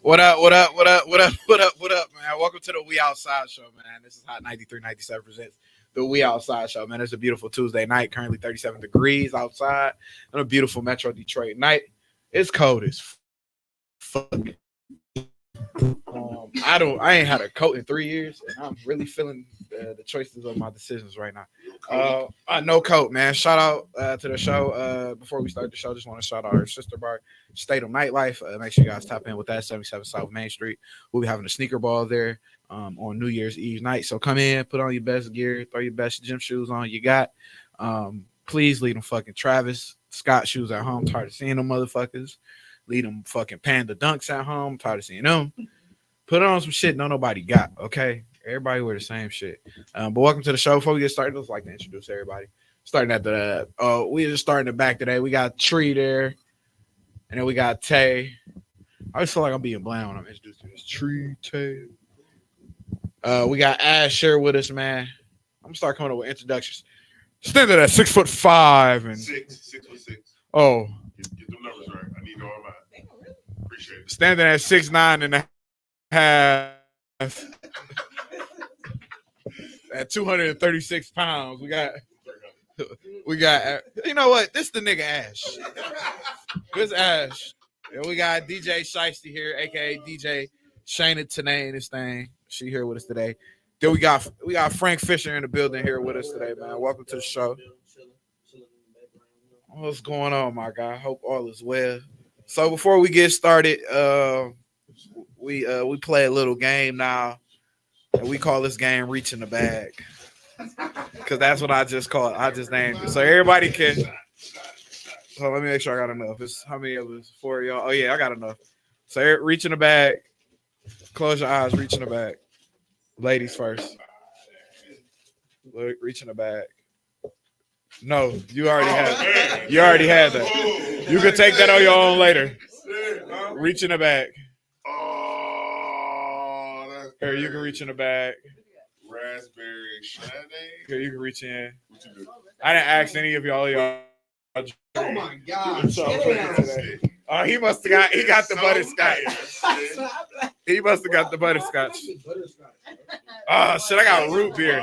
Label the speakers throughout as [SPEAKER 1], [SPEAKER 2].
[SPEAKER 1] What up? What up? What up? What up? What up? What up, man? Welcome to the We Outside Show, man. This is Hot 93.97 presents the We Outside Show, man. It's a beautiful Tuesday night. Currently 37 degrees outside on a beautiful Metro Detroit night. It's cold as fuck. I ain't had a coat in 3 years, and I'm really feeling the choices of my decisions right now. No coat, man. Shout out to the show. Before we start the show, just want to shout out our sister bar, State of Nightlife. Make sure you guys tap in with that 77 South Main Street. We'll be having a sneaker ball there on New Year's Eve night. So come in, put on your best gear, throw your best gym shoes on you got. Please leave them fucking Travis Scott shoes at home. Tired of seeing them motherfuckers. Leave them fucking Panda Dunks at home. Tired of seeing them. Put on some shit nobody got, okay? Everybody wear the same shit. But welcome to the show. Before we get started, let's like to introduce everybody. Starting at we just starting the back today. We got Tree there, and then we got Tay. I always feel like I'm being bland when I'm introducing this. Tree, Tay. We got Ash here with us, man. I'm gonna start coming up with introductions. Standing at 6'5" and
[SPEAKER 2] 6'6".
[SPEAKER 1] Oh,
[SPEAKER 2] Get the numbers right. I need all mine. Appreciate it.
[SPEAKER 1] standing at 6'9" and a half. At 236 pounds, we got. You know what? This the nigga Ash. This Ash. And we got DJ Shiesty here, aka DJ Shayna Tanay, this thing. She here with us today. Then we got Frank Fisher in the building here with us today, man. Welcome to the show. What's going on, my guy? Hope all is well. So before we get started, we play a little game now, and we call this game "Reaching the Bag," because that's what I just call it. I just named it, so everybody can. So let me make sure I got enough. It's how many of us? 4 of y'all. Oh yeah, I got enough. So reaching the bag. Close your eyes. Reaching the bag. Ladies first. Reaching the bag. No, you already had. You already had that. You can take that on your own later. Reaching the bag. Here, you can reach in the bag.
[SPEAKER 2] Raspberry Shade.
[SPEAKER 1] Here, you can reach in.
[SPEAKER 2] What you do?
[SPEAKER 1] I didn't ask any of y'all.
[SPEAKER 3] Oh my God!
[SPEAKER 1] Oh, he must have got. He got the butterscotch. He must have got the butterscotch. Oh shit! I got root beer.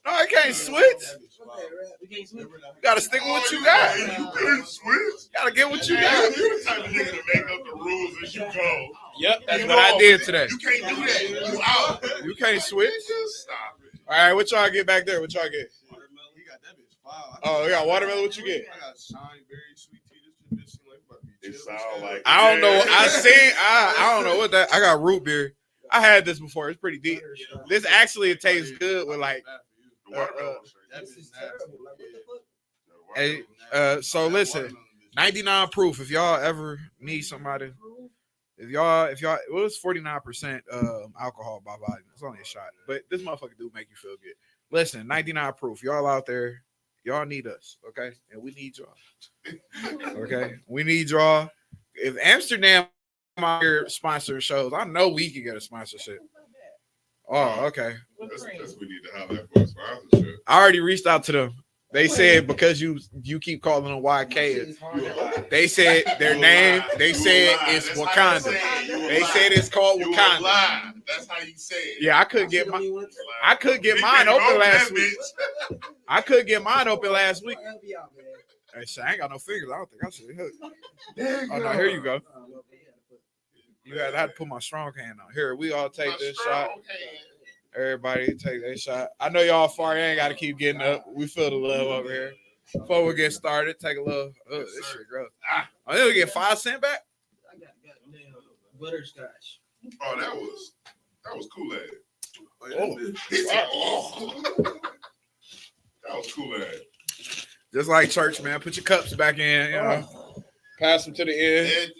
[SPEAKER 1] No, I can't switch. You gotta stick with what you got.
[SPEAKER 2] You couldn't switch.
[SPEAKER 1] Gotta get what you
[SPEAKER 2] You
[SPEAKER 1] got.
[SPEAKER 2] the type of nigga to make up the rules as you go.
[SPEAKER 1] Yep, that's what I did today.
[SPEAKER 2] You can't do that. You out.
[SPEAKER 1] You can't switch.
[SPEAKER 2] Stop it.
[SPEAKER 1] All right, what y'all get back there? What y'all get?
[SPEAKER 3] Watermelon, he got that bitch fire.
[SPEAKER 1] Oh, we got watermelon. What you get?
[SPEAKER 3] I got shine berry, sweet tea. This bitch seem like about to be
[SPEAKER 2] It
[SPEAKER 3] chill.
[SPEAKER 2] sound like
[SPEAKER 1] I don't know. I don't know what that. I got root beer. I had this before. It's pretty deep. This actually it tastes good with like.
[SPEAKER 2] the watermelon.
[SPEAKER 3] That bitch is terrible. Like, what the fuck?
[SPEAKER 1] Hey, so listen, 99 proof. If y'all ever need somebody, if y'all, it was 49% alcohol by volume. It's only a shot, but this motherfucker do make you feel good. Listen, 99 proof. Y'all out there, y'all need us, okay? And we need y'all, okay? We need y'all. If Amsterdam out here sponsor shows, I know we can get a sponsorship. Oh, okay.
[SPEAKER 2] That's what we need to have that for a sponsorship.
[SPEAKER 1] I already reached out to them. They said because you keep calling them YK, they said their name. They said it's Wakanda. They said it's called
[SPEAKER 2] You
[SPEAKER 1] Wakanda.
[SPEAKER 2] lie. That's how you say it.
[SPEAKER 1] Yeah, I could get mine open last week. I could get mine open last week. Hey, shit, I ain't got no fingers. I don't think I should. Oh no, here you go. You got to put my strong hand on. Here, we all take this shot. Everybody take that shot. I know y'all far. You ain't got to keep getting up. We feel the love over here. Before we get started, take a little. Oh, this shit gross. Oh, then we get 5 cents back.
[SPEAKER 3] I got butterscotch.
[SPEAKER 2] Oh, that was Kool-Aid.
[SPEAKER 1] Oh.
[SPEAKER 2] That was Kool-Aid.
[SPEAKER 1] Just like church, man. Put your cups back in. You know, pass them to the end.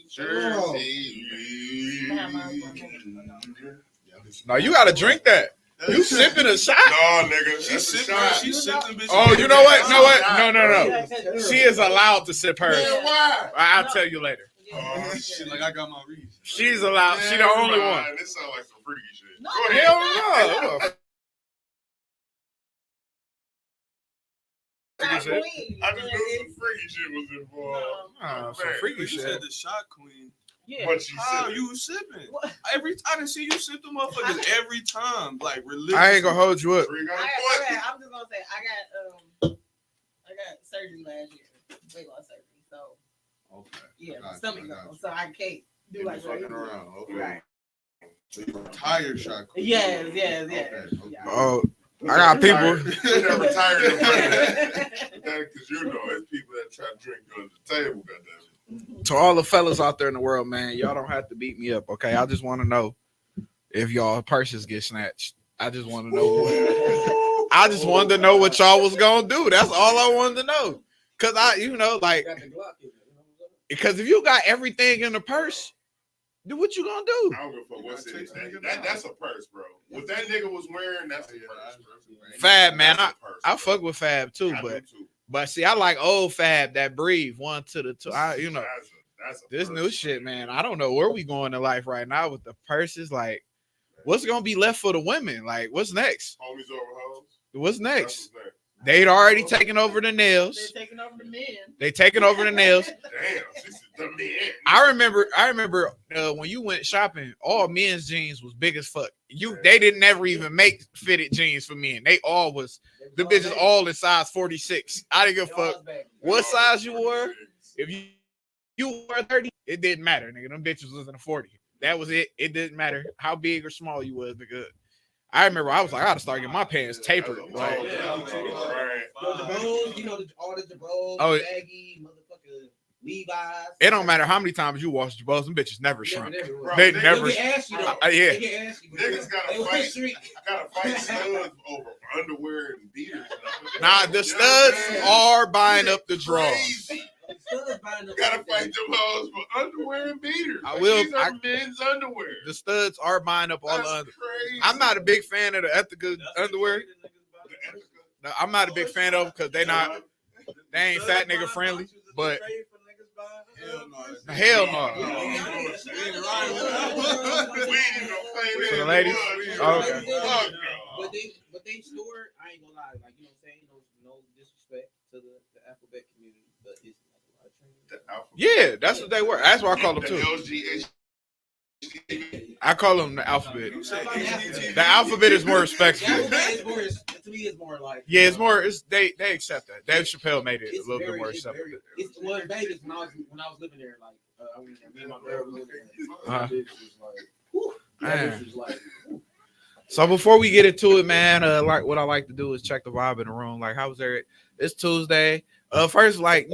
[SPEAKER 1] No, you got to drink that. You sipping a shot?
[SPEAKER 2] No, nigga.
[SPEAKER 3] She's sipping. She's sipping. Bitch.
[SPEAKER 1] Oh, you know what? No. She is allowed to sip hers.
[SPEAKER 2] Man, why?
[SPEAKER 1] I'll tell you later.
[SPEAKER 2] Oh,
[SPEAKER 3] Shit, like I got my reason.
[SPEAKER 1] She's allowed. She the only one.
[SPEAKER 2] This sounds like some freaky shit.
[SPEAKER 4] No,
[SPEAKER 2] Go ahead.
[SPEAKER 1] Hell no.
[SPEAKER 4] Shot
[SPEAKER 1] shit.
[SPEAKER 4] queen.
[SPEAKER 2] I just knew some freaky shit was involved.
[SPEAKER 1] Some
[SPEAKER 2] Man,
[SPEAKER 1] freaky
[SPEAKER 3] You
[SPEAKER 1] shit.
[SPEAKER 3] said the shot queen.
[SPEAKER 4] Yeah.
[SPEAKER 2] But you
[SPEAKER 5] How
[SPEAKER 2] sipping.
[SPEAKER 5] you sipping?
[SPEAKER 4] What?
[SPEAKER 5] I done see you sip the motherfuckers every time, like religiously.
[SPEAKER 1] I ain't gonna hold you up.
[SPEAKER 2] Drink out of
[SPEAKER 4] I'm just gonna say I got surgery last year, weight loss surgery. So
[SPEAKER 5] Okay.
[SPEAKER 4] yeah,
[SPEAKER 5] Got you,
[SPEAKER 4] stomach
[SPEAKER 5] I got
[SPEAKER 4] gone,
[SPEAKER 5] you.
[SPEAKER 4] so I can't do
[SPEAKER 5] You
[SPEAKER 4] like
[SPEAKER 5] fucking
[SPEAKER 4] regular.
[SPEAKER 5] around. Okay.
[SPEAKER 4] Right.
[SPEAKER 5] So you retired shot. Cool.
[SPEAKER 4] Yes.
[SPEAKER 5] Okay.
[SPEAKER 4] Yeah.
[SPEAKER 1] Oh, I got people.
[SPEAKER 2] You never retired in front of that. Because you know, it's people that try to drink under the table, goddamn.
[SPEAKER 1] To all the fellas out there in the world, man, y'all don't have to beat me up, okay? I just want to know if y'all purses get snatched. I just want to know. I just wanted to know what y'all was gonna do. That's all I wanted to know. Cause like, because if you got everything in the purse, then what you gonna do?
[SPEAKER 2] I don't give a fuck what's in it. That's a purse, bro. What that nigga was wearing, that's a purse.
[SPEAKER 1] Fab, man,
[SPEAKER 2] That's a purse,
[SPEAKER 1] I
[SPEAKER 2] bro.
[SPEAKER 1] fuck with Fab too,
[SPEAKER 2] I do
[SPEAKER 1] but
[SPEAKER 2] too.
[SPEAKER 1] see, I like old Fab that breathe 1 to the 2.
[SPEAKER 2] That's a
[SPEAKER 1] This
[SPEAKER 2] purse.
[SPEAKER 1] new shit, man. I don't know where we going in life right now with the purses. Like, what's gonna be left for the women? Like, what's next?
[SPEAKER 2] Homies over hoes.
[SPEAKER 1] What's
[SPEAKER 2] That's
[SPEAKER 1] next?
[SPEAKER 2] what's next.
[SPEAKER 1] They'd already taken over the
[SPEAKER 4] They're
[SPEAKER 1] nails.
[SPEAKER 4] taking over the men.
[SPEAKER 1] They taking over the nails.
[SPEAKER 2] Damn, this is the man.
[SPEAKER 1] I remember when you went shopping, all men's jeans was big as fuck. They didn't never even make fitted jeans for men. They all was the bitches all in size 46. I didn't give a fuck what size you were. If you were 30, it didn't matter, nigga. Them bitches was in a 40. That was it. It didn't matter how big or small you was, nigga. I remember I was like, I gotta start getting my pants tapered. Like,
[SPEAKER 2] Right.
[SPEAKER 3] The Jabos, you know, all the Jabos,
[SPEAKER 1] Oh,
[SPEAKER 3] baggy, motherfucker, Levi's.
[SPEAKER 1] it don't matter how many times you wash your balls, them bitches never shrunk.
[SPEAKER 2] Bro,
[SPEAKER 1] They
[SPEAKER 2] niggas
[SPEAKER 1] never.
[SPEAKER 3] get ashy, though.
[SPEAKER 1] Yeah.
[SPEAKER 3] They get ashy.
[SPEAKER 2] Niggas
[SPEAKER 3] They
[SPEAKER 2] gotta
[SPEAKER 3] went
[SPEAKER 2] fight.
[SPEAKER 3] street.
[SPEAKER 2] Gotta fight studs over underwear and beaters.
[SPEAKER 1] Nah, the studs are buying up the draws.
[SPEAKER 2] Crazy.
[SPEAKER 3] Studs buying up
[SPEAKER 2] Gotta
[SPEAKER 3] everything.
[SPEAKER 2] fight them hoes for underwear and beaters.
[SPEAKER 1] I
[SPEAKER 2] Like,
[SPEAKER 1] will-
[SPEAKER 2] These are men's underwear.
[SPEAKER 1] The studs are buying up all
[SPEAKER 2] That's
[SPEAKER 1] the other.
[SPEAKER 2] crazy.
[SPEAKER 1] I'm not a big fan of the Ethica underwear. No, I'm not a big fan of them because they ain't fat nigga friendly. But hell no.
[SPEAKER 2] We ain't even gonna play
[SPEAKER 1] For the
[SPEAKER 2] that.
[SPEAKER 1] ladies? Oh, okay.
[SPEAKER 2] Fuck no.
[SPEAKER 3] But they store. I ain't gonna lie. Like, you know what I'm saying? No disrespect to the alphabet community, but it's like a lot of training.
[SPEAKER 1] Yeah, that's what they were. That's what I call them
[SPEAKER 2] The
[SPEAKER 1] too.
[SPEAKER 2] LGH.
[SPEAKER 1] I call them the alphabet.
[SPEAKER 3] The
[SPEAKER 1] The alphabet is more respectful.
[SPEAKER 3] alphabet is more. To me, it's more like.
[SPEAKER 1] Yeah, it's more. They accept that. Dave Chappelle made it
[SPEAKER 3] It's
[SPEAKER 1] a little bit
[SPEAKER 3] very,
[SPEAKER 1] more
[SPEAKER 3] it's
[SPEAKER 1] acceptable.
[SPEAKER 3] very, it's, well, in Vegas when I was living there, like me and my girl was living there.
[SPEAKER 1] Uh-huh.
[SPEAKER 3] That bitch was like, whew, that
[SPEAKER 1] Man.
[SPEAKER 3] bitch was like, whew.
[SPEAKER 1] So before we get into it, man, like what I like to do is check the vibe in the room. Like, how was there? It's Tuesday. First, like,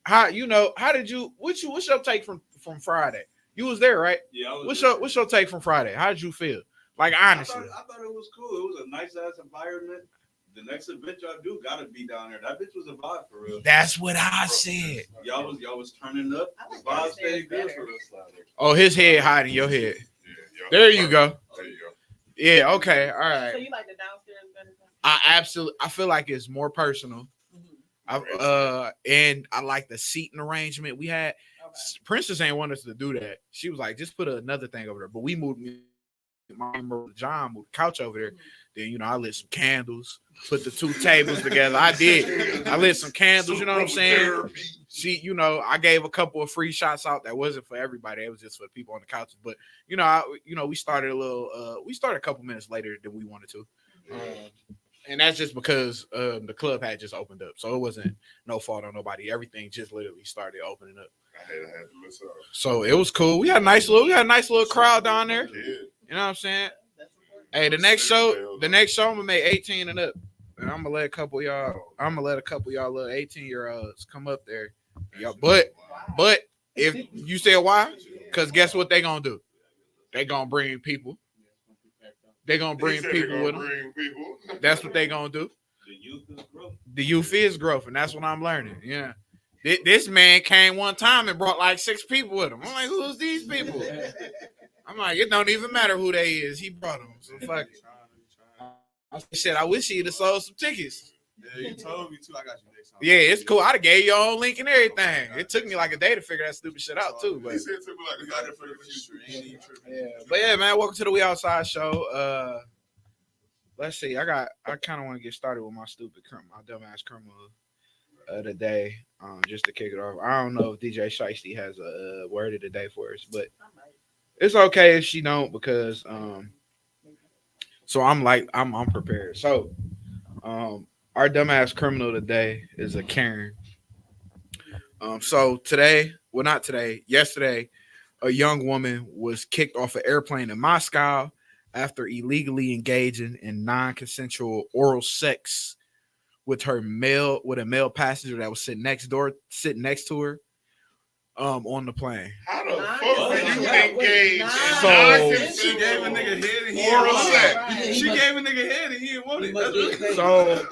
[SPEAKER 1] how did you? What's your take from Friday? You was there, right?
[SPEAKER 5] Yeah.
[SPEAKER 1] What's your take from Friday? How did you feel? Like, honestly,
[SPEAKER 5] I thought it was cool. It was a nice ass environment. The next event y'all do gotta be down there. That bitch was a vibe for real.
[SPEAKER 1] that's what I said.
[SPEAKER 5] Y'all was turning up.
[SPEAKER 4] I like
[SPEAKER 5] The vibe
[SPEAKER 4] that
[SPEAKER 5] stayed good
[SPEAKER 4] better.
[SPEAKER 5] for us out there.
[SPEAKER 1] Oh, his head hiding your head.
[SPEAKER 2] Yeah,
[SPEAKER 1] There you go.
[SPEAKER 2] There you go.
[SPEAKER 1] Yeah. Okay. All
[SPEAKER 4] So
[SPEAKER 1] right.
[SPEAKER 4] you like the downstairs better?
[SPEAKER 1] I feel like it's more personal. And I like the seating arrangement we had.
[SPEAKER 4] Okay.
[SPEAKER 1] Princess ain't want us to do that. She was like, just put another thing over there. But we moved John moved the couch over there. Then I lit some candles, put the two tables together. I did. I lit some candles. You know what I'm saying? She, I gave a couple of free shots out that wasn't for everybody. It was just for the people on the couches. But we started a couple minutes later than we wanted to. And that's just because the club had just opened up. So it wasn't no fault on nobody. Everything just literally started opening up.
[SPEAKER 2] I had to miss out.
[SPEAKER 1] So it was cool. We had a nice little crowd down there.
[SPEAKER 2] Yeah.
[SPEAKER 1] You know what I'm saying?
[SPEAKER 4] That's important.
[SPEAKER 1] Hey, the next show I'm gonna make 18 and up. And I'm gonna let a couple of y'all little 18-year-olds come up there. But if you say why, because guess what they gonna do? They gonna bring people. They gonna bring people with them. That's what they gonna do.
[SPEAKER 5] The youth is growth.
[SPEAKER 1] The youth is growth, and that's what I'm learning. Yeah. This man came one time and brought like 6 people with him. I'm like, who's these people? I'm like, it don't even matter who they is. He brought them. So fuck it. I said, I wish he'd have sold some tickets.
[SPEAKER 5] Yeah, you told me too. I got you next time.
[SPEAKER 1] Yeah, it's cool. I'd have gave you your own link and everything. It took me like a day to figure that stupid shit out too. But
[SPEAKER 2] He said it took me like
[SPEAKER 5] We
[SPEAKER 2] a
[SPEAKER 5] got
[SPEAKER 2] day
[SPEAKER 5] it for the future. Ain't even tripping.
[SPEAKER 1] yeah, man, welcome to the We Outside show. Let's see. I kind of want to get started with my dumbass criminal. of the day, just to kick it off. I don't know if DJ Shiesty has a word of the day for us, but it's okay if she don't because so I'm prepared. So our dumbass criminal today is a Karen. So today, well not today, yesterday, a young woman was kicked off an airplane in Moscow after illegally engaging in non-consensual oral sex with a male passenger that was sitting next to her on the plane.
[SPEAKER 2] How the fuck do you engage in
[SPEAKER 1] So-
[SPEAKER 5] She gave a nigga head and he
[SPEAKER 2] Oral
[SPEAKER 5] didn't want
[SPEAKER 2] sex.
[SPEAKER 5] it. She gave a nigga head and he didn't want it. That's what-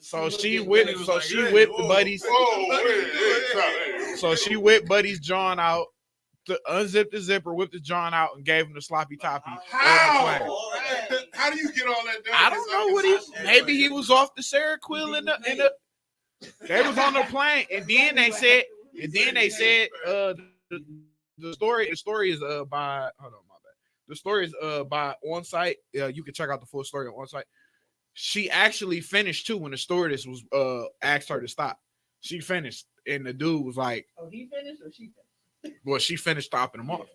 [SPEAKER 1] So she with the buddies. So she whipped Buddy's John out, unzipped the zipper, whipped the John out, and gave him the sloppy toppy.
[SPEAKER 2] How? How do you get all that done?
[SPEAKER 1] I don't know what maybe he was off the Seroquel in the they was on the plane, and then they said the story is by hold on, my bad. The story is by On Site. You can check out the full story on On Site. She actually finished too when the stewardess was asked her to stop. She finished, and the dude was like,
[SPEAKER 4] Oh, he finished or she finished?
[SPEAKER 1] well, she finished stopping him off.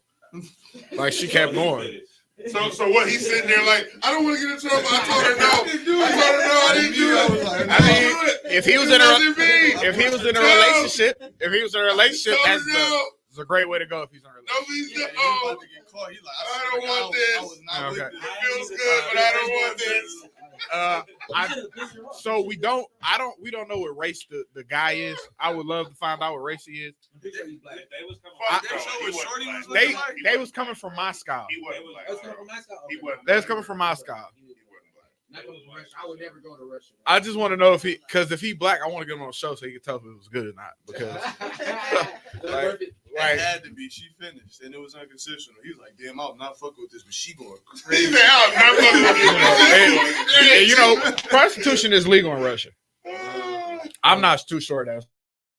[SPEAKER 1] Like she kept going.
[SPEAKER 2] So what? He's sitting there like, I don't want to get in trouble. I told her no. I didn't do it.
[SPEAKER 1] I mean, if he was in a relationship, that's a great way to go. If he's in a
[SPEAKER 2] No,
[SPEAKER 1] relationship.
[SPEAKER 2] he's not. I don't want this.
[SPEAKER 1] Okay.
[SPEAKER 2] It feels good, but I don't want this.
[SPEAKER 1] So we don't know what race the guy is. I would love to find out what race he is.
[SPEAKER 5] They was coming.
[SPEAKER 2] Fuck
[SPEAKER 5] They
[SPEAKER 2] no,
[SPEAKER 5] showed
[SPEAKER 2] he
[SPEAKER 5] what
[SPEAKER 2] wasn't
[SPEAKER 5] Shorty
[SPEAKER 2] black.
[SPEAKER 5] was looking like.
[SPEAKER 1] They was coming from Moscow.
[SPEAKER 2] He wasn't black.
[SPEAKER 3] That's coming from Moscow.
[SPEAKER 2] He wasn't
[SPEAKER 1] They was
[SPEAKER 2] black.
[SPEAKER 1] coming from Moscow.
[SPEAKER 2] He wasn't black.
[SPEAKER 3] Not going to Russia. I would never go to Russia.
[SPEAKER 1] I just want to know if he black, I want to get him on the show so he can tell if it was good or not. Because
[SPEAKER 5] It had to be. She finished, and it was unconsensual. He was like, "Damn, I'm not fucking with this, but she going
[SPEAKER 2] He
[SPEAKER 5] crazy."
[SPEAKER 2] said, I'm not fucking with
[SPEAKER 1] and, prostitution is legal in Russia. I'm not too sure that's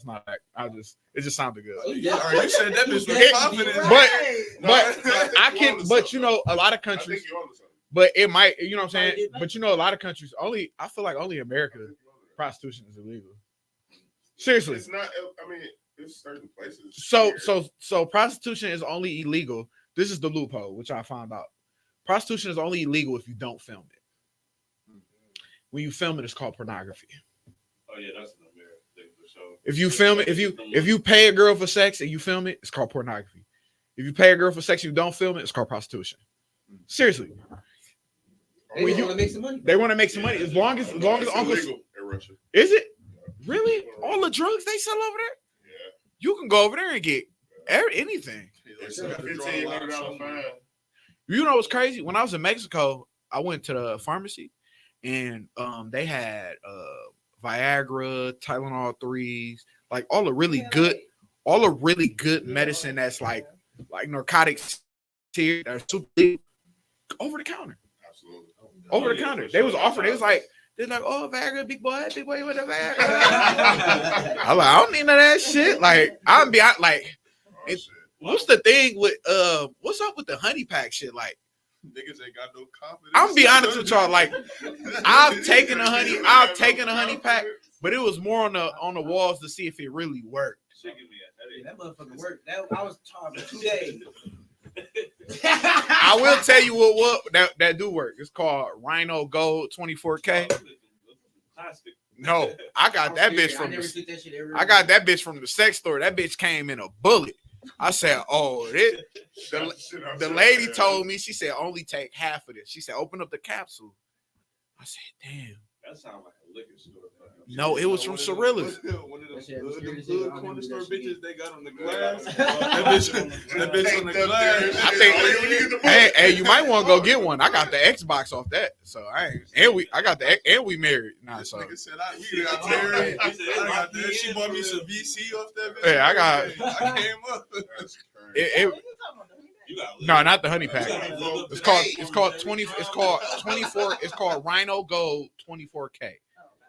[SPEAKER 1] not that. It just sounded good.
[SPEAKER 5] All right, you said that bitch was
[SPEAKER 1] Yeah,
[SPEAKER 5] confident.
[SPEAKER 1] But I can. But a lot of
[SPEAKER 2] I
[SPEAKER 1] countries.
[SPEAKER 2] think you're on to something.
[SPEAKER 1] But it might. You know what I'm saying. But a lot of countries I feel like only America prostitution is illegal. Seriously.
[SPEAKER 2] It's not. I mean, there's certain places.
[SPEAKER 1] So prostitution is only illegal. This is the loophole, which I found out. Prostitution is only illegal if you don't film it. When you film it, it's called pornography.
[SPEAKER 5] Oh yeah, that's an American thing for sure.
[SPEAKER 1] If you film it, if you pay a girl for sex and you film it, it's called pornography. If you pay a girl for sex and you don't film it, it's called prostitution. Seriously,
[SPEAKER 3] They want to make some money.
[SPEAKER 1] they want to make some money. As long as
[SPEAKER 2] It's
[SPEAKER 1] Uncle
[SPEAKER 2] illegal in Russia.
[SPEAKER 1] is it really all the drugs they sell over there?
[SPEAKER 2] Yeah.
[SPEAKER 1] You can go over there and get anything.
[SPEAKER 2] It's a $1,500 fine.
[SPEAKER 1] You know what's crazy? When I was in Mexico, I went to the pharmacy and they had Viagra, Tylenol 3s, like all the really good medicine that's like narcotics here that's super legal, over the counter.
[SPEAKER 2] Absolutely.
[SPEAKER 1] Over the counter. They was offered, they're like, oh, Viagra, big boy with a Viagra. I'm like, I don't need none of that shit. Like, I'm be like,
[SPEAKER 2] Oh,
[SPEAKER 1] It-
[SPEAKER 2] shit.
[SPEAKER 1] what's the thing with what's up with the honey pack shit? Like,
[SPEAKER 5] Niggas ain't got no confidence.
[SPEAKER 1] I'm gonna be honest with y'all. Like, I've taken a honey pack, but it was more on the walls to see if it really worked.
[SPEAKER 5] Shit give me a headache.
[SPEAKER 3] That motherfucker worked. I was talking for 2 days.
[SPEAKER 1] I will tell you what that do work. It's called Rhino Gold 24K.
[SPEAKER 5] Plastic.
[SPEAKER 1] No, I got that bitch from I got that bitch from the sex store. That bitch came in a bullet. I said, oh, the lady told me, she said, only take half of this. She said, open up the capsule. I said, damn.
[SPEAKER 5] That sounds like a liquor store.
[SPEAKER 1] No, it was from Cirilla's.
[SPEAKER 5] One of
[SPEAKER 3] That shit was
[SPEAKER 5] them
[SPEAKER 3] serious.
[SPEAKER 5] good
[SPEAKER 3] I
[SPEAKER 5] corner
[SPEAKER 3] remember
[SPEAKER 5] store
[SPEAKER 3] that shit.
[SPEAKER 5] bitches they got on the glass. That bitch on the glass.
[SPEAKER 1] I think, hey, you might want to go get one. I got the Xbox off that, so we married now.
[SPEAKER 5] This
[SPEAKER 1] So
[SPEAKER 5] nigga said we got married. I got that. She bought me some VC off that bitch.
[SPEAKER 1] Yeah,
[SPEAKER 5] I came up. You got
[SPEAKER 1] no, not the honey pack. It's called Rhino Gold 24K.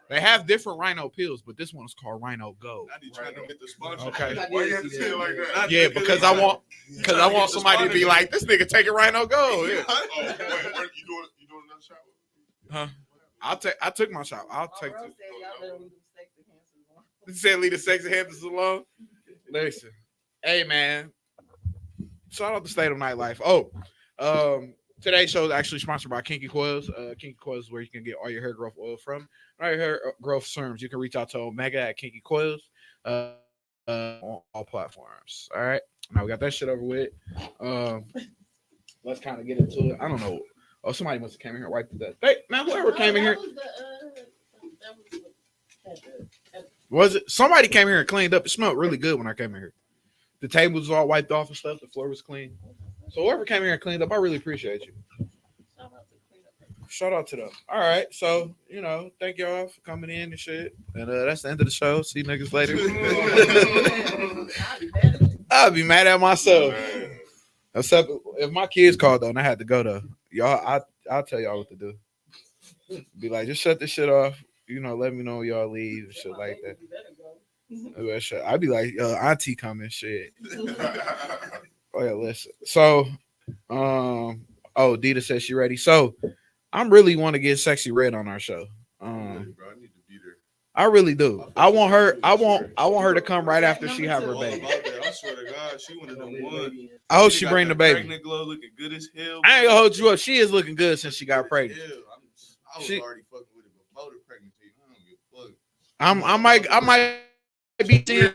[SPEAKER 1] They have different Rhino pills, but this one is called Rhino Gold.
[SPEAKER 5] I need trying to get the sponsor.
[SPEAKER 1] Okay.
[SPEAKER 2] Why you have to say it like that?
[SPEAKER 1] Yeah, because I want somebody to be like, this nigga taking Rhino Gold. Yeah.
[SPEAKER 2] Oh, wait, you doing another shot?
[SPEAKER 1] I took my shot. I'll take it. Said leave the sexy Hamptons alone. Listen, hey man, shout out the State of Nightlife. Today's show is actually sponsored by Kinky Coils. Kinky Coils is where you can get all your hair growth oil from. All your hair growth serums. You can reach out to Omega at Kinky Coils on all platforms. All right, now we got that shit over with. Let's kind of get into it. I don't know. Oh, somebody must have came in here and wiped that. Hey, man, whoever came in here. Was it somebody came here and cleaned up? It smelled really good when I came in here. The table was all wiped off and stuff. The floor was clean. So whoever came here and cleaned up, I really appreciate you. Shout out to them. All right. So, thank y'all for coming in and shit. And that's the end of the show. See niggas later. I'll be mad at myself. Except if my kids called though and I had to go to y'all, I'll tell y'all what to do. Be like, just shut this shit off. Let me know when y'all leave and shit like that. I'd be like, auntie coming, shit. Oh yeah, listen. So, Dita says she ready. So, I really want to get Sexy Red on our show.
[SPEAKER 2] Bro, I need to be there.
[SPEAKER 1] I really do. I want her to come right after she have her baby.
[SPEAKER 5] I swear to God, she one of them ones.
[SPEAKER 1] I hope she bring the baby.
[SPEAKER 5] Pregnant glow looking good as hell.
[SPEAKER 1] I ain't gonna hold you up. She is looking good since she got pregnant.
[SPEAKER 5] I was already fucking with it before the pregnancy. I don't give a fuck.
[SPEAKER 1] I might be seeing.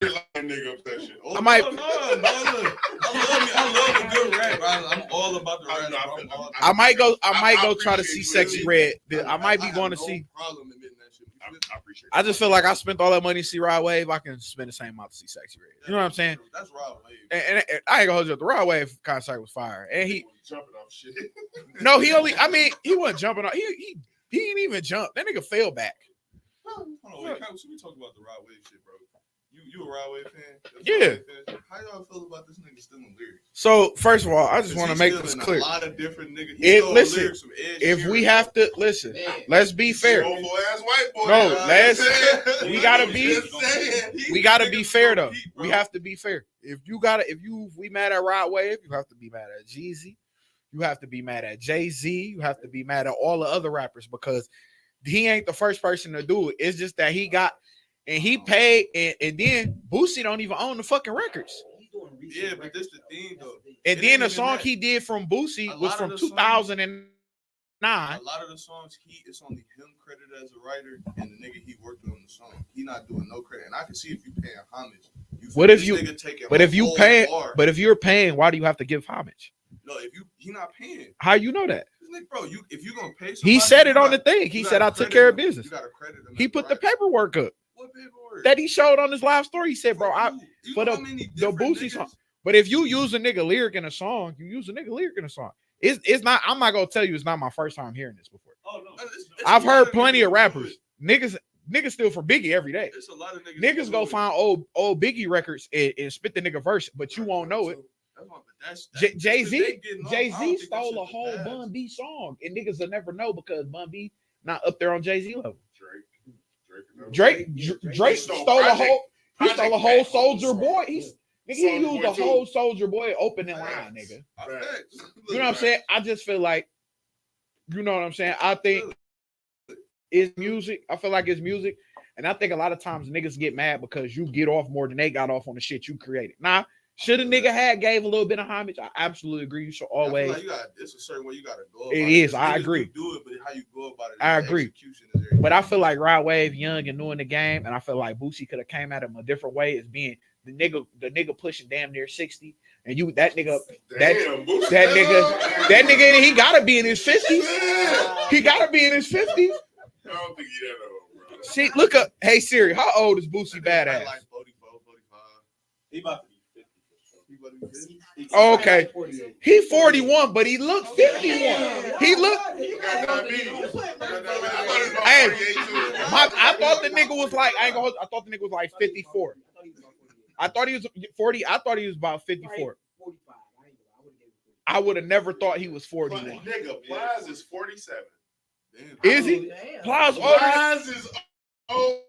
[SPEAKER 2] Nigga obsession.
[SPEAKER 1] I might.
[SPEAKER 5] I love a good rap. I'm all about the rap.
[SPEAKER 1] I might go try to see Sexy Red. I might be going to see.
[SPEAKER 2] Problem admitting that shit. I appreciate it.
[SPEAKER 1] I just feel like I spent all that money to see Rod Wave. I can spend the same amount to see Sexy Red. You know what I'm saying?
[SPEAKER 5] That's Rod Wave.
[SPEAKER 1] And I ain't gonna hold you up. The Rod Wave concert was fire. And he
[SPEAKER 2] jumping off shit.
[SPEAKER 1] no, he wasn't jumping off. He didn't even jump. That nigga fell back.
[SPEAKER 5] Hold on, wait, should we talk about the Rod Wave shit, bro? You a Rod Wave fan?
[SPEAKER 1] Yeah.
[SPEAKER 5] How y'all feel about this nigga stealing lyrics?
[SPEAKER 1] So first of all, I just want to make this clear.
[SPEAKER 5] A lot of different niggas.
[SPEAKER 1] Listen, if we have to listen, let's be fair.
[SPEAKER 2] Old boy ass white boy.
[SPEAKER 1] No, we gotta be fair though. We have to be fair. If we mad at Rod Wave, you have to be mad at Jeezy. You have to be mad at Jay-Z. You have to be mad at all the other rappers because he ain't the first person to do it. It's just that he got and he paid, and then Boosie don't even own the fucking records.
[SPEAKER 5] Yeah, but this the thing though.
[SPEAKER 1] And then the song he did from Boosie was from 2009.
[SPEAKER 5] A lot of the songs it's only him credited as a writer, and the nigga he worked with on the song. He not doing no credit. And I can see if you paying homage.
[SPEAKER 1] But if you're paying, why do you have to give homage?
[SPEAKER 5] No, he not paying.
[SPEAKER 1] How you know that?
[SPEAKER 5] Like, bro, if you gonna pay somebody,
[SPEAKER 1] he said it on the thing. He said I took care of business.
[SPEAKER 5] You gotta credit him.
[SPEAKER 1] He put the paperwork up.
[SPEAKER 5] What paperwork?
[SPEAKER 1] That he showed on his live story. He said, bro, for the Boosie song. But if you use a nigga lyric in a song, you use a nigga lyric in a song. It's not. I'm not gonna tell you. It's not my first time hearing this before.
[SPEAKER 5] Oh no,
[SPEAKER 1] I've heard plenty of rappers. Niggas steal for Biggie every day.
[SPEAKER 5] It's a lot of
[SPEAKER 1] niggas go find old Biggie records and spit the nigga verse, but you won't know it. Jay-Z stole a whole Bun B song, and niggas will never know because Bun B not up there on Jay-Z level. Drake stole a whole Soldier Boy. He used a whole Soldier Boy opening line, nigga. You know what I'm saying? I just feel like, you know what I'm saying? I think it's music. I feel like it's music. And I think a lot of times niggas get mad because you get off more than they got off on the shit you created. Nah, should a nigga gave a little bit of homage? I absolutely agree. You should always.
[SPEAKER 5] It's a certain way you gotta go.
[SPEAKER 1] It is. I agree.
[SPEAKER 5] Do it, but how you go about it?
[SPEAKER 1] I agree. But I feel like Rod Wave young and new in the game, and I feel like Boosie could have came at him a different way as being the nigga pushing damn near 60, and that nigga, he gotta be in his 50s. He gotta be in his 50s.
[SPEAKER 2] I don't think he that old, bro.
[SPEAKER 1] See, look up. Hey Siri, how old is Boosie Badass?
[SPEAKER 5] Like 44, 45. He about to be 50.
[SPEAKER 1] Oh, okay. He 41, but he looked 51. He looked. Hey, I thought the nigga was like. I thought the nigga was like 54. I thought he was 40. I thought he was about 54. I would have never thought he was 41.
[SPEAKER 2] Nigga, Plies is 47.
[SPEAKER 1] Is he? Plies older.
[SPEAKER 2] Plies is old.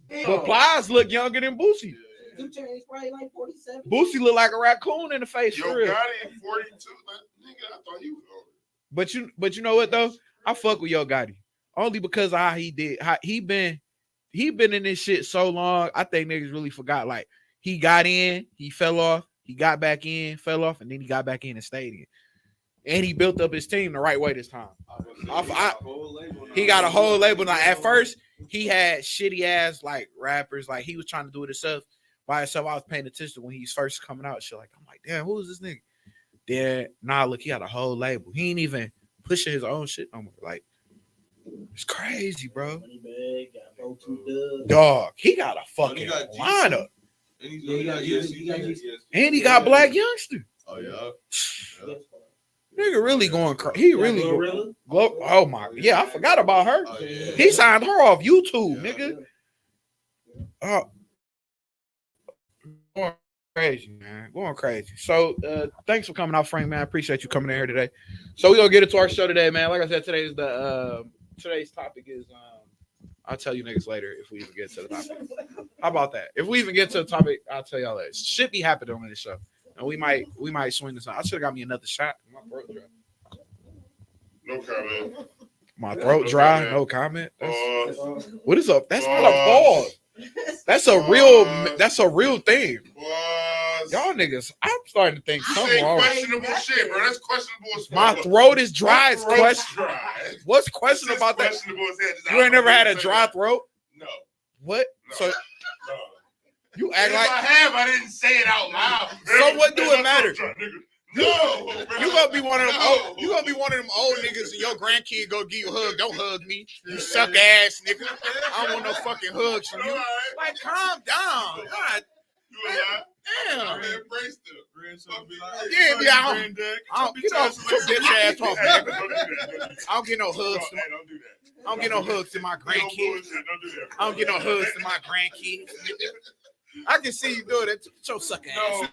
[SPEAKER 1] But Plies look younger than Boosie.
[SPEAKER 4] Probably like 47.
[SPEAKER 1] Boosie look like a raccoon in the face.
[SPEAKER 2] Yo,
[SPEAKER 1] for real.
[SPEAKER 2] Gotti 42. Nigga, I thought he was older.
[SPEAKER 1] But you know what though? I fuck with Yo Gotti only because of how he did. How he been he been in this shit so long. I think niggas really forgot. Like he got in, he fell off, he got back in, fell off, and then he got back in and stayed in. And he built up his team the right way this time. He got a whole label now. At first, he had shitty ass like rappers. Like he was trying to do it himself by himself. I was paying attention when he's first coming out. Shit, like I'm like, damn, who is this nigga? Then look, he got a whole label. He ain't even pushing his own shit no more. Like it's crazy, bro.
[SPEAKER 3] Moneybagg, got O2 Dub.
[SPEAKER 1] Dog, he got a fucking
[SPEAKER 5] got
[SPEAKER 1] lineup,
[SPEAKER 5] And
[SPEAKER 3] Yeah, he got
[SPEAKER 1] and he got Black Youngster.
[SPEAKER 5] Oh yeah.
[SPEAKER 1] Nigga really going crazy. He really
[SPEAKER 3] Glorilla.
[SPEAKER 1] Oh my, yeah, I forgot about her.
[SPEAKER 5] Oh, yeah.
[SPEAKER 1] He signed her off YouTube,
[SPEAKER 5] Yeah.
[SPEAKER 1] nigga. Oh, going crazy, man. Going crazy. So, thanks for coming out, Frank, man. I appreciate you coming in here today. So we're gonna get into our show today, man. Like I said, today's topic is I'll tell you niggas later if we even get to the topic. How about that? If we even get to the topic, I'll tell y'all later. Shit be happening on this show. And we might swing this out. I should have got me another shot. My throat dry.
[SPEAKER 2] No comment.
[SPEAKER 1] My throat dry. No comment. What is up? That's not a pause. That's a real thing.
[SPEAKER 2] Was
[SPEAKER 1] Y'all niggas, I'm starting to think
[SPEAKER 2] you
[SPEAKER 1] something
[SPEAKER 2] say
[SPEAKER 1] wrong.
[SPEAKER 2] questionable shit, bro. That's questionable as fuck.
[SPEAKER 1] My throat is dry. It's
[SPEAKER 2] My throat's
[SPEAKER 1] question.
[SPEAKER 2] dry.
[SPEAKER 1] What's questionable about that?
[SPEAKER 2] Questionable as hell. Just
[SPEAKER 1] You ain't never had a
[SPEAKER 2] say
[SPEAKER 1] dry
[SPEAKER 2] that.
[SPEAKER 1] throat?
[SPEAKER 2] No.
[SPEAKER 1] What?
[SPEAKER 2] No.
[SPEAKER 1] So
[SPEAKER 2] No.
[SPEAKER 1] you act
[SPEAKER 2] If
[SPEAKER 1] like
[SPEAKER 2] I have, I didn't say it out loud.
[SPEAKER 1] So what do it matter?
[SPEAKER 2] No,
[SPEAKER 1] you gonna be one of them.
[SPEAKER 2] No.
[SPEAKER 1] Old, you gonna be one of them old niggas, and your grandkid go give you a hug. Don't hug me, you suck ass nigga. I don't want no fucking hugs from you. Like, calm down. God damn.
[SPEAKER 2] Embrace them.
[SPEAKER 5] Grandson be like,
[SPEAKER 1] Yeah,
[SPEAKER 5] "Hey,
[SPEAKER 1] yeah, I don't-
[SPEAKER 5] granddad,
[SPEAKER 1] I don't, get off your bitch ass off,
[SPEAKER 2] Hey,
[SPEAKER 1] nigga.
[SPEAKER 2] don't do that.
[SPEAKER 1] I don't get no hugs.
[SPEAKER 2] Hey, don't do that.
[SPEAKER 1] I don't get no hugs to my
[SPEAKER 2] No
[SPEAKER 1] grandkids.
[SPEAKER 2] bullshit. Don't do that.
[SPEAKER 1] I don't get no hugs to my grandkids. I can see you doing it. Get your sucker ass.
[SPEAKER 2] No.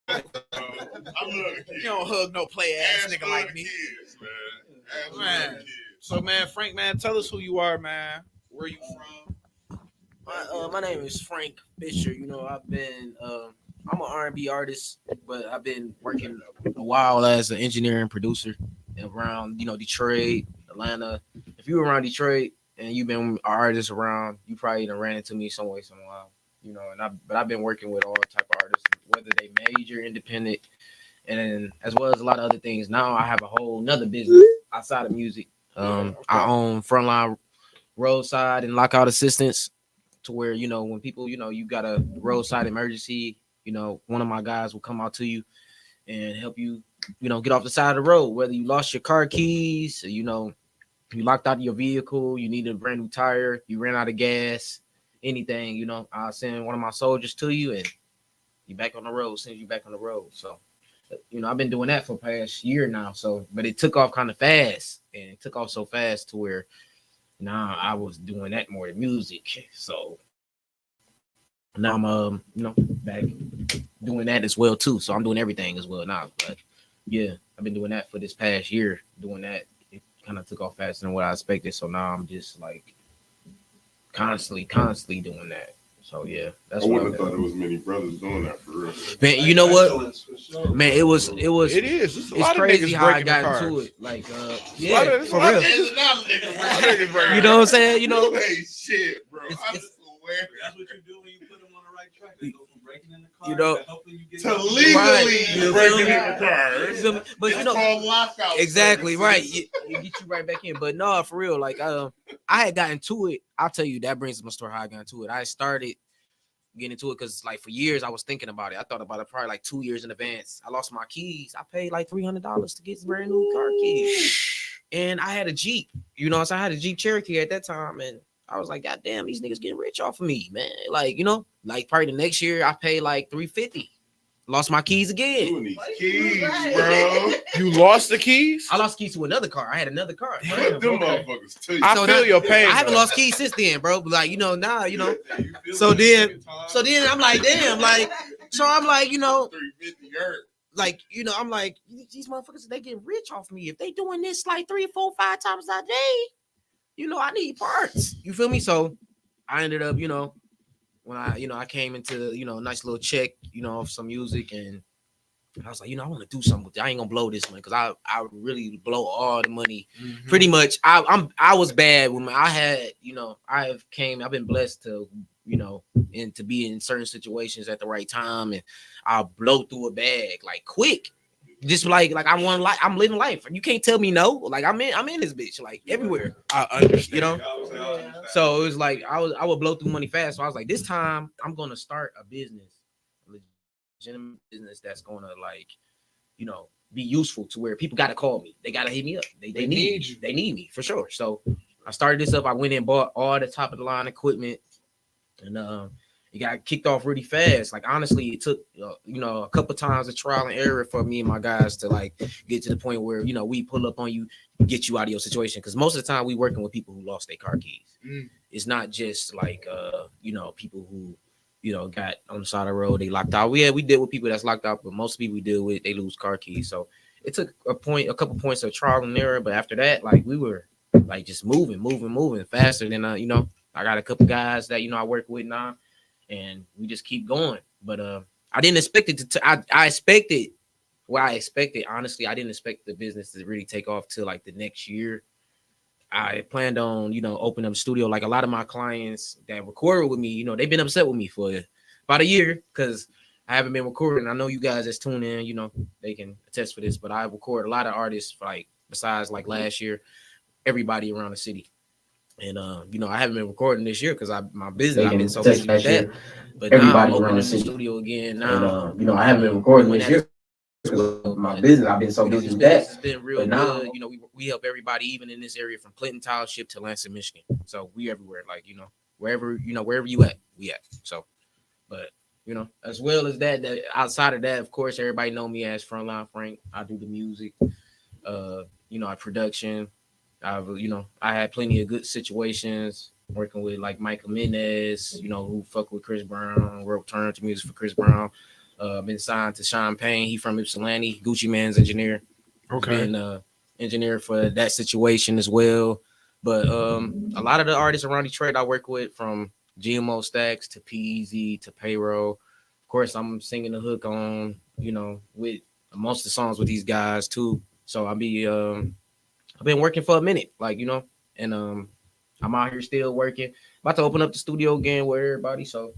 [SPEAKER 2] I love the kids.
[SPEAKER 1] You don't hug no play ass nigga
[SPEAKER 2] love
[SPEAKER 1] like
[SPEAKER 2] the
[SPEAKER 1] me.
[SPEAKER 2] Kids, man. Ass
[SPEAKER 1] Man.
[SPEAKER 2] love the kids.
[SPEAKER 1] So, man, Frank, man, tell us who you are, man. Where you from?
[SPEAKER 3] My name is Frank Fisher. You know, I've been I'm an R&B artist, but I've been working a while as an engineer and producer around, you know, Detroit, Atlanta. If you were around Detroit and you've been an artist around, you probably done ran into me some way, somehow. You know, but I've been working with all type of artists, whether they major, independent, and as well as a lot of other things. Now I have a whole nother business outside of music. I own Frontline Roadside and Lockout Assistance, to where, you know, when people, you know, you got a roadside emergency, you know, one of my guys will come out to you and help you, you know, get off the side of the road, whether you lost your car keys, you know, you locked out your vehicle, you need a brand new tire, you ran out of gas, anything, you know, I'll send one of my soldiers to you and you back on the road, send you back on the road. So, you know, I've been doing that for the past year now. So, but it took off kind of fast, and it took off so fast to where now I was doing that more than music. So now I'm, you know, back doing that as well too. So I'm doing everything as well now. But yeah, I've been doing that for this past year. Doing that, it kind of took off faster than what I expected. So now I'm just like constantly doing that. So yeah, that's
[SPEAKER 2] I
[SPEAKER 3] what
[SPEAKER 2] wouldn't have
[SPEAKER 3] I'm
[SPEAKER 2] thought there was many brothers doing that for real.
[SPEAKER 3] Man, you know what? Man, it was.
[SPEAKER 1] It is. It's a
[SPEAKER 3] It's
[SPEAKER 1] lot of
[SPEAKER 3] crazy
[SPEAKER 1] niggas
[SPEAKER 3] how I
[SPEAKER 1] breaking the
[SPEAKER 3] got
[SPEAKER 1] cars.
[SPEAKER 3] into it. Like,
[SPEAKER 1] Yeah,
[SPEAKER 3] yeah, for real.
[SPEAKER 2] There's another nigga.
[SPEAKER 3] You know what I'm saying? You know,
[SPEAKER 2] Hey, shit, bro.
[SPEAKER 3] It's-
[SPEAKER 2] I'm
[SPEAKER 3] it's-
[SPEAKER 2] swear.
[SPEAKER 5] That's what you do when you put them on the right track. They go from breaking in the car
[SPEAKER 3] You know,
[SPEAKER 5] to helping you get
[SPEAKER 2] To
[SPEAKER 5] out.
[SPEAKER 2] legally
[SPEAKER 3] Right. You
[SPEAKER 2] breaking in
[SPEAKER 3] feel
[SPEAKER 2] the car.
[SPEAKER 3] You feel me? But
[SPEAKER 2] It's
[SPEAKER 3] you know,
[SPEAKER 2] called lockout.
[SPEAKER 3] exactly right.
[SPEAKER 2] services.
[SPEAKER 3] It get you right back in. But no, for real. Like, I had gotten to it. I'll tell you, that brings my story how I got into it. I started getting into it because, like, for years I was thinking about it. I thought about it probably like 2 years in advance. I lost my keys. I paid like $300 to get brand new car keys, and I had a Jeep. You know, so I had a Jeep Cherokee at that time, and I was like, God damn, these niggas getting rich off of me, man. Like, you know, like probably the next year I paid like $350. Lost my keys again.
[SPEAKER 2] You need keys, bro.
[SPEAKER 1] You lost the keys?
[SPEAKER 3] I lost keys to another car. I had another car.
[SPEAKER 2] Put them motherfuckers to you.
[SPEAKER 1] I
[SPEAKER 3] So
[SPEAKER 1] feel
[SPEAKER 3] that-
[SPEAKER 1] your pain.
[SPEAKER 3] I haven't
[SPEAKER 1] though.
[SPEAKER 3] lost keys since then, bro. But like, you know, now, you know.
[SPEAKER 5] You feel
[SPEAKER 3] So
[SPEAKER 5] me the
[SPEAKER 3] then-
[SPEAKER 5] second time.
[SPEAKER 3] So then I'm like, damn, like, so I'm like, you know,
[SPEAKER 2] 350 hurt.
[SPEAKER 3] like, you know, I'm like, these motherfuckers, they getting rich off me. If they doing this like 3, 4, 5 times a day, you know, I need parts. You feel me? So I ended up, you know, when I came into, you know, a nice little check, you know, of some music, and I was like, I want to do something with it. I ain't gonna blow this money because I really blow all the money.
[SPEAKER 1] Mhm.
[SPEAKER 3] Pretty much, I was bad when I had, I've been blessed to, and to be in certain situations at the right time, and I'll blow through a bag like quick. Just like I'm living life. You can't tell me no. Like I'm in this bitch like everywhere.
[SPEAKER 1] I understand.
[SPEAKER 4] Yeah.
[SPEAKER 3] So it was like I would blow through money fast. So I was like, this time I'm gonna start a business, legitimate business that's gonna be useful to where people gotta call me. They gotta hit me up. They
[SPEAKER 1] They
[SPEAKER 3] need
[SPEAKER 1] need
[SPEAKER 3] you.
[SPEAKER 1] you.
[SPEAKER 3] They need me for sure. So I started this up. I went and bought all the top of the line equipment, and it got kicked off really fast. Like honestly, it took a couple times of trial and error for me and my guys to like get to the point where we pull up on you, get you out of your situation. Because most of the time we working with people who lost their car keys.
[SPEAKER 1] Mm.
[SPEAKER 3] It's not just like people who got on the side of the road, they locked out. We deal with people that's locked out, but most people we deal with, they lose car keys. So it took a couple points of trial and error, but after that, like we were like just moving faster than I got a couple guys that I work with now, and we just keep going. But I didn't expect it to. I expected what I expected. Honestly, I didn't expect the business to really take off till like the next year. I planned on, opening up a studio. Like a lot of my clients that record with me, they've been upset with me for about a year because I haven't been recording. I know you guys that's tuning in, they can attest for this, but I record a lot of artists for like besides like last year, everybody around the city. And I haven't been recording this year because my business I've been so busy with that. But now I'm opening the studio again. Now I haven't been recording this year. My business, I've been so busy with that. It's been real good. We help everybody, even in this area from Clinton Township to Lansing, Michigan. So we everywhere, like wherever you at, we at. So, but as well as that outside of that, of course, everybody know me as Frontline Frank. I do the music, I production. I had plenty of good situations working with like Michael Menez, who fuck with Chris Brown, wrote turn to music for Chris Brown. Been signed to Sean Payne. He from Ypsilanti, Gucci Man's engineer.
[SPEAKER 1] Okay.
[SPEAKER 3] Been engineer for that situation as well. But a lot of the artists around Detroit I work with, from GMO Stacks to Peasy to Payroll. Of course, I'm singing the hook on, with most of the songs with these guys too. So I've been working for a minute, and I'm out here still working. About to open up the studio again with everybody. So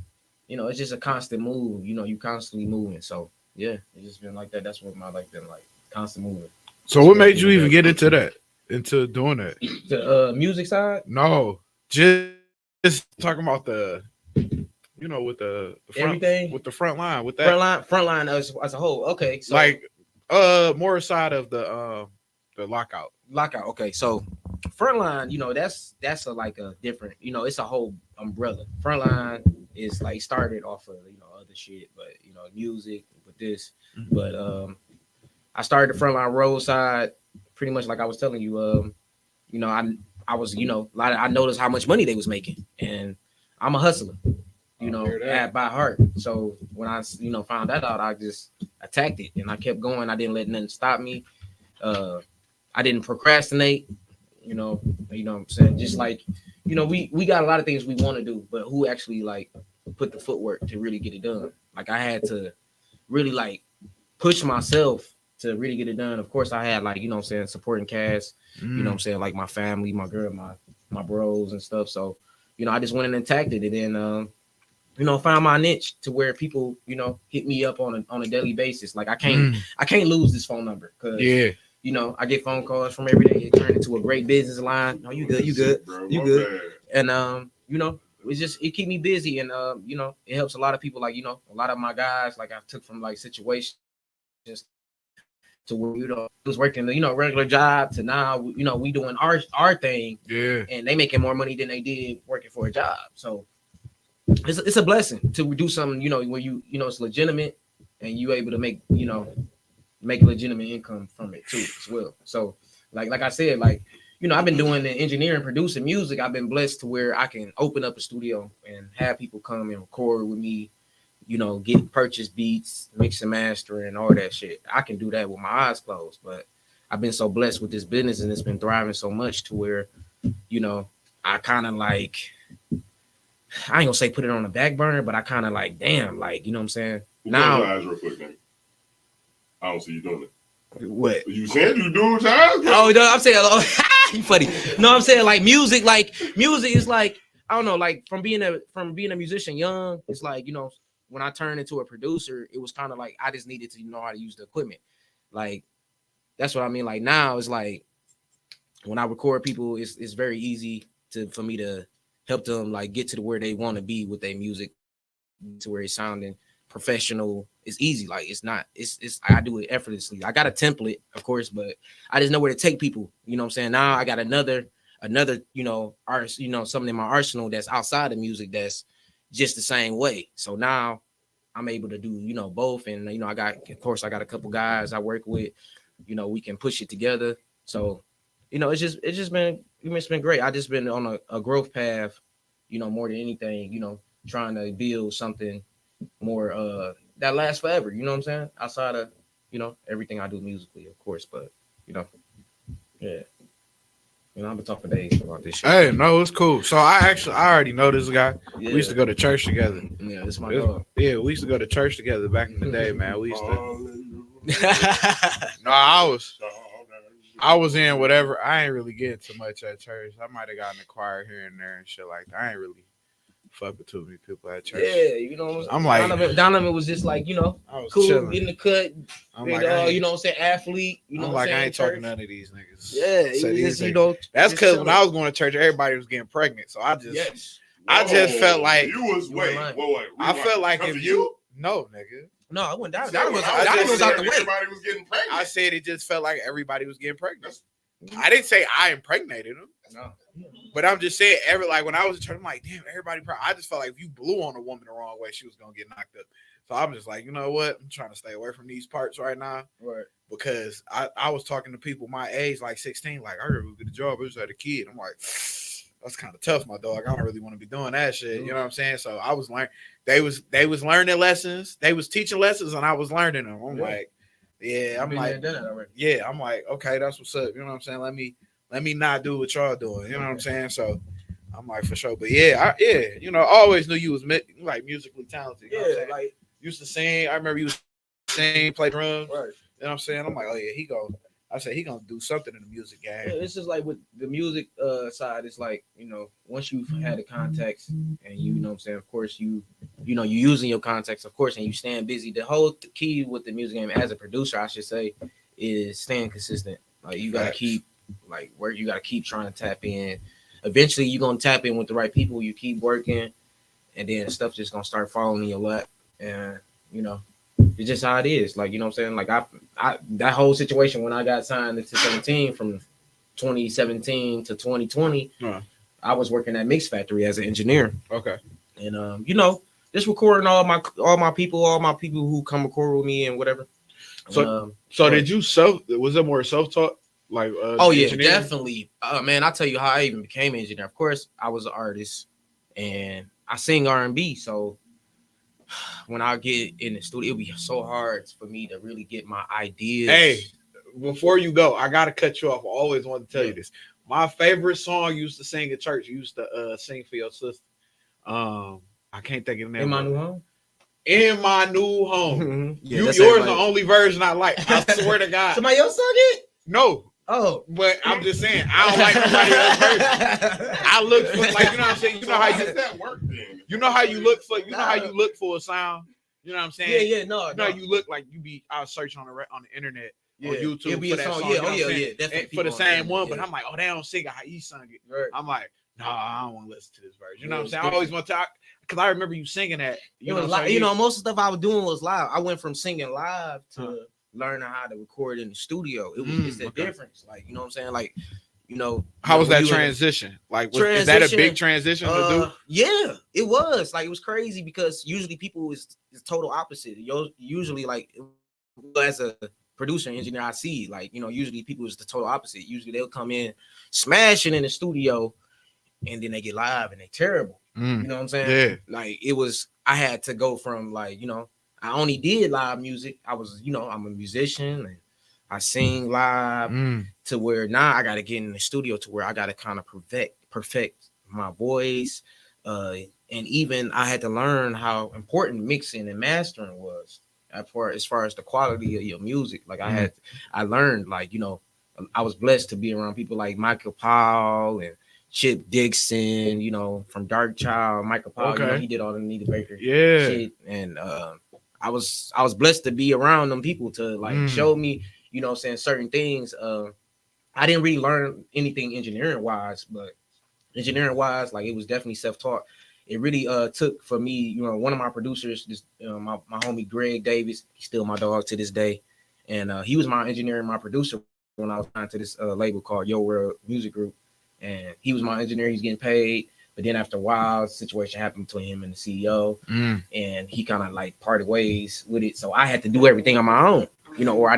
[SPEAKER 3] it's just a constant move. You constantly moving. So yeah, it's just been like that. That's what my life been like, constant moving.
[SPEAKER 1] So what made you even get into that? Into doing that?
[SPEAKER 3] The music side?
[SPEAKER 1] No, just talking about the, with the front,
[SPEAKER 3] Everything?
[SPEAKER 1] with the front line, with that
[SPEAKER 3] Front line as a whole. Okay, so
[SPEAKER 1] like more side of the lockout.
[SPEAKER 3] Okay, so Frontline, that's a different, it's a whole umbrella. Frontline is like started off of other shit, but music with this.
[SPEAKER 1] Mm-hmm.
[SPEAKER 3] But I started the Frontline roadside pretty much like I was telling you. I was I noticed how much money they was making, and I'm a hustler, by heart. So when I found that out, I just attacked it and I kept going. I didn't let nothing stop me. I didn't procrastinate, you know what I'm saying? Just like, we got a lot of things we want to do, but who actually like put the footwork to really get it done? Like I had to really like push myself to really get it done. Of course I had like, supporting cast, like my family, my girl, my bros and stuff. So, I just went in and attacked it, and then found my niche to where people, hit me up on a daily basis. Like I can't lose this phone number because I get phone calls from every day. It turned into a great business line. Oh, you good,
[SPEAKER 2] Bro,
[SPEAKER 3] you
[SPEAKER 2] my
[SPEAKER 3] good.
[SPEAKER 2] bad.
[SPEAKER 3] And it keep me busy, and it helps a lot of people. Like, a lot of my guys, like I took from like situations to where was working regular job to now we doing our thing, and they making more money than they did working for a job. So it's a blessing to do something when it's legitimate and you able to make legitimate income from it too as well. So like I said, like I've been doing the engineering, producing music. I've been blessed to where I can open up a studio and have people come and record with me, get purchase beats, mix and master and all that shit. I can do that with my eyes closed. But I've been so blessed with this business, and it's been thriving so much to where I kind of like, I ain't gonna say put it on the back burner, but I kind of like, damn, like, what I'm saying?
[SPEAKER 2] Who
[SPEAKER 3] Now,
[SPEAKER 2] close your eyes real quick, man? I don't see you doing it.
[SPEAKER 3] What?
[SPEAKER 2] You said you do time.
[SPEAKER 3] Oh no, I'm saying you funny. No, I'm saying like music is like I don't know, like from being a musician young, it's like, you know, when I turned into a producer, it was kind of like I just needed to know how to use the equipment. Like that's what I mean. Like now it's like when I record people, it's very easy for me to help them like get to where they want to be with their music, to where it's sounding professional. It's easy. Like it's I do it effortlessly. I got a template, of course, but I just know where to take people. You know what I'm saying? Now I got another, you know, art, you know, something in my arsenal that's outside of music that's just the same way. So now I'm able to do, you know, both. And you know, I got a couple guys I work with, you know, we can push it together. So, you know, it's been great. I just been on a growth path, you know, more than anything, you know, trying to build something more that lasts forever. You know what I'm saying? Outside of, you know, everything I do musically, of course, but you know, yeah. You know, I've been talking for days about this shit.
[SPEAKER 1] Hey, no, it's cool. So I already know this guy.
[SPEAKER 3] Yeah.
[SPEAKER 1] We used to go to church together.
[SPEAKER 3] Yeah, this my dog.
[SPEAKER 1] Yeah, we used to go to church together back in the day, man. We used to.
[SPEAKER 2] Hallelujah.
[SPEAKER 1] No, I was in whatever. I ain't really getting too much at church. I might have gotten a choir here and there and shit like that. I ain't really fuck with too many people at church.
[SPEAKER 3] Yeah, you know,
[SPEAKER 1] I'm like,
[SPEAKER 3] Donovan was just like, you know,
[SPEAKER 1] I was
[SPEAKER 3] cool,
[SPEAKER 1] chilling.
[SPEAKER 3] getting the cut,
[SPEAKER 1] I'm
[SPEAKER 3] and,
[SPEAKER 1] like,
[SPEAKER 3] you know what I'm saying, athlete. You know
[SPEAKER 1] I'm
[SPEAKER 3] what
[SPEAKER 1] like,
[SPEAKER 3] I'm saying,
[SPEAKER 1] I ain't talking
[SPEAKER 3] church.
[SPEAKER 1] to none of these niggas.
[SPEAKER 3] Yeah,
[SPEAKER 1] So
[SPEAKER 3] it was
[SPEAKER 1] these
[SPEAKER 3] just, you
[SPEAKER 1] niggas-
[SPEAKER 3] know,
[SPEAKER 1] That's
[SPEAKER 3] just
[SPEAKER 1] because when
[SPEAKER 3] chilling.
[SPEAKER 1] I was going to church, everybody was getting pregnant. So I just,
[SPEAKER 3] Yes.
[SPEAKER 1] I just
[SPEAKER 2] Whoa,
[SPEAKER 1] felt like
[SPEAKER 2] you was
[SPEAKER 3] You
[SPEAKER 2] wait.
[SPEAKER 3] ain't
[SPEAKER 1] I felt like
[SPEAKER 2] because
[SPEAKER 1] if
[SPEAKER 2] of
[SPEAKER 1] you, no, nigga.
[SPEAKER 3] No, I went down.
[SPEAKER 2] See,
[SPEAKER 3] Donovan
[SPEAKER 2] when
[SPEAKER 3] was,
[SPEAKER 2] I
[SPEAKER 3] Donovan was out the
[SPEAKER 2] saying
[SPEAKER 3] way.
[SPEAKER 2] Everybody was getting pregnant.
[SPEAKER 1] I said it just felt like everybody was getting pregnant. I didn't say I impregnated them.
[SPEAKER 3] No.
[SPEAKER 1] But I'm just saying, like when I was in church, I'm like, damn, everybody. I just felt like if you blew on a woman the wrong way, she was gonna get knocked up. So I'm just like, you know what? I'm trying to stay away from these parts right now
[SPEAKER 3] Right.
[SPEAKER 1] because I was talking to people my age, like 16, like I heard we get a job, I just had a kid. I'm like, that's kind of tough, my dog. I don't really want to be doing that shit. You know what I'm saying? So I was learning. They was learning lessons. They was teaching lessons, and I was learning them. I'm like, yeah, I'm like, yeah, I'm like, okay, that's what's up. You know what I'm saying? Let me not do what y'all doing. You know what I'm saying? So I'm like, for sure. But yeah, you know, I always knew you was like musically talented. You know what I'm
[SPEAKER 3] Yeah,
[SPEAKER 1] saying?
[SPEAKER 3] like
[SPEAKER 1] Used to sing. I remember you was sing, play drums.
[SPEAKER 3] right.
[SPEAKER 1] You know what I'm saying? I'm like, oh yeah, I said he gonna do something in the music game.
[SPEAKER 3] Yeah, it's just like with the music side, it's like, you know, once you've had the contacts and you know what I'm saying, of course you know, you're using your contacts, of course, and you staying busy. The whole key with the music game as a producer, I should say, is staying consistent. Like you gotta
[SPEAKER 1] Facts.
[SPEAKER 3] keep like work, you gotta keep trying to tap in. Eventually you're gonna tap in with the right people, you keep working, and then stuff just gonna start falling in your lap. And you know, it's just how it is. Like, you know what I'm saying? Like I that whole situation when I got signed into 17 from 2017 to 2020, I was working at Mix Factory as an engineer.
[SPEAKER 1] Okay.
[SPEAKER 3] And you know, just recording all my people who come record with me and whatever.
[SPEAKER 1] So did you was it more self-taught? Like
[SPEAKER 3] oh yeah,
[SPEAKER 1] engineering?
[SPEAKER 3] definitely. Man, I'll tell you how I even became an engineer. Of course, I was an artist and I sing R&B, so when I get in the studio, it'll be so hard for me to really get my ideas.
[SPEAKER 1] Hey, before you go, I gotta cut you off. I always wanted to tell you this. My favorite song you used to sing at church. You used to sing for your sister. I can't think of the name.
[SPEAKER 3] In My New Home.
[SPEAKER 1] In My New Home.
[SPEAKER 3] Yeah,
[SPEAKER 1] Yours the only version I like. I swear to God.
[SPEAKER 3] Somebody else sung it?
[SPEAKER 1] No.
[SPEAKER 3] Oh,
[SPEAKER 1] but I'm just saying I don't like nobody else's version. I look for, like, you know what I'm saying. You know how
[SPEAKER 2] does
[SPEAKER 1] you
[SPEAKER 2] that work then?
[SPEAKER 1] You know how you look for a sound. You know what I'm saying?
[SPEAKER 3] Yeah, no.
[SPEAKER 1] You know how you look like you be out searching on the internet.
[SPEAKER 3] Yeah,
[SPEAKER 1] on YouTube
[SPEAKER 3] it'll be
[SPEAKER 1] for
[SPEAKER 3] a
[SPEAKER 1] that
[SPEAKER 3] song.
[SPEAKER 1] song.
[SPEAKER 3] Yeah,
[SPEAKER 1] you know what I'm saying?
[SPEAKER 3] definitely.
[SPEAKER 1] And for the
[SPEAKER 3] people
[SPEAKER 1] same
[SPEAKER 3] on
[SPEAKER 1] one,
[SPEAKER 3] there,
[SPEAKER 1] but I'm like, oh, they don't sing it how he sung it.
[SPEAKER 3] Right.
[SPEAKER 1] I'm like, no, I don't want to listen to this version. You know
[SPEAKER 3] Yeah,
[SPEAKER 1] what I'm saying?
[SPEAKER 3] it's
[SPEAKER 1] I always want to talk because I remember you singing that.
[SPEAKER 3] It was like, you know, most of the stuff I was doing was live. I went from singing live to learning how to record in the studio. It was just a difference. Like, you know what I'm saying? Like, you know,
[SPEAKER 1] how was that
[SPEAKER 3] you
[SPEAKER 1] transition? Like, is that a big transition to do?
[SPEAKER 3] Yeah, it was. Like, it was crazy because usually people is total opposite. Usually, like, as a producer engineer, I see, like, you know, usually people is the total opposite. Usually they'll come in smashing in the studio and then they get live and they're terrible. You know what I'm saying?
[SPEAKER 1] Yeah.
[SPEAKER 3] Like, I had to go from, like, you know, I only did live music. I was, you know, I'm a musician and I sing live to where now I got to get in the studio to where I got to kind of perfect my voice. And even I had to learn how important mixing and mastering was. as far as the quality of your music. Like I learned, like, you know, I was blessed to be around people like Michael Powell and Chip Dixon, you know, from Dark Child. Michael Powell, you know,
[SPEAKER 1] Okay.
[SPEAKER 3] he did all the Anita Baker
[SPEAKER 1] Yeah.
[SPEAKER 3] shit, and I was blessed to be around them people to like show me, you know, saying certain things. I didn't really learn anything engineering wise, but engineering wise, like it was definitely self-taught. It really took for me, you know, one of my producers, this my homie Greg Davis, he's still my dog to this day, and he was my engineer and my producer when I was signed to this label called Yo World Music Group, and he was my engineer. He's getting paid, but then after a while, a situation happened between him and the CEO, and he kind of like parted ways with it. So I had to do everything on my own, you know, or I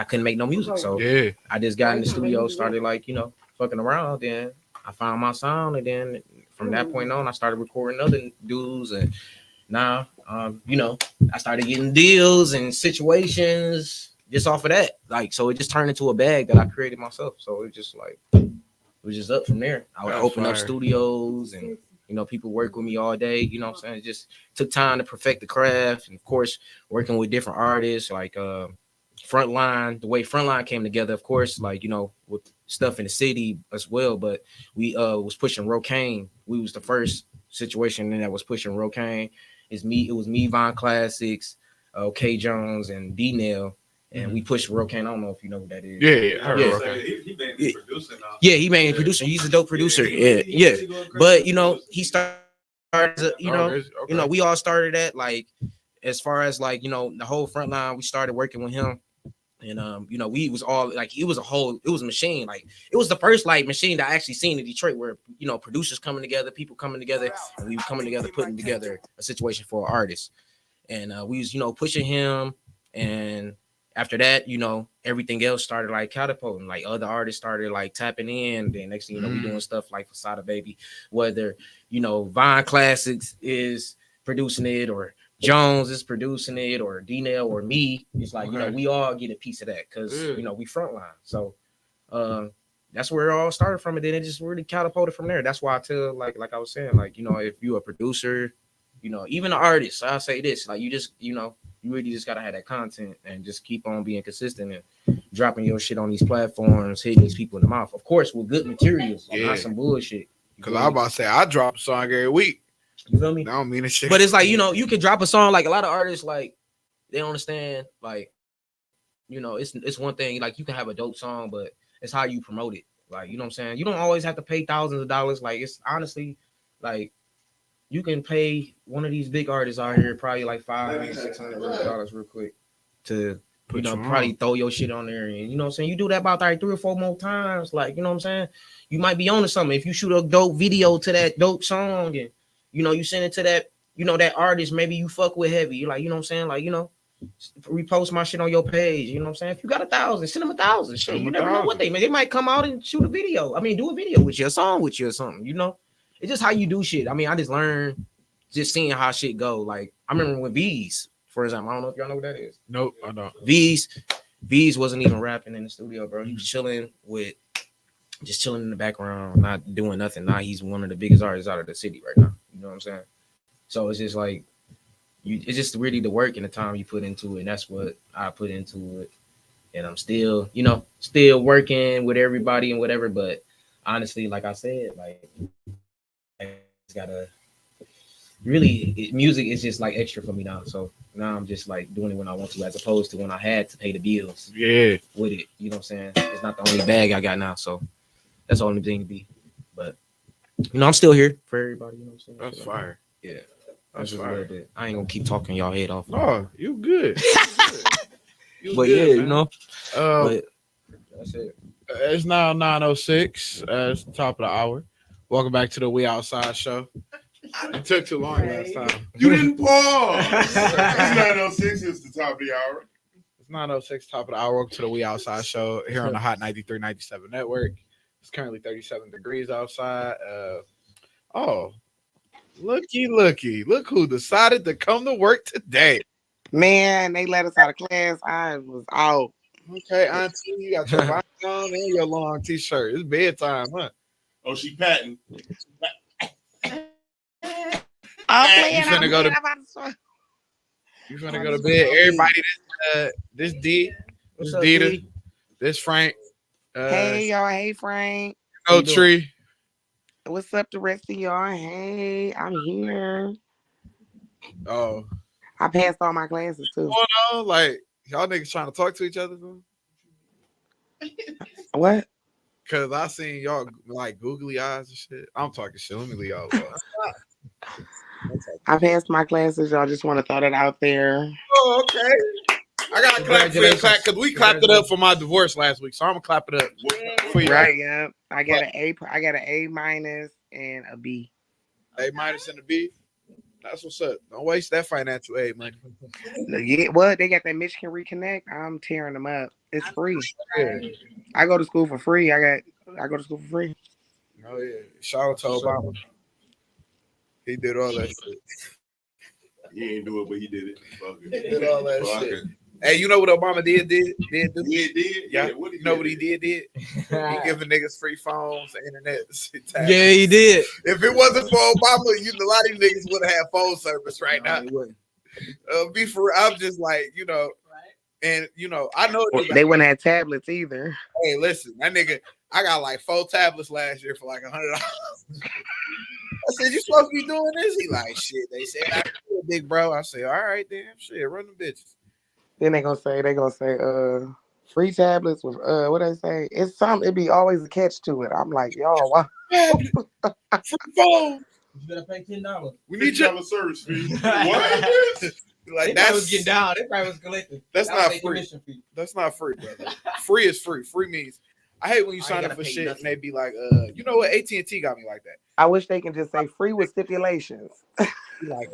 [SPEAKER 3] couldn't make no music. So
[SPEAKER 1] Yeah.
[SPEAKER 3] I just got in the studio, started like, you know, fucking around. Then I found my sound, and then from that point on, I started recording other dudes, and now, you know, I started getting deals and situations just off of that. Like, so it just turned into a bag that I created myself. So it just like it was just up from there. I would
[SPEAKER 1] That's
[SPEAKER 3] open up
[SPEAKER 1] fire.
[SPEAKER 3] studios, and you know, people work with me all day. You know what I'm saying? It just took time to perfect the craft, and of course, working with different artists like Frontline. The way Frontline came together, of course, like, you know, with stuff in the city as well. But we was pushing Rocane. We was the first situation that was pushing Rocane. It was me, Von Classics, K Jones, and D Nail. And we pushed Rocane. I don't know if you know what that is.
[SPEAKER 1] Yeah. I heard
[SPEAKER 3] Yeah.
[SPEAKER 1] okay.
[SPEAKER 5] He mainly producing now.
[SPEAKER 3] Yeah, he made a producer. He's a dope producer. Yeah. But you know, he started. You know,
[SPEAKER 1] Okay.
[SPEAKER 3] you know, we all started at like, as far as like, you know, the whole Frontline. We started working with him, and you know, we was all like, it was a machine. Like, it was the first like machine that I actually seen in Detroit, where, you know, producers coming together, people coming together, and we were coming together, putting together a situation for an artist. And we was, you know, pushing him, and after that, you know, everything else started like catapulting. Like, other artists started like tapping in. Then next thing you know, we doing stuff like Fasada Baby, whether, you know, Vine Classics is producing it, or Jones is producing it, or D-Nail, or me. It's like, you know, we all get a piece of that because, you know, we frontline. So that's where it all started from. And then it just really catapulted from there. That's why I tell, like I was saying, like, you know, if you a producer, you know, even an artist, I'll say this, like, you just, you know, you really just gotta have that content and just keep on being consistent and dropping your shit on these platforms, hitting these people in the mouth. Of course, with good materials, like, not some bullshit.
[SPEAKER 1] Because I'm about to say, I drop a song every week.
[SPEAKER 3] You feel me?
[SPEAKER 1] I don't mean a shit.
[SPEAKER 3] But it's like, you know, you can drop a song, like a lot of artists, like, they don't understand, like, you know, it's one thing, like, you can have a dope song, but it's how you promote it. Like, you know what I'm saying? You don't always have to pay thousands of dollars. Like, it's honestly, like, you can pay one of these big artists out here probably like $500-$600 real quick to, you know, probably throw your shit on there. And you know what I'm saying? You do that about like 3 or 4 more times. Like, you know what I'm saying? You might be on to something. If you shoot a dope video to that dope song, and, you know, you send it to that, you know, that artist, maybe you fuck with heavy. You're like, you know what I'm saying? Like, you know, repost my shit on your page. You know what I'm saying? If you got 1,000, send them 1,000. Shit, you never know what they might come out and shoot a video. I mean, do a video with you, a song with you or something, you know? It's just how you do shit. I mean, I just learned just seeing how shit go. Like, I remember when V's, for example, I don't know if y'all know what that is.
[SPEAKER 1] Nope, I don't.
[SPEAKER 3] V's wasn't even rapping in the studio, bro. He was chilling in the background, not doing nothing. Now he's one of the biggest artists out of the city right now. You know what I'm saying? So it's just like, it's just really the work and the time you put into it. And that's what I put into it. And I'm still, you know, still working with everybody and whatever. But honestly, like I said, like, it's gotta really, music is just like extra for me now. So now I'm just like doing it when I want to, as opposed to when I had to pay the bills with it. You know what I'm saying? It's not the only bag I got now. So that's the only thing to be. But, you know, I'm still here for everybody. You know what I'm saying?
[SPEAKER 1] That's fire.
[SPEAKER 3] Yeah.
[SPEAKER 1] That's
[SPEAKER 3] just
[SPEAKER 1] fire.
[SPEAKER 3] a little bit. I ain't gonna keep talking y'all head off.
[SPEAKER 1] Oh, you good.
[SPEAKER 3] But yeah, you know. But
[SPEAKER 1] that's it. It's now 9:06. It's the top of the hour. Welcome back to the We Outside show. It took too long last time.
[SPEAKER 2] You didn't pause. It's 9:06. It's the top of the hour.
[SPEAKER 1] It's 9:06, top of the hour. Welcome to the We Outside show here on the Hot 93.97 network. It's currently 37 degrees outside. Oh, looky. Look who decided to come to work today.
[SPEAKER 6] Man, they let us out of class. I was out.
[SPEAKER 1] Okay, Auntie, you got your rock on and your long t-shirt. It's bedtime, huh?
[SPEAKER 2] Oh, she patting.
[SPEAKER 6] I'm playing.
[SPEAKER 1] You finna go to- You finna go to bed. Everybody, this D,
[SPEAKER 3] What's
[SPEAKER 1] this
[SPEAKER 3] up,
[SPEAKER 1] Dita,
[SPEAKER 3] D?
[SPEAKER 1] this Frank,
[SPEAKER 6] Hey y'all, hey Frank.
[SPEAKER 1] no
[SPEAKER 3] you doing?
[SPEAKER 1] Tree.
[SPEAKER 6] What's up the rest of y'all? Hey, I'm here.
[SPEAKER 1] Oh,
[SPEAKER 6] I passed all my classes too.
[SPEAKER 1] going on? Like y'all niggas trying to talk to each other?
[SPEAKER 6] What?
[SPEAKER 1] Cause I seen y'all like googly eyes and shit. I'm talking shit. Let me leave y'all alone.
[SPEAKER 6] I passed my classes. Y'all just want to throw that out there.
[SPEAKER 1] Oh, okay. I gotta clap for your clap because we clapped it up for my divorce last week, so I'm gonna clap it up for you.
[SPEAKER 6] Right, yeah. I got an A. I got an A minus and a B.
[SPEAKER 1] A minus and a B. That's what's up. Don't waste that financial aid money.
[SPEAKER 6] Yeah, what? They got that Michigan Reconnect. I'm tearing them up. It's free.
[SPEAKER 1] Yeah.
[SPEAKER 6] I go to school for free. I go to school for free.
[SPEAKER 1] Oh yeah. Shout out to Obama. He did all that shit.
[SPEAKER 2] He ain't do it, but he did it. Fuck
[SPEAKER 1] He
[SPEAKER 2] it.
[SPEAKER 1] did all that
[SPEAKER 2] Fuck
[SPEAKER 1] shit.
[SPEAKER 2] it.
[SPEAKER 1] Hey, you know what Obama did?
[SPEAKER 2] Yeah, he did.
[SPEAKER 1] Yeah.
[SPEAKER 2] What
[SPEAKER 1] You know what he did? He giving niggas free phones, internet.
[SPEAKER 3] Yeah, he did.
[SPEAKER 1] If it wasn't for Obama, a lot of these niggas would have had phone service right now.
[SPEAKER 3] he wouldn't.
[SPEAKER 1] Be for I'm just like, and I know
[SPEAKER 6] They wouldn't have tablets either.
[SPEAKER 1] hey, listen, that nigga, I got like 4 tablets last year for like $100. I said, you supposed to be doing this? He like, shit. They said I could do it, big bro. I said, all right, damn shit, run them bitches.
[SPEAKER 6] Then they gonna say, free tablets with what they say. It's something. It be always a catch to it. I'm like, y'all, why?
[SPEAKER 1] Free phone.
[SPEAKER 3] You better pay $10.
[SPEAKER 1] We need you.
[SPEAKER 2] $50 service fee. What?
[SPEAKER 1] Like
[SPEAKER 3] They probably was getting down. They probably was collecting.
[SPEAKER 1] That's
[SPEAKER 3] That was
[SPEAKER 1] not
[SPEAKER 3] their
[SPEAKER 1] free.
[SPEAKER 3] commission fee.
[SPEAKER 1] That's not free, brother. Free is free. Free means I hate when you
[SPEAKER 3] I
[SPEAKER 1] sign
[SPEAKER 3] ain't
[SPEAKER 1] up
[SPEAKER 3] gotta
[SPEAKER 1] for
[SPEAKER 3] pay
[SPEAKER 1] shit
[SPEAKER 3] nothing.
[SPEAKER 1] and they be like, you know what? AT&T got me like that.
[SPEAKER 6] I wish they can just say free with stipulations.
[SPEAKER 1] Be like,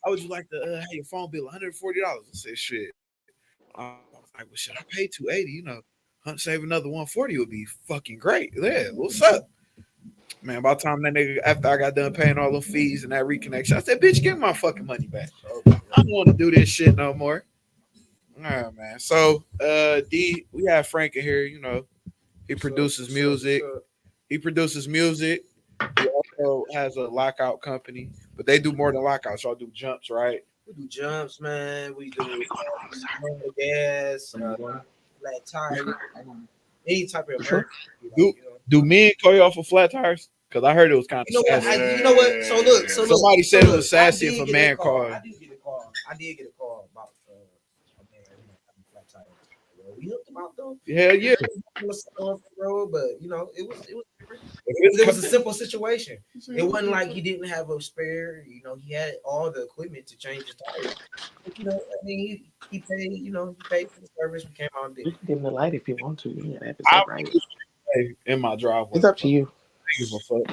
[SPEAKER 1] how would you like to have your phone bill $140? I said, shit. I was like, well, shit, I paid $280. Save another $140 would be fucking great. Yeah, what's up? Man, by the time that nigga, after I got done paying all the fees and that reconnection, I said, bitch, give me my fucking money back. I don't want to do this shit no more. All right, man. So, D, we have Frank in here, he produces music. He produces music. He also has a lockout company, but they do more than lockouts. Y'all do jumps, right?
[SPEAKER 3] We do jumps, man. We do gas, flat tire, any type of emergency.
[SPEAKER 1] Do men call y'all for flat tires? Because I heard it was kind of
[SPEAKER 3] You know what?
[SPEAKER 1] sassy.
[SPEAKER 3] You know what? So look.
[SPEAKER 1] Somebody said it was
[SPEAKER 3] I
[SPEAKER 1] sassy
[SPEAKER 3] did
[SPEAKER 1] if a
[SPEAKER 3] get
[SPEAKER 1] man
[SPEAKER 3] call.
[SPEAKER 1] called.
[SPEAKER 3] I did get a call. I did get a call about a man having flat tires. Well, we hooked him out though.
[SPEAKER 1] Hell yeah.
[SPEAKER 3] It was on the road, but it was different.
[SPEAKER 1] If
[SPEAKER 3] It was a simple situation. It wasn't like he didn't have a spare. He had all the equipment to change his tires. But, I mean, he paid. He paid for the service. We came out and did.
[SPEAKER 6] You can dim the light if you want to. Yeah, that's
[SPEAKER 1] I
[SPEAKER 6] right.
[SPEAKER 1] in my driveway.
[SPEAKER 6] It's up to you.
[SPEAKER 1] I ain't give a fuck.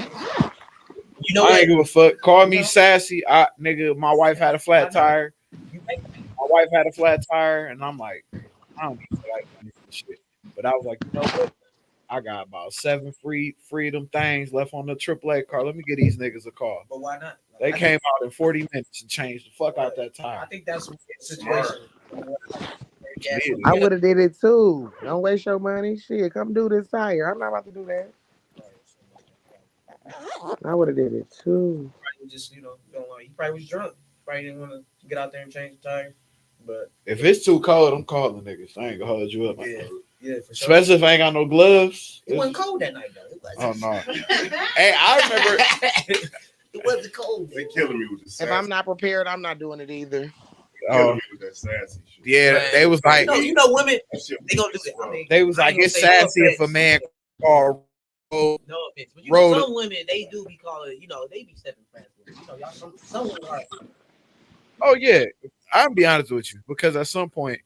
[SPEAKER 3] You know
[SPEAKER 1] I
[SPEAKER 3] what?
[SPEAKER 1] ain't give a fuck. Call me sassy. Nigga, my wife had a flat tire. My wife had a flat tire, and I'm like, I don't even like this shit. But I was like, you know what? I got about 7 freedom things left on the AAA car. Let me get these niggas a call.
[SPEAKER 3] But why not?
[SPEAKER 1] They came out in 40 minutes and changed the fuck out that
[SPEAKER 3] I
[SPEAKER 1] tire.
[SPEAKER 3] think that's a situation.
[SPEAKER 6] I would have did it too. Don't waste your money. Shit, come do this tire. I'm not about to do that. I would have did it too.
[SPEAKER 3] Probably just feeling like he probably was drunk. Probably didn't want to get out there and change the tire. But
[SPEAKER 1] If it's too cold, I'm calling niggas. I ain't gonna hold you up.
[SPEAKER 3] yeah, for sure.
[SPEAKER 1] Especially if I ain't got no gloves.
[SPEAKER 3] It wasn't cold that night though. It
[SPEAKER 1] Oh
[SPEAKER 3] wasn't.
[SPEAKER 1] no. Hey, I remember.
[SPEAKER 3] It wasn't cold.
[SPEAKER 2] They killing me with the sassy.
[SPEAKER 6] If I'm not prepared, I'm not doing it either.
[SPEAKER 2] Killing me with that sassy shit.
[SPEAKER 1] Yeah, they was like,
[SPEAKER 3] You know, women
[SPEAKER 2] That shit
[SPEAKER 3] they gonna do that. I mean,
[SPEAKER 1] they was
[SPEAKER 3] I
[SPEAKER 1] like,
[SPEAKER 3] ain't gonna
[SPEAKER 1] it's
[SPEAKER 3] say no
[SPEAKER 1] sassy if a
[SPEAKER 3] offense.
[SPEAKER 1] man called.
[SPEAKER 3] No offense, but
[SPEAKER 1] Road.
[SPEAKER 3] some women they do be calling. They be stepping fast. Y'all some women are.
[SPEAKER 1] Oh yeah, I'll be honest with you because at some point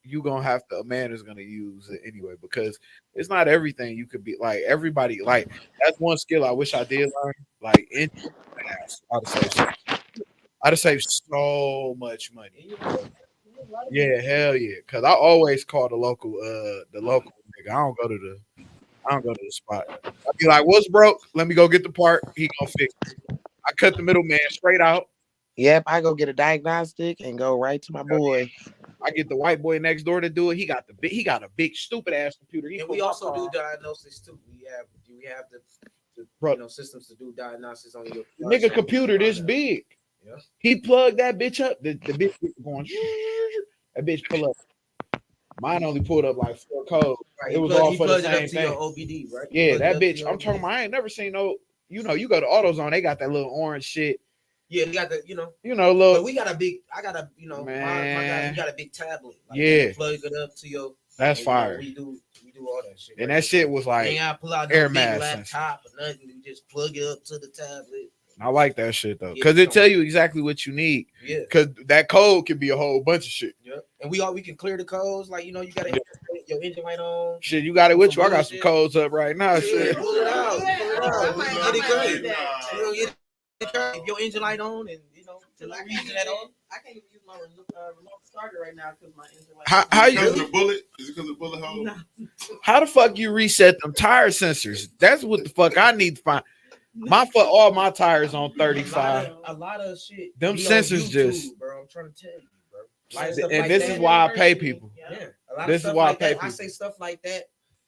[SPEAKER 1] you gonna have to. A man is gonna use it anyway because it's not everything you could be like. Everybody like that's one skill I wish I did learn. Like in I'd have saved so much money. Yeah, hell yeah. Cause I always call the local nigga. I don't go to the spot. I'd be like, what's broke? Let me go get the part. He gonna fix it. I cut the middleman straight out.
[SPEAKER 6] Yep, I go get a diagnostic and go right to my boy.
[SPEAKER 1] I get the white boy next door to do it. He got a big stupid ass computer.
[SPEAKER 3] And we also do diagnosis too. We have the
[SPEAKER 1] Bro.
[SPEAKER 3] systems to do diagnosis on your
[SPEAKER 1] nigga computer this big.
[SPEAKER 3] Yeah.
[SPEAKER 1] He plugged that bitch up. The bitch going. That bitch pull up. Mine only pulled up like 4 codes.
[SPEAKER 3] Right,
[SPEAKER 1] It was all
[SPEAKER 3] he
[SPEAKER 1] for the
[SPEAKER 3] plugged it
[SPEAKER 1] same
[SPEAKER 3] up to your
[SPEAKER 1] thing.
[SPEAKER 3] OBD, right?
[SPEAKER 1] Yeah,
[SPEAKER 3] Plugged it
[SPEAKER 1] that
[SPEAKER 3] up to
[SPEAKER 1] bitch.
[SPEAKER 3] your
[SPEAKER 1] I'm talking
[SPEAKER 3] OBD.
[SPEAKER 1] about. I ain't never seen no. You know, you go to AutoZone, they got that little orange shit.
[SPEAKER 3] Yeah, they got the,
[SPEAKER 1] But
[SPEAKER 3] look. We got a big. I got a, my guy.
[SPEAKER 1] Man.
[SPEAKER 3] We got a big tablet. Like,
[SPEAKER 1] Yeah.
[SPEAKER 3] plug it up to your.
[SPEAKER 1] That's
[SPEAKER 3] and,
[SPEAKER 1] fire.
[SPEAKER 3] We do all that shit.
[SPEAKER 1] And
[SPEAKER 3] right
[SPEAKER 1] that shit was
[SPEAKER 3] there.
[SPEAKER 1] like
[SPEAKER 3] Ain't I pull out no
[SPEAKER 1] Air
[SPEAKER 3] big
[SPEAKER 1] Max
[SPEAKER 3] laptop or nothing. We just plug it up to the tablet.
[SPEAKER 1] I like that shit though,
[SPEAKER 3] Yeah,
[SPEAKER 1] because it tell you exactly what you need.
[SPEAKER 3] Yeah.
[SPEAKER 1] Because that code can be a whole bunch of shit.
[SPEAKER 3] Yeah. And we can clear the codes. Like, you gotta have your engine light on.
[SPEAKER 1] Shit, you got it with you. I got some
[SPEAKER 3] Bullshit.
[SPEAKER 1] codes up right now.
[SPEAKER 3] Yeah,
[SPEAKER 1] Shit.
[SPEAKER 3] pull it out.
[SPEAKER 4] Yeah,
[SPEAKER 3] Pull it
[SPEAKER 4] I
[SPEAKER 3] out.
[SPEAKER 4] might-
[SPEAKER 3] Get
[SPEAKER 4] I
[SPEAKER 3] it
[SPEAKER 4] might
[SPEAKER 3] great.
[SPEAKER 4] do that.
[SPEAKER 3] If your engine light on and
[SPEAKER 4] Cause I
[SPEAKER 3] reason
[SPEAKER 4] can't
[SPEAKER 3] that on.
[SPEAKER 4] even use my remote starter right now because my engine light.
[SPEAKER 1] How
[SPEAKER 2] Because of
[SPEAKER 1] you?
[SPEAKER 2] the bullet? Is it because of the bullet hole?
[SPEAKER 4] No.
[SPEAKER 1] How the fuck you reset them tire sensors? That's what the fuck I need to find. All my tires on 35.
[SPEAKER 3] A lot of shit.
[SPEAKER 1] Them
[SPEAKER 3] be
[SPEAKER 1] sensors
[SPEAKER 3] on YouTube,
[SPEAKER 1] just-
[SPEAKER 3] bro. I'm trying to tell you, bro.
[SPEAKER 1] And this is why I pay people.
[SPEAKER 3] Yeah, a lot
[SPEAKER 1] This
[SPEAKER 3] of
[SPEAKER 1] is
[SPEAKER 3] stuff
[SPEAKER 1] why I
[SPEAKER 3] like
[SPEAKER 1] pay
[SPEAKER 3] that. I
[SPEAKER 1] people.
[SPEAKER 3] say stuff like that.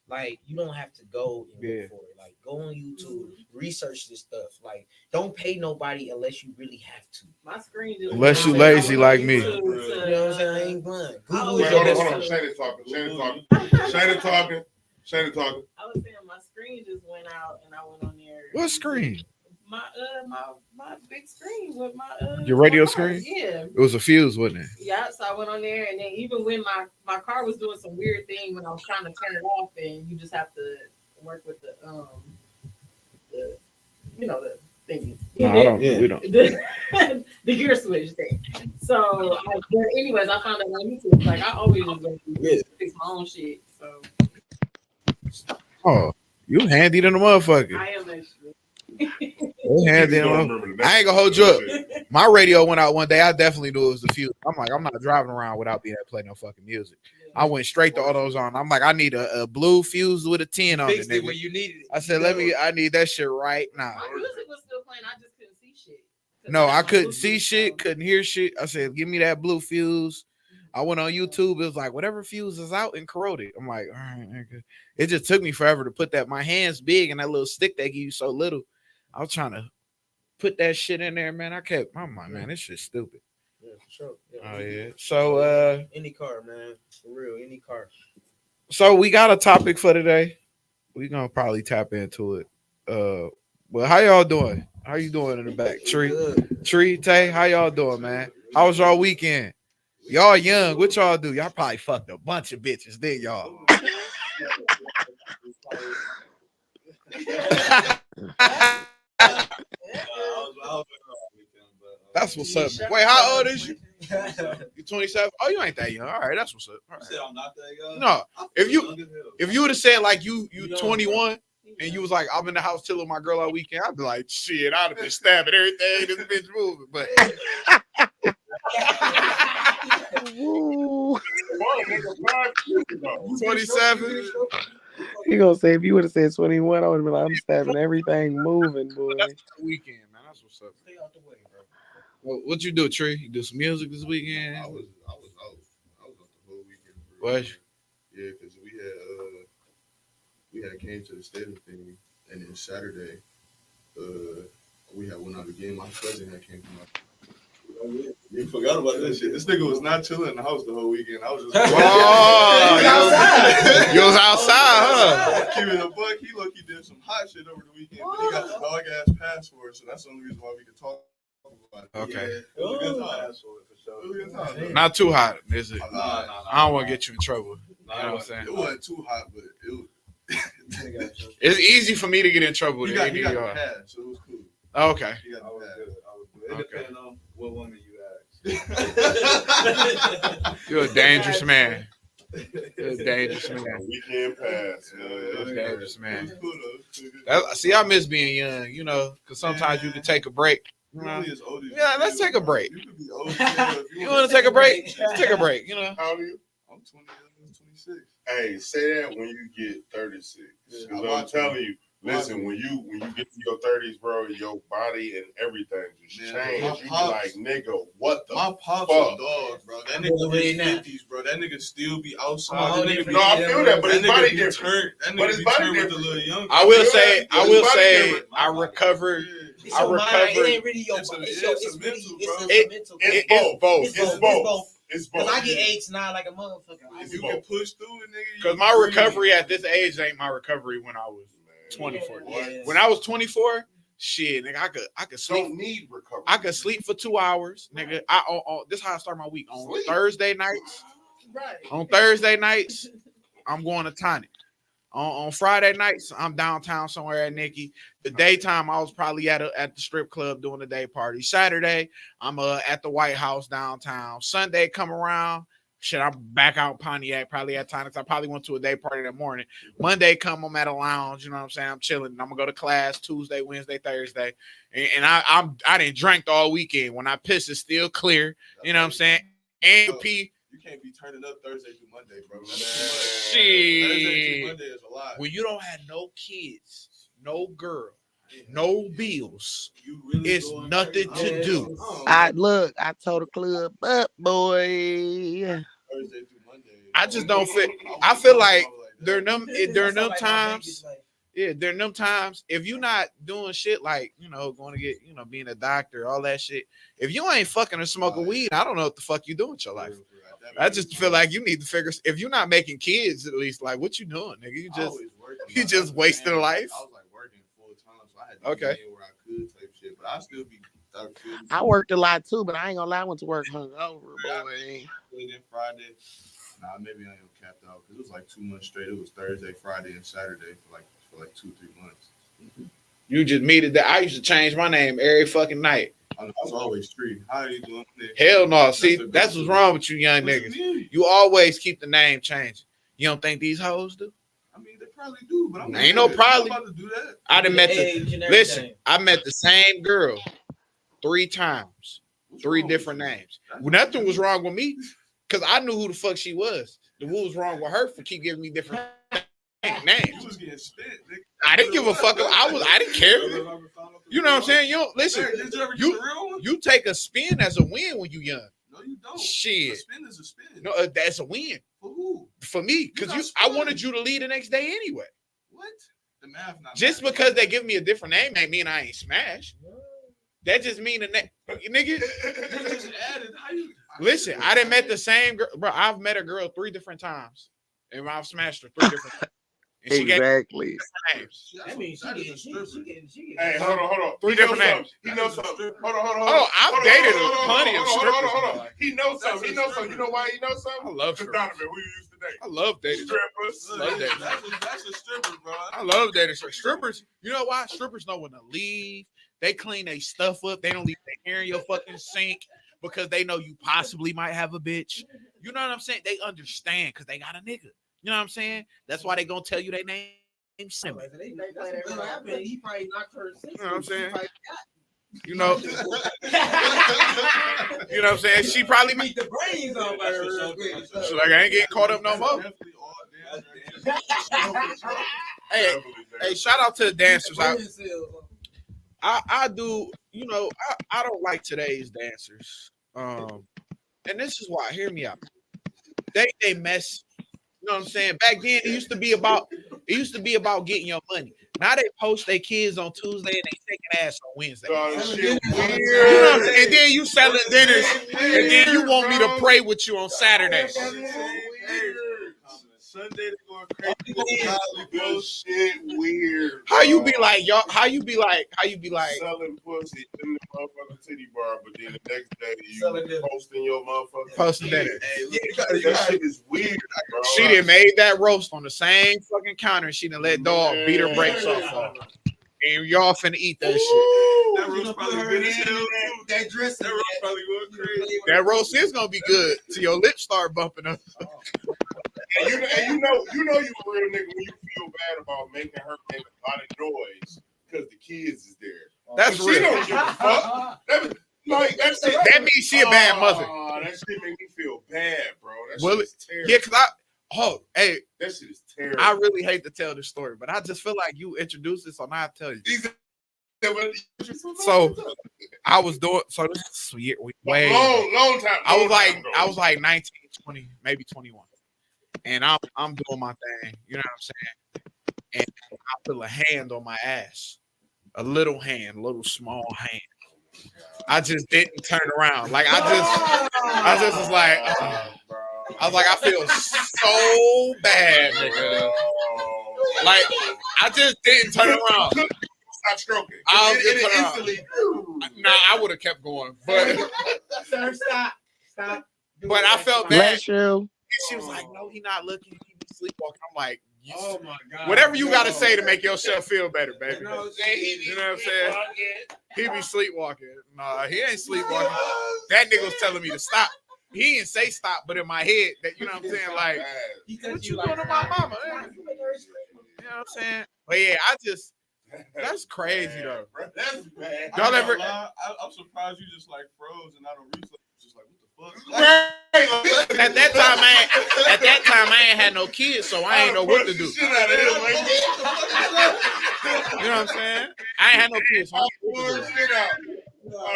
[SPEAKER 3] Like, you don't have to go and
[SPEAKER 1] Yeah.
[SPEAKER 3] look for it. Like, go on YouTube, research this stuff. Like, don't pay nobody unless you really have to.
[SPEAKER 4] My screen just.
[SPEAKER 1] Unless you
[SPEAKER 4] I
[SPEAKER 1] lazy
[SPEAKER 4] went
[SPEAKER 1] like
[SPEAKER 4] on
[SPEAKER 1] me.
[SPEAKER 4] YouTube
[SPEAKER 3] You know what I'm saying? I ain't blind. Google
[SPEAKER 2] Wait,
[SPEAKER 3] is
[SPEAKER 2] hold
[SPEAKER 3] your
[SPEAKER 2] on,
[SPEAKER 3] best
[SPEAKER 2] hold on.
[SPEAKER 3] friend.
[SPEAKER 2] Shane talking. Shane talking.
[SPEAKER 4] I was saying my screen just went out and I went on there.
[SPEAKER 1] What screen?
[SPEAKER 4] My big screen with my
[SPEAKER 1] Your radio
[SPEAKER 4] my car.
[SPEAKER 1] screen?
[SPEAKER 4] Yeah.
[SPEAKER 1] It was a fuse, wasn't it?
[SPEAKER 4] Yeah, so I went on there, and then even when my car was doing some weird thing when I was trying to turn it off, and you just have to work with the the thingy.
[SPEAKER 1] No, I don't.
[SPEAKER 3] Yeah.
[SPEAKER 1] We don't.
[SPEAKER 4] the gear switch thing. So, but anyways, I found out on YouTube. Like I always just go fix my own shit. So
[SPEAKER 1] Oh, you handy than a motherfucker.
[SPEAKER 4] I am actually.
[SPEAKER 1] You handy than a
[SPEAKER 2] Don't
[SPEAKER 1] motherfucker.
[SPEAKER 2] remember the
[SPEAKER 1] I ain't gonna hold you up. My radio went out one day. I definitely knew it was the fuse. I'm like, I'm not driving around without being able to play no fucking music. I went straight to AutoZone. I'm like, I need a blue fuse with a 10 on it.
[SPEAKER 3] Fixed it
[SPEAKER 1] Nigga.
[SPEAKER 3] when you needed it.
[SPEAKER 1] I said, I need that shit right now.
[SPEAKER 4] My music was still playing. I just couldn't see shit.
[SPEAKER 1] No, I couldn't see shit, couldn't hear shit. I said, give me that blue fuse. I went on YouTube. It was like, whatever fuse is out and corroded. I'm like, all right, nigga. It just took me forever to put that. My hand's big and that little stick they give you so little. I was trying to put that shit in there, man. I kept, my mind, man, this shit's stupid.
[SPEAKER 3] Yeah, for sure.
[SPEAKER 1] Oh, yeah. So,
[SPEAKER 3] any car, man. For real, any car.
[SPEAKER 1] So we got a topic for today. We're gonna probably tap into it. Well, how y'all doing? How you doing in the back? Tree, Tay, how y'all doing, man? How was y'all weekend? Y'all young. What y'all do? Y'all probably fucked a bunch of bitches, did y'all? That's what's up. Wait, how old is you? You 27? Oh, you ain't that young. All right, that's what's up. All right.
[SPEAKER 5] You said I'm not that young?
[SPEAKER 1] No, if
[SPEAKER 5] Young
[SPEAKER 1] you
[SPEAKER 5] as hell.
[SPEAKER 1] if you would have said like you
[SPEAKER 3] young,
[SPEAKER 1] 21 and you was like, I'm in the house chilling with my girl all weekend, I'd be like, shit, I'd have been stabbing everything this bitch moving. But
[SPEAKER 6] Woo.
[SPEAKER 1] 27.
[SPEAKER 6] He gonna say if you would have said 21, I would have been like, I'm stabbing everything moving, boy.
[SPEAKER 1] That's the weekend, man. That's what's up.
[SPEAKER 3] Stay out the way, bro.
[SPEAKER 1] What you do, Tree? You do some music this weekend?
[SPEAKER 2] I was out the whole weekend.
[SPEAKER 1] Was
[SPEAKER 2] Yeah, because we had came to the stadium thing, and then Saturday, we had went out again. My cousin had came from my. Oh, yeah. You forgot about that shit. This nigga was not chilling in the house the whole weekend. I was just.
[SPEAKER 1] You was outside, huh?
[SPEAKER 2] Keep it a buck. He look, he did some hot shit over the weekend, but he got the dog ass passport, so that's the only reason why we could talk about it.
[SPEAKER 1] Okay.
[SPEAKER 2] Yeah, it was a good time. It was a good time.
[SPEAKER 1] Not too hot, is it?
[SPEAKER 2] Nah.
[SPEAKER 1] I don't want to get you in trouble.
[SPEAKER 2] Nah,
[SPEAKER 1] You know what I'm saying?
[SPEAKER 2] It wasn't too hot, but it was.
[SPEAKER 1] It's easy for me to get in trouble.
[SPEAKER 2] He
[SPEAKER 1] than
[SPEAKER 2] got
[SPEAKER 1] you
[SPEAKER 2] the
[SPEAKER 1] are.
[SPEAKER 2] pass, so it was cool.
[SPEAKER 1] Oh, okay.
[SPEAKER 2] He got
[SPEAKER 5] I was
[SPEAKER 2] the
[SPEAKER 5] good. It
[SPEAKER 1] Okay.
[SPEAKER 5] depends on what woman you ask.
[SPEAKER 1] You're a dangerous man. You're a dangerous man.
[SPEAKER 2] Weekend pass.
[SPEAKER 1] You're a dangerous man.
[SPEAKER 2] It was cool, though.
[SPEAKER 1] See, I miss being young, you know, because sometimes you can take a break. You
[SPEAKER 2] You
[SPEAKER 1] know?
[SPEAKER 2] really as old as you
[SPEAKER 1] Yeah, let's
[SPEAKER 2] feel,
[SPEAKER 1] take a
[SPEAKER 2] bro.
[SPEAKER 1] break.
[SPEAKER 2] You could be old as hell if
[SPEAKER 1] You want to take a break? Let's take a break, you know.
[SPEAKER 2] How old are you? I'm 26. Hey, say that when you get 36.
[SPEAKER 5] Yeah,
[SPEAKER 2] Because
[SPEAKER 5] I'm
[SPEAKER 2] I'm
[SPEAKER 5] watching.
[SPEAKER 2] telling you, listen, when you get to your 30s, bro, your body and everything just
[SPEAKER 5] Man,
[SPEAKER 2] change.
[SPEAKER 5] my
[SPEAKER 2] You be
[SPEAKER 5] pops-
[SPEAKER 2] like, nigga, what the
[SPEAKER 5] My pops
[SPEAKER 2] fuck?
[SPEAKER 5] a dog, bro. That
[SPEAKER 3] I'm
[SPEAKER 5] nigga
[SPEAKER 3] over
[SPEAKER 5] in
[SPEAKER 3] there
[SPEAKER 5] his 50s, bro. That nigga still be
[SPEAKER 3] I'm
[SPEAKER 5] outside.
[SPEAKER 3] all
[SPEAKER 5] That
[SPEAKER 3] in
[SPEAKER 5] nigga
[SPEAKER 3] for
[SPEAKER 5] be,
[SPEAKER 2] No, I feel that, but
[SPEAKER 5] that
[SPEAKER 2] his
[SPEAKER 5] nigga
[SPEAKER 2] body
[SPEAKER 5] be
[SPEAKER 2] different.
[SPEAKER 5] turned. That
[SPEAKER 2] But
[SPEAKER 5] nigga
[SPEAKER 2] his
[SPEAKER 5] be
[SPEAKER 2] body
[SPEAKER 5] turned with a
[SPEAKER 2] different.
[SPEAKER 5] little young.
[SPEAKER 1] I will
[SPEAKER 2] feel
[SPEAKER 1] say,
[SPEAKER 2] that, but his body different.
[SPEAKER 1] I recovered
[SPEAKER 3] It's
[SPEAKER 1] I
[SPEAKER 3] your mind.
[SPEAKER 1] recovered.
[SPEAKER 3] It ain't really your
[SPEAKER 5] It's a-
[SPEAKER 3] body.
[SPEAKER 5] it's
[SPEAKER 3] It's
[SPEAKER 5] a
[SPEAKER 3] really
[SPEAKER 5] mental,
[SPEAKER 3] it's
[SPEAKER 5] bro.
[SPEAKER 3] a
[SPEAKER 1] It-
[SPEAKER 3] mental.
[SPEAKER 1] It's both.
[SPEAKER 3] It's both.
[SPEAKER 2] It's
[SPEAKER 3] Cause
[SPEAKER 2] both.
[SPEAKER 3] I get aches now like a motherfucker.
[SPEAKER 5] If you can push through it, nigga.
[SPEAKER 1] Because my recovery at this age ain't my recovery when I was 24.
[SPEAKER 3] Yeah.
[SPEAKER 1] When I was 24, shit, nigga, I could sleep.
[SPEAKER 2] Don't need recovery.
[SPEAKER 1] I could sleep for 2 hours, nigga. This is how I start my week on
[SPEAKER 2] Sleep.
[SPEAKER 1] Thursday nights.
[SPEAKER 4] Right.
[SPEAKER 1] On Thursday nights, I'm going to Tonic. On Friday nights, I'm downtown somewhere at Nikki. The daytime, I was probably at the strip club doing a day party. Saturday, I'm at the White House downtown. Sunday, come around. Shit, I'm back out in Pontiac, probably at Tonics. I probably went to a day party that morning. Monday, I'm at a lounge. You know what I'm saying? I'm chilling. I'm gonna go to class Tuesday, Wednesday, Thursday, and I didn't drink all weekend. When I piss, it's still clear. You know what I'm saying? And pee.
[SPEAKER 5] You can't be turning up Thursday through Monday, bro.
[SPEAKER 1] Shit.
[SPEAKER 5] Thursday through Monday is a lot.
[SPEAKER 1] When you don't have no kids, no girl, no bills,
[SPEAKER 5] You really
[SPEAKER 1] it's
[SPEAKER 5] going
[SPEAKER 1] nothing
[SPEAKER 5] crazy.
[SPEAKER 1] to do.
[SPEAKER 6] I told the club up, boy.
[SPEAKER 5] Thursday through Monday.
[SPEAKER 1] I just don't feel. I feel like during them times. Yeah, during them times, if you're not doing shit like, going to get, being a doctor, all that shit, if you ain't fucking or smoking weed, I don't know what the fuck you doing with your life. I just feel like you need to figure, if you're not making kids, at least, like, what you doing, nigga? You just wasting life.
[SPEAKER 5] I was like working full time, so I had to
[SPEAKER 1] Okay.
[SPEAKER 5] be where I could type shit, but I still be
[SPEAKER 6] I worked a lot too, but I ain't gonna lie, I went to work hungover, boy.
[SPEAKER 5] Then Friday. Nah, maybe I am capped out because it was like 2 months straight. It was Thursday, Friday, and Saturday for like 2-3 months.
[SPEAKER 1] You just meted that. I used to change my name every fucking night.
[SPEAKER 5] I was always free. How are you doing?
[SPEAKER 1] Hell no. See, that's what's wrong with you young
[SPEAKER 5] What you
[SPEAKER 1] niggas.
[SPEAKER 5] mean?
[SPEAKER 1] You always keep the name changing. You don't think these hoes do?
[SPEAKER 5] I mean, they probably do, but I'm
[SPEAKER 1] Ain't no probably.
[SPEAKER 5] I'm about to do that.
[SPEAKER 1] I done met
[SPEAKER 3] Listen.
[SPEAKER 1] I met the same girl 3 times,
[SPEAKER 5] What's
[SPEAKER 1] 3
[SPEAKER 5] wrong
[SPEAKER 1] different
[SPEAKER 5] with you?
[SPEAKER 1] names. Well, nothing was wrong with me because I knew who the fuck she was. What was wrong with her for keep giving me different names?
[SPEAKER 5] You was getting spit, nigga.
[SPEAKER 1] I didn't give a fuck. I didn't care. You know what I'm saying? You don't listen.
[SPEAKER 5] Hey, did you ever get
[SPEAKER 1] You
[SPEAKER 5] the real one?
[SPEAKER 1] you take a spin as a win when you young.
[SPEAKER 5] No, you don't. A
[SPEAKER 1] Shit.
[SPEAKER 5] spin is a spin.
[SPEAKER 1] No, that's a win
[SPEAKER 5] For who?
[SPEAKER 1] for me
[SPEAKER 5] You
[SPEAKER 1] because
[SPEAKER 5] not
[SPEAKER 1] I
[SPEAKER 5] spinning.
[SPEAKER 1] wanted you to lead the next day anyway.
[SPEAKER 5] What? The math not
[SPEAKER 1] Just
[SPEAKER 5] math.
[SPEAKER 1] because they give me a different name ain't mean I ain't smashed. That just mean the name, nigga.
[SPEAKER 5] You just added. How you?
[SPEAKER 1] Listen, I done met the same girl, bro. I've met a girl 3 different times, and I've smashed her 3 different times. And she gave me
[SPEAKER 6] Exactly.
[SPEAKER 1] different names.
[SPEAKER 3] That means
[SPEAKER 5] That is a
[SPEAKER 3] she
[SPEAKER 5] stripper.
[SPEAKER 3] getting.
[SPEAKER 2] Hey, hold on.
[SPEAKER 1] 3 different names.
[SPEAKER 2] He knows something. Hold on.
[SPEAKER 1] Oh, I've dated plenty of strippers.
[SPEAKER 2] Hold on. He knows something. He knows something. You know why he knows
[SPEAKER 1] I
[SPEAKER 2] something?
[SPEAKER 1] love
[SPEAKER 2] Because
[SPEAKER 1] strippers.
[SPEAKER 2] Donovan, who you used to date?
[SPEAKER 1] I love dating.
[SPEAKER 2] Strippers.
[SPEAKER 5] Look,
[SPEAKER 1] Love that.
[SPEAKER 5] That's a stripper, bro.
[SPEAKER 1] I love dating strippers. You know why? Strippers know when to leave. They clean their stuff up. They don't leave their hair in your fucking sink because they know you possibly might have a bitch. You know what I'm saying? They understand because they got a nigga. You know what I'm saying? That's why they gonna tell you their name. Simon.
[SPEAKER 3] He probably knocked her.
[SPEAKER 1] You know what I'm saying? You know, you know what I'm saying? She probably
[SPEAKER 3] Beat the brains off her real quick.
[SPEAKER 1] She's like, I ain't getting caught up no more. Hey, shout out to the dancers. I do, I don't like today's dancers. And this is why, hear me out. They mess, you know what I'm saying? Back then it used to be about getting your money. Now they post their kids on Tuesday and they taking ass on Wednesday.
[SPEAKER 2] Oh, this shit
[SPEAKER 1] You know what I'm
[SPEAKER 2] weird.
[SPEAKER 1] saying? And then you selling dinners, and then you want me to pray with you on Saturday.
[SPEAKER 5] Sunday they going crazy.
[SPEAKER 2] This shit weird.
[SPEAKER 1] How you be like, y'all? How you be like?
[SPEAKER 2] Selling pussy in the motherfucking titty bar, but then the next day
[SPEAKER 3] Selling
[SPEAKER 2] you
[SPEAKER 3] dinner.
[SPEAKER 2] posting your motherfucking
[SPEAKER 1] Posting dinner.
[SPEAKER 2] That shit is weird, bro.
[SPEAKER 1] She done made that roast on the same fucking counter. And she done let dog beat her brakes off of. And y'all finna eat that shit.
[SPEAKER 5] That roast probably good as hell. too.
[SPEAKER 3] That dress.
[SPEAKER 5] That roast probably going crazy.
[SPEAKER 1] That roast is gonna be good till your lips start bumping up.
[SPEAKER 2] And you know you a real nigga when you feel bad about making her make a lot of noise because the kids is there.
[SPEAKER 1] That's
[SPEAKER 2] She
[SPEAKER 1] real.
[SPEAKER 2] don't give a fuck. That shit.
[SPEAKER 1] That means she a bad mother.
[SPEAKER 2] That shit make me feel bad, bro. That
[SPEAKER 1] Will
[SPEAKER 2] shit is terrible.
[SPEAKER 1] Yeah, hey,
[SPEAKER 2] That shit is terrible.
[SPEAKER 1] I really hate to tell this story, but I just feel like you introduced this, so now I tell you. So I was doing this is way
[SPEAKER 2] long time.
[SPEAKER 1] I was
[SPEAKER 2] long time
[SPEAKER 1] like 19, 20, maybe 21. And I'm doing my thing, you know what I'm saying? And I feel a hand on my ass. a little small hand. I just didn't turn around. Like I just was like, I was like, I feel so bad, nigga. Like I just didn't turn around.
[SPEAKER 2] Stop stroking.
[SPEAKER 1] I was
[SPEAKER 2] It
[SPEAKER 1] just turn
[SPEAKER 2] instantly.
[SPEAKER 1] Nah, I would have kept going, but
[SPEAKER 3] Sir, stop.
[SPEAKER 1] but I felt bad.
[SPEAKER 6] Bless you.
[SPEAKER 1] She was like, "No, he not looking. He be sleepwalking." I'm like,
[SPEAKER 3] Oh my God.
[SPEAKER 1] whatever you got to say to make yourself feel better, baby.
[SPEAKER 3] You know,
[SPEAKER 1] You know what I'm saying? He be sleepwalking. Nah, he ain't sleepwalking. That nigga was telling me to stop. He didn't say stop, but in my head, that you know what I'm saying, like, what you doing to my mama? You know what I'm saying? But yeah, that's crazy though.
[SPEAKER 2] That's bad.
[SPEAKER 1] Y'all ever?
[SPEAKER 5] I'm surprised you just like froze and I don't reflex. Just like, what the fuck?
[SPEAKER 1] At that time, I ain't had no kids, so I ain't know what to do.
[SPEAKER 2] Shit out of him, like,
[SPEAKER 1] You know what I'm saying? I ain't had no kids. So I ain't know what to do.
[SPEAKER 2] shit out.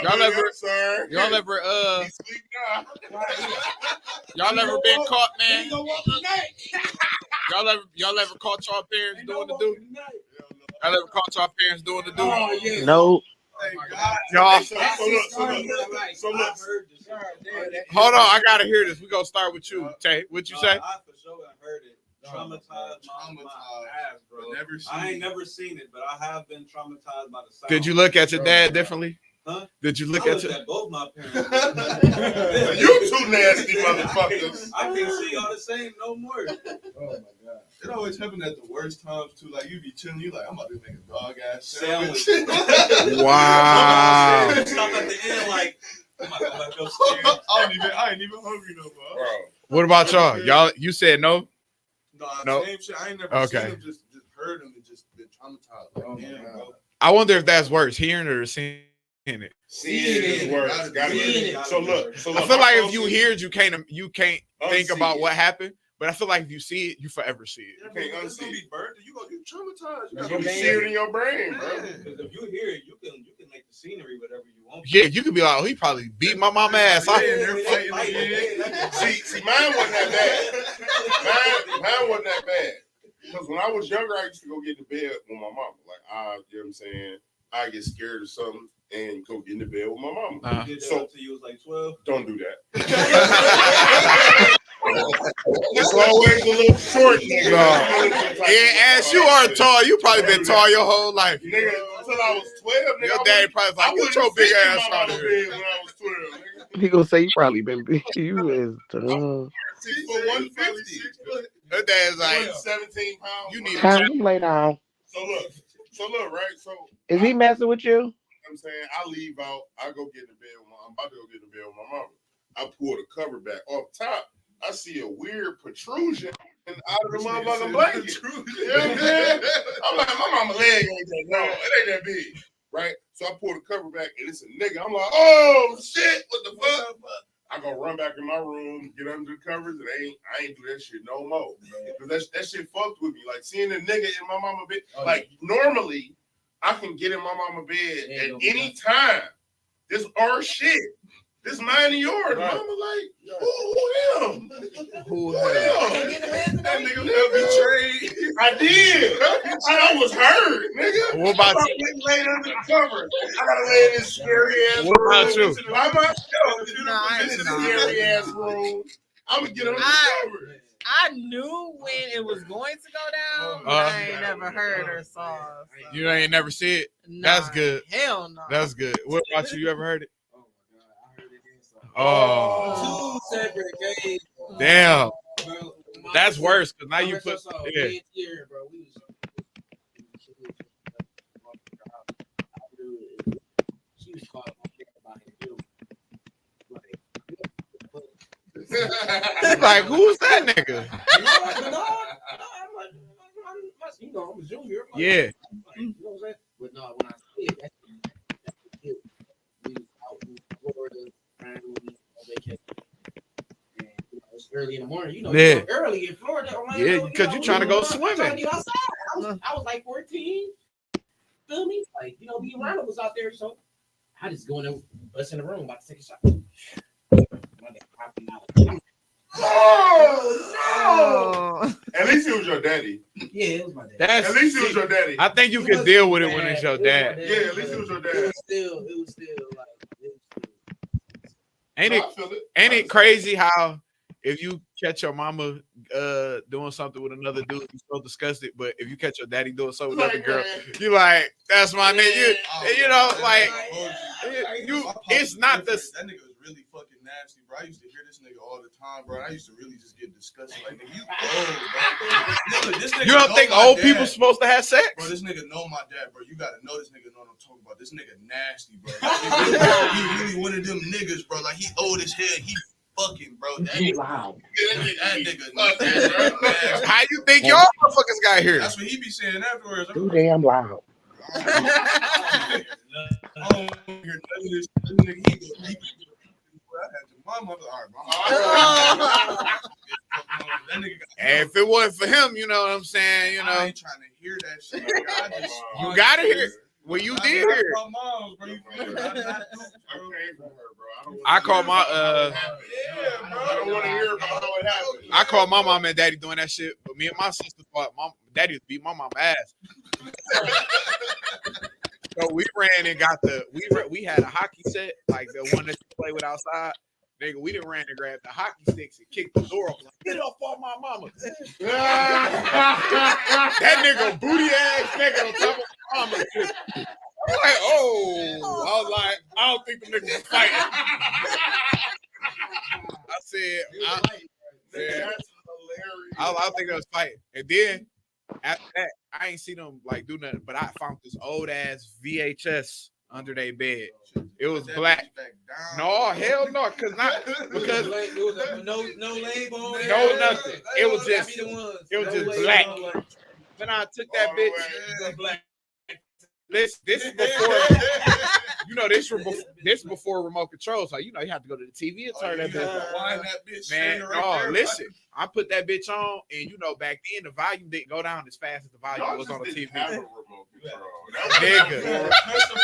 [SPEAKER 1] Y'all ever-
[SPEAKER 2] sir?
[SPEAKER 1] Y'all ever
[SPEAKER 2] He sleep now.
[SPEAKER 1] y'all ever been caught, man? Y'all ever caught y'all parents doing the do? Y'all ever caught y'all parents doing the do?
[SPEAKER 3] Oh yeah.
[SPEAKER 6] No.
[SPEAKER 1] Y'all,
[SPEAKER 2] So look.
[SPEAKER 1] hold on, I gotta hear this. We gonna start with you, Tay. What you say?
[SPEAKER 7] I for sure have heard it. Traumatized my ass, bro.
[SPEAKER 5] Never seen
[SPEAKER 7] I ain't
[SPEAKER 5] it.
[SPEAKER 7] never seen it, but I have been traumatized by the sound.
[SPEAKER 1] Did you look at your dad differently?
[SPEAKER 7] Huh?
[SPEAKER 1] Did you
[SPEAKER 7] I
[SPEAKER 1] look at
[SPEAKER 7] looked
[SPEAKER 1] your?
[SPEAKER 7] at both my parents.
[SPEAKER 2] You two nasty motherfuckers.
[SPEAKER 7] I can't see y'all the same no more.
[SPEAKER 3] Oh my God.
[SPEAKER 5] It always happened at the worst times too. Like you be chilling, you like I'm about to make a dog ass
[SPEAKER 7] Sandwich.
[SPEAKER 5] sandwich.
[SPEAKER 1] Wow.
[SPEAKER 7] Stop at the end like I'm about to go back upstairs.
[SPEAKER 5] I ain't even hungry no more.
[SPEAKER 2] Bro.
[SPEAKER 1] What about y'all? Y'all, you said no.
[SPEAKER 5] No, same shit. I ain't never
[SPEAKER 1] Okay.
[SPEAKER 5] seen him. Just heard him and just been traumatized. Like, damn, bro.
[SPEAKER 1] I wonder if that's worse, hearing it or seeing it.
[SPEAKER 2] Seeing it is worse. Gotta be.
[SPEAKER 7] Seeing it.
[SPEAKER 2] So look.
[SPEAKER 1] I feel like if
[SPEAKER 2] my
[SPEAKER 1] you
[SPEAKER 2] closest-
[SPEAKER 1] hear it, you can't think
[SPEAKER 2] Unsee
[SPEAKER 1] about
[SPEAKER 2] it.
[SPEAKER 1] what happened. But I feel like if you see it, you forever see it.
[SPEAKER 5] Yeah,
[SPEAKER 2] can't
[SPEAKER 5] but it's gonna
[SPEAKER 2] unsee
[SPEAKER 5] be burnt. You gonna get traumatized.
[SPEAKER 2] You can see it in your brain, bro.
[SPEAKER 7] Because if you hear it, you can make the scenery whatever you want.
[SPEAKER 1] Yeah, you could be like, oh, he probably beat my mama ass.
[SPEAKER 5] Yeah,
[SPEAKER 1] I-
[SPEAKER 5] they're fighting again.
[SPEAKER 2] See, mine wasn't that bad. Mine wasn't that bad. Because when I was younger, I used to go get in bed with my mama. Like, you know what I'm saying? I get scared of something and go get in the bed with my mama.
[SPEAKER 1] Uh-huh.
[SPEAKER 7] You did that
[SPEAKER 2] So-
[SPEAKER 7] until you was like 12.
[SPEAKER 2] Don't do that. It's always a little short, nigga.
[SPEAKER 1] Yeah, as you are tall, you probably been tall your whole life.
[SPEAKER 2] Nigga, until I was 12, nigga.
[SPEAKER 1] Your daddy probably was
[SPEAKER 2] I
[SPEAKER 1] like, get
[SPEAKER 2] wouldn't
[SPEAKER 1] your big
[SPEAKER 2] sit in
[SPEAKER 1] ass
[SPEAKER 2] my
[SPEAKER 1] out of
[SPEAKER 2] mama's
[SPEAKER 1] here.
[SPEAKER 2] bed when I was 12, nigga.
[SPEAKER 6] He gonna say you probably been big. You is dumb.
[SPEAKER 2] 150.
[SPEAKER 1] Her dad's like,
[SPEAKER 2] 17 pounds.
[SPEAKER 1] you need
[SPEAKER 6] Have him lay down.
[SPEAKER 2] So look, right? So
[SPEAKER 6] Is he messing with you?
[SPEAKER 2] I'm saying I leave out, I go get in the bed with I'm about to go get in the bed with my mama. I pull the cover back off top. I see a weird protrusion out of the motherfucking blanket. You know what I'm saying? I'm like, my mama leg ain't that long. It ain't that big. Right? So I pull the cover back and it's a nigga. I'm like, oh shit, what the fuck? I go run back in my room, get under the covers, and I ain't do that shit no more. Because that shit fucked with me. Like seeing a nigga in my mama bed. Like normally I can get in my mama bed at any time. This our shit. This mine and yours.
[SPEAKER 1] Right.
[SPEAKER 2] Mama like, who him?
[SPEAKER 1] Who
[SPEAKER 2] him? That nigga betrayed. I did. I was hurt, nigga.
[SPEAKER 1] What about
[SPEAKER 2] I
[SPEAKER 1] you?
[SPEAKER 2] went laid under the cover. I gotta lay in this scary ass
[SPEAKER 1] What about
[SPEAKER 2] room.
[SPEAKER 1] you?
[SPEAKER 2] By myself.
[SPEAKER 8] I-
[SPEAKER 2] In this
[SPEAKER 8] nah.
[SPEAKER 2] scary ass room. I'm gonna get under the cover.
[SPEAKER 8] I knew when it was going to go down, but I ain't never heard or saw. So.
[SPEAKER 1] You ain't never see it?
[SPEAKER 8] Nah,
[SPEAKER 1] That's good.
[SPEAKER 8] Hell no.
[SPEAKER 1] That's good. What about you? You ever heard it?
[SPEAKER 3] Oh my God, I heard it again. So.
[SPEAKER 1] Oh,
[SPEAKER 7] 2 separate days.
[SPEAKER 1] damn.
[SPEAKER 3] Bro,
[SPEAKER 1] That's worse because now
[SPEAKER 3] my
[SPEAKER 1] you
[SPEAKER 3] first
[SPEAKER 1] put.
[SPEAKER 3] episode,
[SPEAKER 1] Yeah.
[SPEAKER 3] mid-tier, bro. We was she was calling my shit about him too.
[SPEAKER 1] Like, who's that nigga?
[SPEAKER 3] I'm like, you know, I'm a junior. I'm like,
[SPEAKER 1] Yeah.
[SPEAKER 3] like, you know what I'm saying? But no, when I see it, that's it. We was out in Florida, family, on vacation. And, you know, it's early in the morning. You know,
[SPEAKER 1] Yeah.
[SPEAKER 3] you go early in Florida. I'm like,
[SPEAKER 1] Yeah,
[SPEAKER 3] you know,
[SPEAKER 1] 'cause you trying to go
[SPEAKER 3] I'm trying
[SPEAKER 1] swimming.
[SPEAKER 3] to be outside. I was like 14. Feel me? Like, you know, me and Ronald was out there, so I just go in there, bust in the room, about to take a shot. My dad popping out.
[SPEAKER 2] Oh
[SPEAKER 8] Oh.
[SPEAKER 2] no! At least he was your daddy.
[SPEAKER 3] Yeah, Yeah, it was my dad.
[SPEAKER 1] That's
[SPEAKER 2] At least it was your daddy.
[SPEAKER 1] I think you can deal with it when it's your dad.
[SPEAKER 2] Yeah, at least it was your dad.
[SPEAKER 3] It was still like.
[SPEAKER 1] Ain't
[SPEAKER 2] No,
[SPEAKER 1] it?
[SPEAKER 2] I feel it.
[SPEAKER 1] Ain't it crazy how if you catch your mama doing something with another dude, you so disgusted, but if you catch your daddy doing something with another girl, you like, that's my nigga. You know, like you. It's not the.
[SPEAKER 5] That nigga was really fucking nasty, bro. I used to hear this nigga all the time, bro. I used to really just get disgusted. Like, nigga, you old, bro. This nigga
[SPEAKER 1] You don't
[SPEAKER 5] know
[SPEAKER 1] think
[SPEAKER 5] my
[SPEAKER 1] old
[SPEAKER 5] dad.
[SPEAKER 1] people supposed to have sex?
[SPEAKER 5] Bro, this nigga know my dad, bro. You gotta know this nigga know what I'm talking about. This nigga nasty, bro. He really one of them niggas, bro. Like, he old as hell. He fucking, bro. That nigga,
[SPEAKER 6] Loud.
[SPEAKER 5] that nigga nasty.
[SPEAKER 1] How you think y'all motherfuckers got here?
[SPEAKER 5] That's what he be saying afterwards.
[SPEAKER 6] Too damn loud.
[SPEAKER 5] I don't hear none of this. This nigga, he go deep. I had your mama. All right, that nigga got
[SPEAKER 1] And if it wasn't for him, you know what I'm saying? You
[SPEAKER 5] I
[SPEAKER 1] know,
[SPEAKER 5] ain't trying to hear that shit. Like, I just,
[SPEAKER 1] you gotta hear it. Well, you did hear it.
[SPEAKER 5] My mom's, bro. You feel me?
[SPEAKER 1] I call my
[SPEAKER 5] Yeah, bro.
[SPEAKER 2] I don't want to hear about how it happened.
[SPEAKER 1] I call my mom and daddy doing that shit, but me and my sister thought daddy would beat my mom ass. So we ran and got we had a hockey set, like the one that you play with outside. Nigga, we done ran and grabbed the hockey sticks and kicked the door open. Like, get off on my mama. That nigga booty ass nigga on top of my mama. I'm like, oh. I was like, I don't think the niggas was fighting. I said,
[SPEAKER 2] That's hilarious.
[SPEAKER 1] I don't think they was fighting. And then after that, I ain't see them like do nothing. But I found this old ass VHS under their bed. It was black. No, hell no, because
[SPEAKER 3] no label on it.
[SPEAKER 1] No nothing. It was just black. Then I took that bitch.
[SPEAKER 3] The black.
[SPEAKER 1] This is before you know this before remote controls. Like, you know, you have to go to the TV and turn that bitch. Man, no, listen. I put that bitch on, and you know, back then the volume didn't go down as fast as the volume was on the TV. Nigga,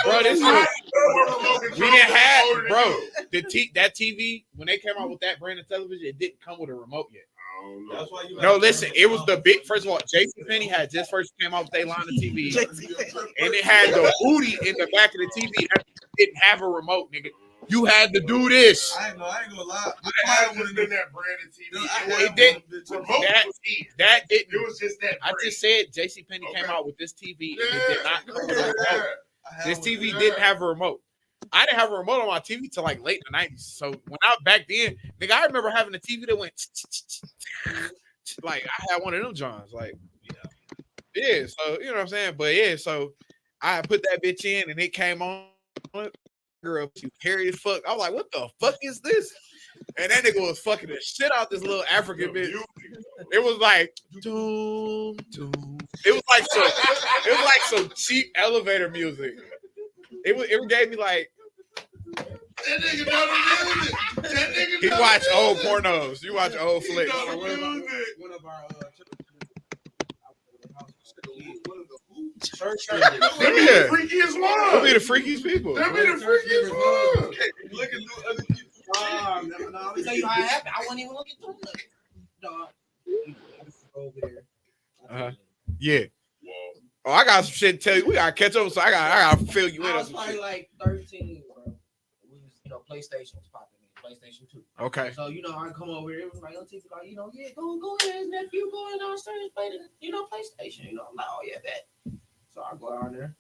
[SPEAKER 1] bro, this was we didn't have, bro. That TV when they came out with that brand of television, it didn't come with a remote yet.
[SPEAKER 7] That's why you
[SPEAKER 1] No, listen, it was the big. First of all, JCPenney had just first came out with their line of TV, and it had the booty in the back of the TV. That didn't have a remote, nigga. You had to do this.
[SPEAKER 5] I ain't gonna lie.
[SPEAKER 2] It had just been that branded TV.
[SPEAKER 1] It didn't.
[SPEAKER 2] Remote
[SPEAKER 1] That didn't.
[SPEAKER 2] It was just that.
[SPEAKER 1] I just said JCPenney came out with this TV, and it did not come with a remote. This TV didn't have a remote. I didn't have a remote on my TV till like late in the 90s. So when I back then, nigga, I remember having a TV that went like I had one of them Johns. Like, yeah. So you know what I'm saying? But yeah, so I put that bitch in and it came on. Girl, she carried as fuck. I was like, what the fuck is this? And that nigga was fucking the shit out this little African bitch. It was like doom, doom. It was like some cheap elevator music. It gave me like
[SPEAKER 2] That nigga know the music. That nigga
[SPEAKER 1] he
[SPEAKER 2] know
[SPEAKER 1] watch
[SPEAKER 2] the
[SPEAKER 1] old
[SPEAKER 2] music.
[SPEAKER 1] pornos. You watch old
[SPEAKER 2] He
[SPEAKER 1] flicks.
[SPEAKER 2] know the music.
[SPEAKER 3] One of our
[SPEAKER 2] Them be the freakiest
[SPEAKER 1] They'll
[SPEAKER 2] ones.
[SPEAKER 1] be the freakiest people.
[SPEAKER 2] Them be the freakiest ones.
[SPEAKER 5] Look at other people.
[SPEAKER 3] no, I'll tell you how it happened. I wasn't even looking through it. Dog. I just go over there.
[SPEAKER 1] Uh-huh. Yeah. Oh, I got some shit to tell you. We gotta catch up, so I gotta fill you in
[SPEAKER 3] I
[SPEAKER 1] on
[SPEAKER 3] was
[SPEAKER 1] some
[SPEAKER 3] probably
[SPEAKER 1] shit.
[SPEAKER 3] like 13, bro. We was, PlayStation was popping in, PlayStation 2.
[SPEAKER 1] Okay.
[SPEAKER 3] So, I come over here, it was like, auntie, like, yeah, go ahead, nephew, go in downstairs, play the, PlayStation. I'm like, oh, yeah, that. So I go out there,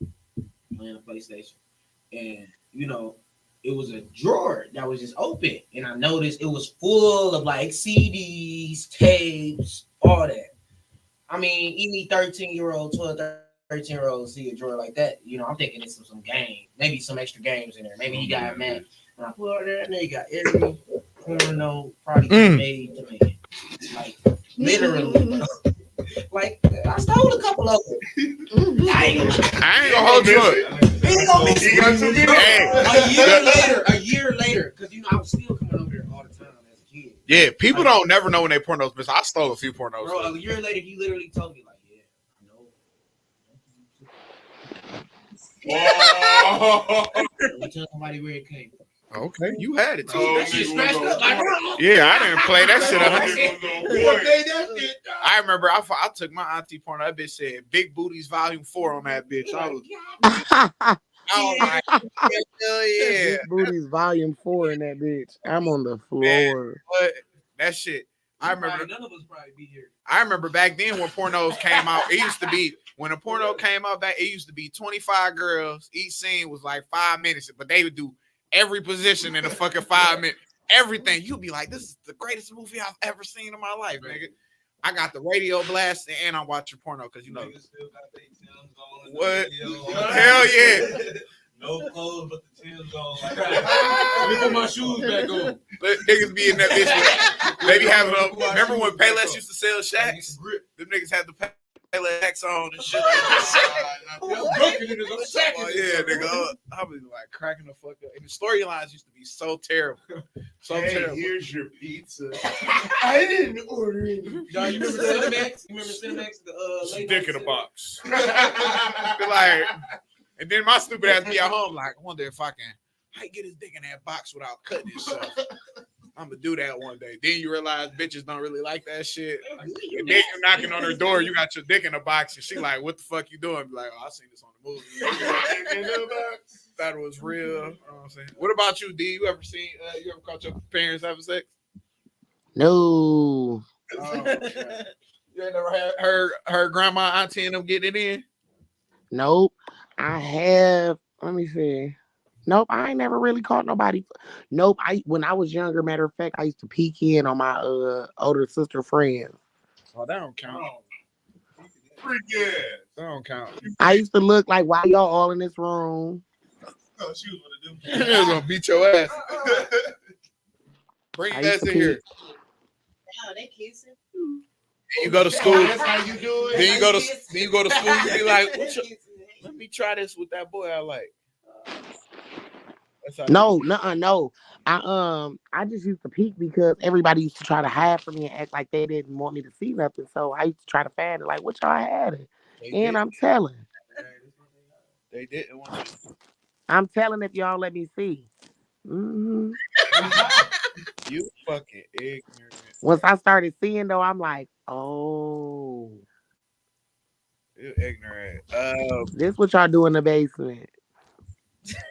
[SPEAKER 3] playing the PlayStation. And, it was a drawer that was just open. And I noticed it was full of, like, CDs, tapes, all that. I mean, any 13-year-old, 12, 13-year-old see a drawer like that, I'm thinking it's some game, maybe some extra games in there. Maybe he got mad. When I put it there, and they got every porno probably made to me. Like, literally. Like, I stole a couple of them. I ain't
[SPEAKER 1] gonna hold you up.
[SPEAKER 3] He ain't gonna mix
[SPEAKER 2] He got too many.
[SPEAKER 1] Hey.
[SPEAKER 3] a year later, because I was still coming over there all the time as a kid.
[SPEAKER 1] Yeah, people don't never know when they pornos miss. I stole a few pornos.
[SPEAKER 3] Bro, a year later, he literally told me, like, yeah, I know.
[SPEAKER 2] Oh.
[SPEAKER 3] Don't tell somebody where it came from.
[SPEAKER 1] Okay, you had it too.
[SPEAKER 2] Oh,
[SPEAKER 5] That shit
[SPEAKER 2] nigga
[SPEAKER 5] smashed
[SPEAKER 2] was
[SPEAKER 5] up like
[SPEAKER 1] Yeah, I didn't play that shit.
[SPEAKER 5] What day that shit?
[SPEAKER 1] I remember I took my auntie porno. That bitch said "Big Booties Volume 4" on that bitch. I was like, hell yeah.
[SPEAKER 6] Big Booties Volume 4 in that bitch. I'm on the floor.
[SPEAKER 1] But that shit, I remember.
[SPEAKER 7] None of us probably be here.
[SPEAKER 1] I remember back then when pornos came out. It used to be when a porno came out. It used to be 25 girls. Each scene was like 5 minutes, but they would do every position in a fucking 5 minutes. Everything. You'd be like, this is the greatest movie I've ever seen in my life, nigga. I got the radio blast and I'm watching porno because you know.
[SPEAKER 7] Niggas still got their Timbs on.
[SPEAKER 1] What?
[SPEAKER 7] Hell
[SPEAKER 1] Hell yeah.
[SPEAKER 7] No clothes but the Timbs on. Like, let me put my shoes back on.
[SPEAKER 1] Let niggas be in that bitch. They be having a. Remember when Payless used to sell shacks? Them niggas had the Payless shacks on and shit.
[SPEAKER 7] I'm broken in this shack.
[SPEAKER 1] Oh, yeah, nigga. I was like cracking the fuck up. And the storylines used to be so terrible. So terrible.
[SPEAKER 2] Here's your pizza.
[SPEAKER 5] I didn't order it.
[SPEAKER 7] Y'all, you remember Cinemax? You remember Cinemax? The late
[SPEAKER 1] Dick in a
[SPEAKER 7] night
[SPEAKER 1] box. Be like, and then my stupid ass be at home like, I wonder if I can how you get his dick in that box without cutting himself. I'm gonna do that one day. Then you realize bitches don't really like that shit. And then you knocking on her door, you got your dick in a box, and she like, "What the fuck you doing?" Be like, "Oh, I seen this on the movie." Thought it was real. You know what I'm saying? What about you, D? You ever seen? You ever caught your parents having sex?
[SPEAKER 6] No.
[SPEAKER 1] You ain't never had her grandma, auntie, and them getting it in?
[SPEAKER 6] Nope. I have. Let me see. Nope, I ain't never really caught nobody. Nope. When I was younger, matter of fact, I used to peek in on my older sister friends.
[SPEAKER 1] Oh, that don't count.
[SPEAKER 2] Freak ass.
[SPEAKER 1] That don't count.
[SPEAKER 6] I used to look like, why y'all all in this room?
[SPEAKER 5] Oh, she was one of them.
[SPEAKER 1] They're gonna beat your ass. Bring
[SPEAKER 6] I
[SPEAKER 1] your
[SPEAKER 6] used
[SPEAKER 1] ass
[SPEAKER 6] to
[SPEAKER 1] in here.
[SPEAKER 6] peek.
[SPEAKER 4] Oh, they kissing.
[SPEAKER 1] You go to school.
[SPEAKER 5] That's how you do it.
[SPEAKER 1] Then you go to school. You be like, let me try this with that boy I like. That's how
[SPEAKER 6] No. I just used to peek because everybody used to try to hide from me and act like they didn't want me to see nothing. So I used to try to find it, like, what y'all had it? And I'm telling
[SPEAKER 1] they didn't want you.
[SPEAKER 6] if y'all let me see. hmm
[SPEAKER 1] You fucking ignorant.
[SPEAKER 6] Once I started seeing, though, I'm like, oh,
[SPEAKER 1] You ignorant.
[SPEAKER 6] this what y'all do in the basement.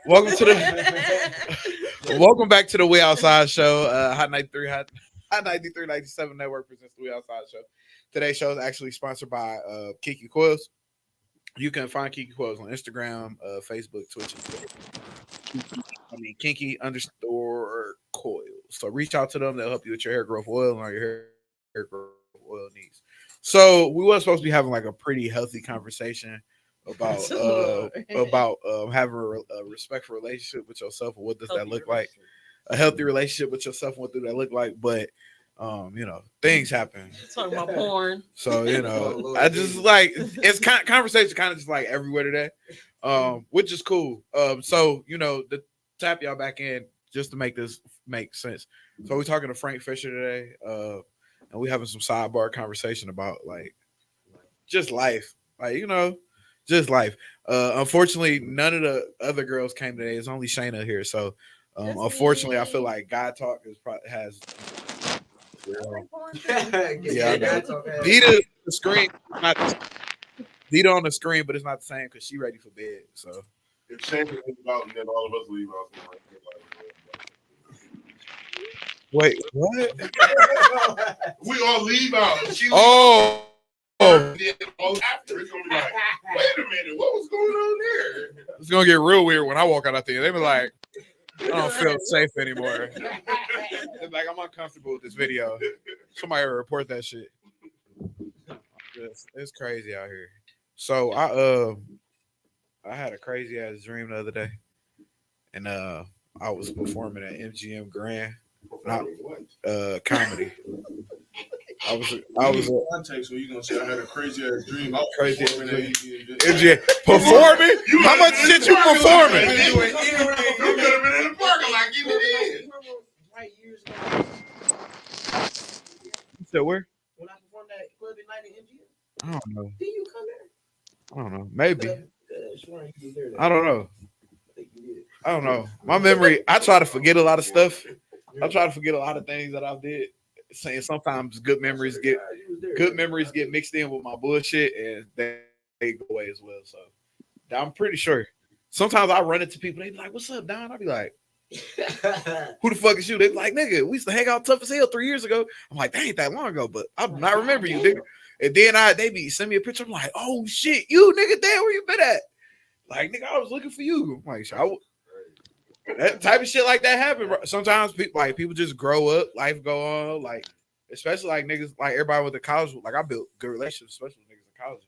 [SPEAKER 1] Welcome to the welcome back to the We Outside Show. Hot 93, Hot 93, 97 Network presents the We Outside Show. Today's show is actually sponsored by Kiki Coils. You can find Kiki Coils on Instagram, Facebook, Twitch, and Twitter. Kinky_coils. So reach out to them. They'll help you with your hair growth oil and all your hair growth oil needs. So we were supposed to be having like a pretty healthy conversation about having a respectful relationship with yourself, and what does that look like? A healthy relationship with yourself, and what does that look like? But things happen.
[SPEAKER 8] Talking about porn.
[SPEAKER 1] So I just like it's conversation kind of just like everywhere today, which is cool. So to tap y'all back in just to make this make sense. So we're talking to Frank Fisher today, and we having some sidebar conversation about like just life, like just life. Unfortunately, none of the other girls came today. It's only Shayna here, so unfortunately, I feel like God Talk has. Yeah, I know. Dita the screen, not Dita on the screen, but it's not the same because she ready for bed. So
[SPEAKER 2] If Shane leave out, then all of us leave out.
[SPEAKER 1] wait, what?
[SPEAKER 2] We all leave out. She
[SPEAKER 1] Oh.
[SPEAKER 2] then all after it's gonna be like, wait a minute, what was going on there?
[SPEAKER 1] It's gonna get real weird when I walk out there. They be like, I don't feel safe anymore. They're like, I'm uncomfortable with this video. Somebody report that shit. It's crazy out here. So I had a crazy ass dream the other day, and I was performing at MGM Grand, comedy. I was
[SPEAKER 5] Context where you gonna say I had a crazy ass dream. I was
[SPEAKER 1] Crazy ass
[SPEAKER 5] performing at
[SPEAKER 1] dream.
[SPEAKER 5] MGM.
[SPEAKER 1] performing. How much shit you performing?
[SPEAKER 2] You could have been in the parking lot getting it in.
[SPEAKER 3] Right years ago,
[SPEAKER 1] So where?
[SPEAKER 3] when I performed at Club at Night in MGM,
[SPEAKER 1] I don't know.
[SPEAKER 3] did you come there?
[SPEAKER 1] I don't know. Maybe.
[SPEAKER 3] Swear you was there.
[SPEAKER 1] I don't know.
[SPEAKER 3] I think you did.
[SPEAKER 1] I don't know. My memory, I try to forget a lot of stuff. I try to forget a lot of things that I did. Saying sometimes good memories get mixed in with my bullshit and they go away as well. So I'm pretty sure. Sometimes I run into people, they be like, "What's up, Don?" I be like, "Who the fuck is you?" They be like, "Nigga, we used to hang out tough as hell 3 years ago." I'm like, "That ain't that long ago, but I do not remember you, nigga." And then they be send me a picture. I'm like, "Oh shit, you nigga, damn, where you been at?" Like, nigga, I was looking for you. I'm like, that type of shit like that happen. Bro. Sometimes people just grow up, life go on, like especially like niggas, like everybody with the college. Like I built good relationships, especially with niggas in college.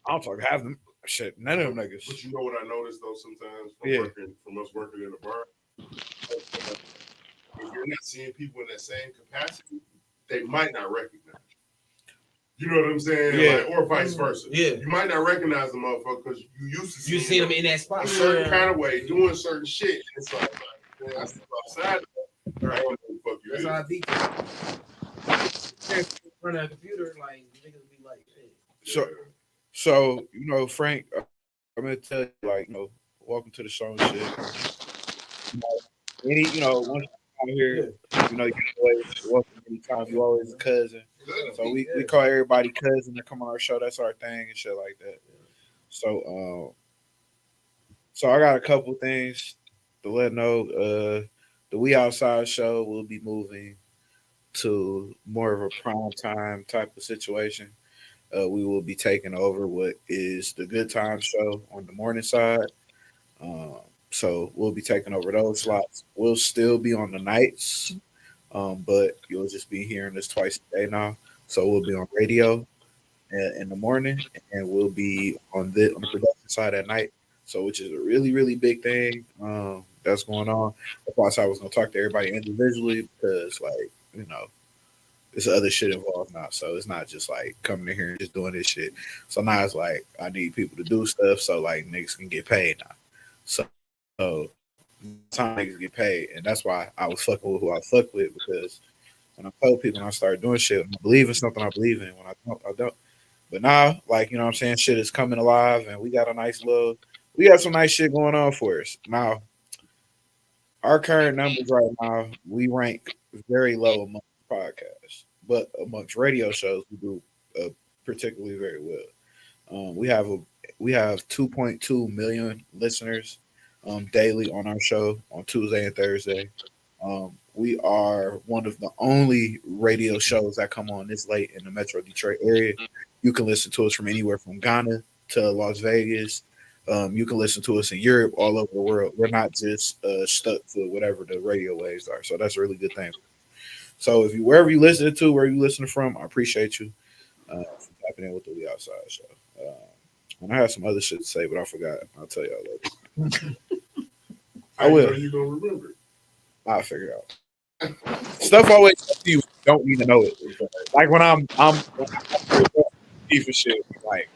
[SPEAKER 1] I don't talk half them shit. None of them niggas.
[SPEAKER 5] But you know what I noticed though sometimes from us working in a bar, if you're not seeing people in that same capacity, they might not recognize you. You know what I'm saying?
[SPEAKER 1] Yeah.
[SPEAKER 5] Like, or vice versa.
[SPEAKER 3] Yeah.
[SPEAKER 5] You might not recognize the motherfucker because you used to
[SPEAKER 3] You see them in that spot.
[SPEAKER 5] a certain kind of way, doing certain shit. It's like, man, I step outside. I don't know who the fuck you
[SPEAKER 3] That's
[SPEAKER 5] is.
[SPEAKER 3] how I be. Front of a computer, like niggas be like, hey.
[SPEAKER 1] So you know, Frank, I'm gonna tell you, like, you know, welcome to the show and shit. Once you come here, you know, you always welcome anytime. You always a cousin. So we call everybody cousin to come on our show. That's our thing and shit like that. So I got a couple things to let know. The We Outside show will be moving to more of a prime time type of situation. We will be taking over what is the Good Time show on the morning side. So we'll be taking over those slots. We'll still be on the nights, but you'll just be hearing this twice a day now. So we'll be on radio in the morning, and we'll be on the production side at night. So which is a really really big thing that's going on. That's why I said I was gonna talk to everybody individually because like there's other shit involved now. So it's not just like coming in here and just doing this shit. So now it's like I need people to do stuff so like niggas can get paid now. So time niggas get paid. And that's why I was fucking with who I fuck with because when I told people and I started doing shit, I believe in something I believe in. When I don't, I don't. But now, like, you know what I'm saying, shit is coming alive and we got some nice shit going on for us. Now, our current numbers right now, we rank very low amongst podcasts, but amongst radio shows, we do particularly very well. We have 2.2 million listeners daily on our show on Tuesday and Thursday. We are one of the only radio shows that come on this late in the Metro Detroit area. You can listen to us from anywhere from Ghana to Las Vegas. You can listen to us in Europe, all over the world. We're not just stuck to whatever the radio waves are. So that's a really good thing. So if you wherever you listen to, where you listening from, I appreciate you for tapping in with the We Outside show. And I have some other shit to say, but I forgot. I'll tell y'all later. I will.
[SPEAKER 5] You gonna remember it?
[SPEAKER 1] I'll figure it out. Stuff always you don't need to know it. Like when I'm for shit, like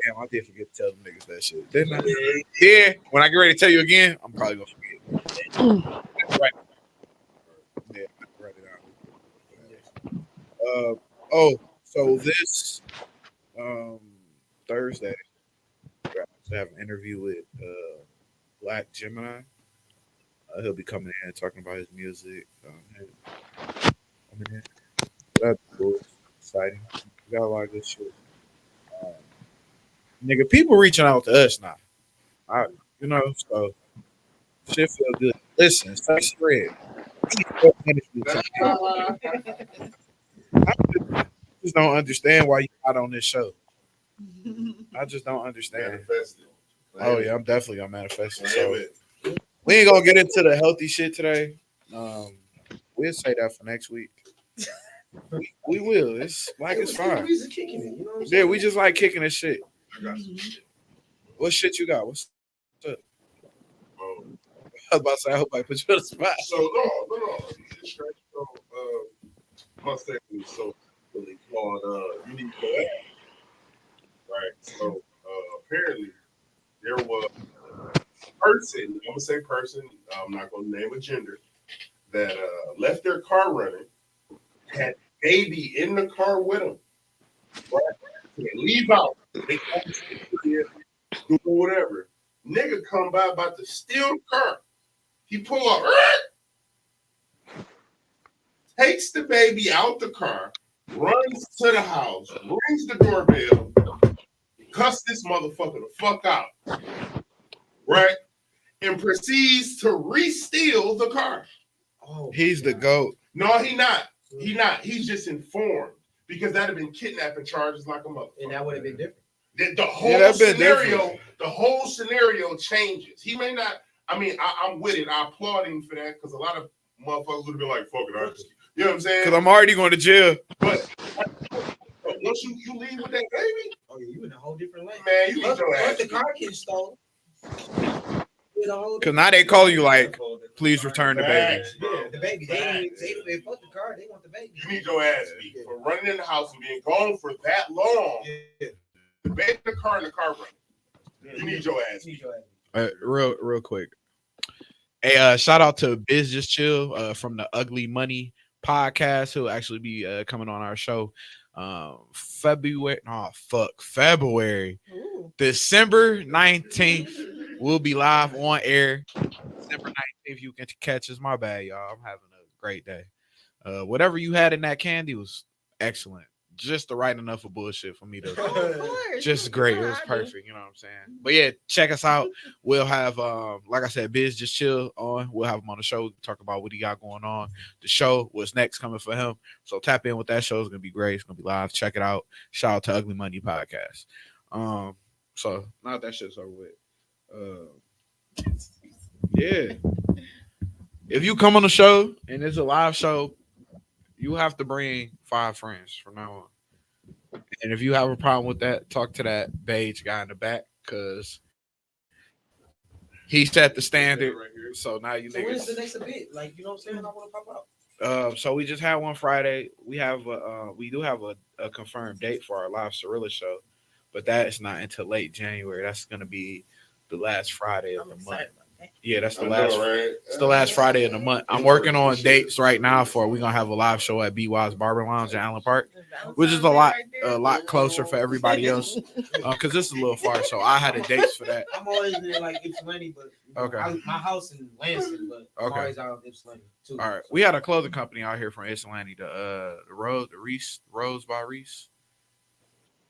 [SPEAKER 1] damn, I did forget to tell them niggas that shit, didn't I? Yeah. When I get ready to tell you again, I'm probably gonna forget. Right. Yeah, write it out. So this Thursday, I have an interview with Black Gemini. He'll be coming in talking about his music. That's cool. Exciting. We got a lot of good shit. Nigga, people reaching out to us now. So shit feel good. Listen, say spread. I just don't understand why you not on this show. I just don't understand.
[SPEAKER 5] Manifested.
[SPEAKER 1] Oh yeah, I'm definitely gonna manifest it. So we ain't gonna get into the healthy shit today. We'll say that for next week. We will. It's like it's fine. Yeah, we just like kicking this shit.
[SPEAKER 5] I got some shit.
[SPEAKER 1] What shit you got? What's up?
[SPEAKER 5] Oh.
[SPEAKER 1] I was about to say, I hope I put you on the spot.
[SPEAKER 5] So no. It's straight. So my segment is so really called You Need to Go Out. Right. So apparently there was a person, I'm gonna say person, I'm not gonna name a gender, that left their car running, had baby in the car with them. Right? They leave out. They do whatever. Nigga come by about to steal the car. He pull up, takes the baby out the car, runs to the house, rings the doorbell, cuss this motherfucker the fuck out, right? And proceeds to re-steal the car.
[SPEAKER 3] Oh,
[SPEAKER 1] He's the GOAT.
[SPEAKER 5] No, he not. He not. He's just informed because that'd have been kidnapping charges like a motherfucker.
[SPEAKER 3] and that would have been different.
[SPEAKER 5] The whole
[SPEAKER 1] that'd been
[SPEAKER 5] scenario,
[SPEAKER 1] different.
[SPEAKER 5] the whole scenario changes. He may not. I mean, I'm with it. I applaud him for that because a lot of motherfuckers would have been like, "Fuck it, I just," you know what I'm saying?
[SPEAKER 1] Because I'm already going to jail.
[SPEAKER 5] But once you leave with that baby,
[SPEAKER 3] Oh yeah, you in a whole different lane.
[SPEAKER 5] man, you need your ass.
[SPEAKER 3] The car getting stolen.
[SPEAKER 1] Because now they call you like, please return the baby.
[SPEAKER 5] Facts, bro.
[SPEAKER 3] Yeah, the baby. They fuck the car. They want the baby.
[SPEAKER 5] You need your ass beat for running in the house and being gone for that long. The baby in the car and the car running. You need your ass beat.
[SPEAKER 1] Real quick. Hey, shout out to Biz Just Chill from the Ugly Money podcast, who'll actually be coming on our show February.
[SPEAKER 8] Ooh.
[SPEAKER 1] December 19th. We'll be live on air. December 19th. You can catch us. My bad, y'all. I'm having a great day. Whatever you had in that candy was excellent. Just the right enough of bullshit for me to
[SPEAKER 8] Of course.
[SPEAKER 1] just great. It was perfect. You know what I'm saying? But yeah, check us out. We'll have like I said, Biz Just Chill on. We'll have him on the show, talk about what he got going on. The show, what's next coming for him. So tap in with that show. It's gonna be great. It's gonna be live. Check it out. Shout out to Ugly Money Podcast. So now that shit's over with. Yeah. If you come on the show and it's a live show, you have to bring 5 friends from now on. And if you have a problem with that, talk to that beige guy in the back because he set the standard. So now you
[SPEAKER 3] So when is the
[SPEAKER 1] niggas.
[SPEAKER 3] next event? Like, you know what I'm saying? I want to pop out.
[SPEAKER 1] So we just had one Friday. We do have a confirmed date for our live Cirilla show, but that is not until late January. That's gonna be the last Friday of
[SPEAKER 8] I'm
[SPEAKER 1] the month.
[SPEAKER 8] excited about that.
[SPEAKER 1] Yeah, that's the
[SPEAKER 5] I
[SPEAKER 1] last.
[SPEAKER 5] know, right?
[SPEAKER 1] It's the last Friday of the month. I'm working on dates right now for we're gonna have a live show at BY's Barber Lounge in Allen Park, which is a lot closer for everybody else because this is a little far. So I had the dates for that.
[SPEAKER 3] I'm always in like Ypsilanti, but
[SPEAKER 1] Okay.
[SPEAKER 3] my house in Lansing, but I'm
[SPEAKER 1] Okay.
[SPEAKER 3] always out in Ypsilanti too.
[SPEAKER 1] All right, we had a clothing company out here from Ypsilanti, the Rose by Reese.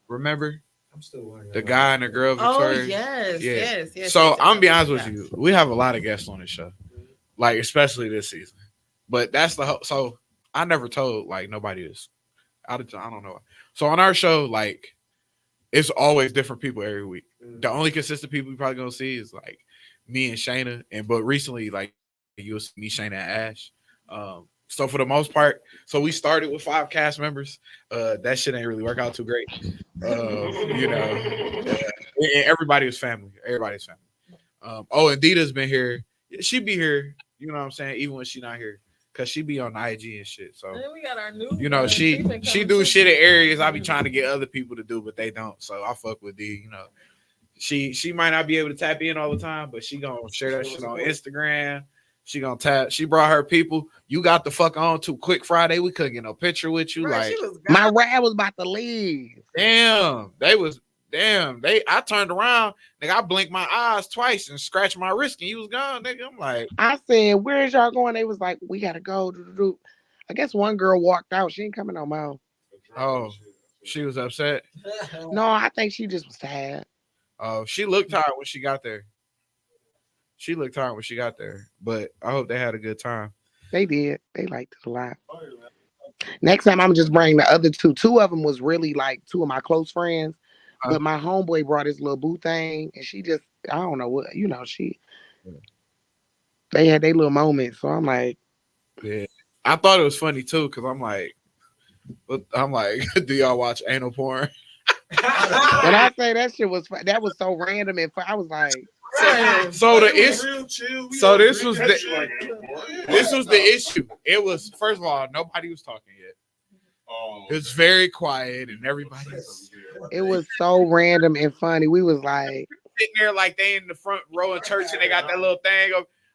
[SPEAKER 1] Remember
[SPEAKER 3] I'm still wondering.
[SPEAKER 1] the guy and the girl,
[SPEAKER 8] Oh
[SPEAKER 1] Victoria?
[SPEAKER 8] yes,
[SPEAKER 1] Yeah.
[SPEAKER 8] yes.
[SPEAKER 1] So
[SPEAKER 8] yes,
[SPEAKER 1] I'm be honest
[SPEAKER 8] yes.
[SPEAKER 1] with you, we have a lot of guests on this show, like especially this season. But that's so I never told like nobody this. I don't know. So on our show, like it's always different people every week. The only consistent people we probably gonna see is like me and Shayna, but recently like you'll see me, Shayna, and Ash. So for the most part, so we started with 5 cast members. That shit ain't really work out too great. You know, and everybody was family. Everybody's family. And Dita's been here. She be here. You know what I'm saying? Even when she not here, cause she be on IG and shit. So
[SPEAKER 8] And then we got our new.
[SPEAKER 1] you know she
[SPEAKER 8] treatment
[SPEAKER 1] do
[SPEAKER 8] coming
[SPEAKER 1] shit in
[SPEAKER 8] too.
[SPEAKER 1] areas I be trying to get other people to do, but they don't. So I fuck with D. You know, she might not be able to tap in all the time, but she gonna share that shit on Instagram. She gonna tap. She brought her people. You got the fuck on too quick Friday. We couldn't get no picture with you.
[SPEAKER 8] Bruh,
[SPEAKER 1] Like,
[SPEAKER 8] she was
[SPEAKER 6] My
[SPEAKER 8] gone.
[SPEAKER 6] ride was about to leave.
[SPEAKER 1] damn, I turned around, nigga. I blinked my eyes twice and scratched my wrist, and you was gone, nigga. I'm like,
[SPEAKER 6] I said, "Where's y'all going?" They was like, "We gotta go." I guess one girl walked out. She ain't coming no more.
[SPEAKER 1] oh, she was upset.
[SPEAKER 6] No, I think she just was sad.
[SPEAKER 1] Oh, she looked tired when she got there. But I hope they had a good time.
[SPEAKER 6] They did. They liked it a lot. Next time, I'm just bring the other two. 2 of them was really like 2 of my close friends. But my homeboy brought his little boo thing, and she just, I don't know what, they had their little moments. So I'm like,
[SPEAKER 1] Yeah, I thought it was funny too because I'm like, do y'all watch anal porn?
[SPEAKER 6] when I say that shit was, that was so random. And I was like,
[SPEAKER 1] So the
[SPEAKER 5] It was
[SPEAKER 1] issue,
[SPEAKER 5] real chill. We
[SPEAKER 1] so
[SPEAKER 5] all
[SPEAKER 1] this
[SPEAKER 5] drink
[SPEAKER 1] was
[SPEAKER 5] that
[SPEAKER 1] the-
[SPEAKER 5] shit like,
[SPEAKER 1] this was the issue. It was first of all, nobody was talking yet.
[SPEAKER 5] Oh,
[SPEAKER 1] It was very quiet and everybody's
[SPEAKER 6] it was so random and funny. We was like,
[SPEAKER 1] sitting there like they in the front row in church and they got that little thing.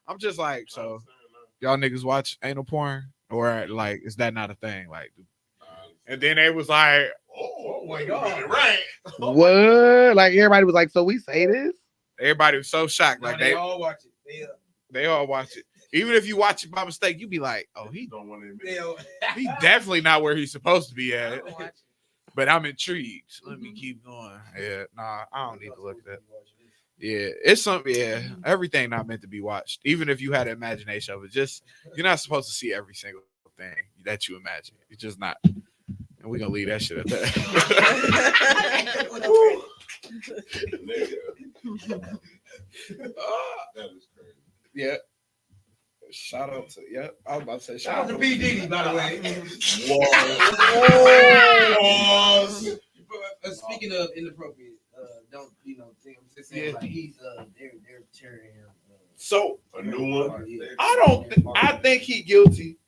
[SPEAKER 1] I'm just like, so y'all niggas watch anal porn or like is that not a thing? Like, and then they was like,
[SPEAKER 5] oh my god, right?
[SPEAKER 6] what? Like everybody was like, so we say this?
[SPEAKER 1] Everybody was so shocked.
[SPEAKER 7] Now
[SPEAKER 1] Like
[SPEAKER 7] they all watch it.
[SPEAKER 1] they all watch it. Even if you watch it by mistake, you be like, oh, he
[SPEAKER 5] Don't want to admit.
[SPEAKER 7] They all.
[SPEAKER 1] he definitely not where he's supposed to be
[SPEAKER 8] I
[SPEAKER 1] at.
[SPEAKER 8] don't watch it.
[SPEAKER 1] But I'm intrigued. So let me keep going. Yeah, nah, I don't need to look at that. Yeah, it's something. Yeah, everything not meant to be watched. Even if you had an imagination of it, just you're not supposed to see every single thing that you imagine. It's just not. And we're gonna leave that shit at that.
[SPEAKER 5] Nigga, that is crazy.
[SPEAKER 1] Yeah. Shout out to I was about to say
[SPEAKER 7] Shout out to P. Diddy, by the way.
[SPEAKER 3] Speaking of inappropriate, don't think I'm just saying
[SPEAKER 1] Yeah.
[SPEAKER 3] like he's they're tearing him.
[SPEAKER 1] So
[SPEAKER 5] A new one.
[SPEAKER 1] I think he guilty,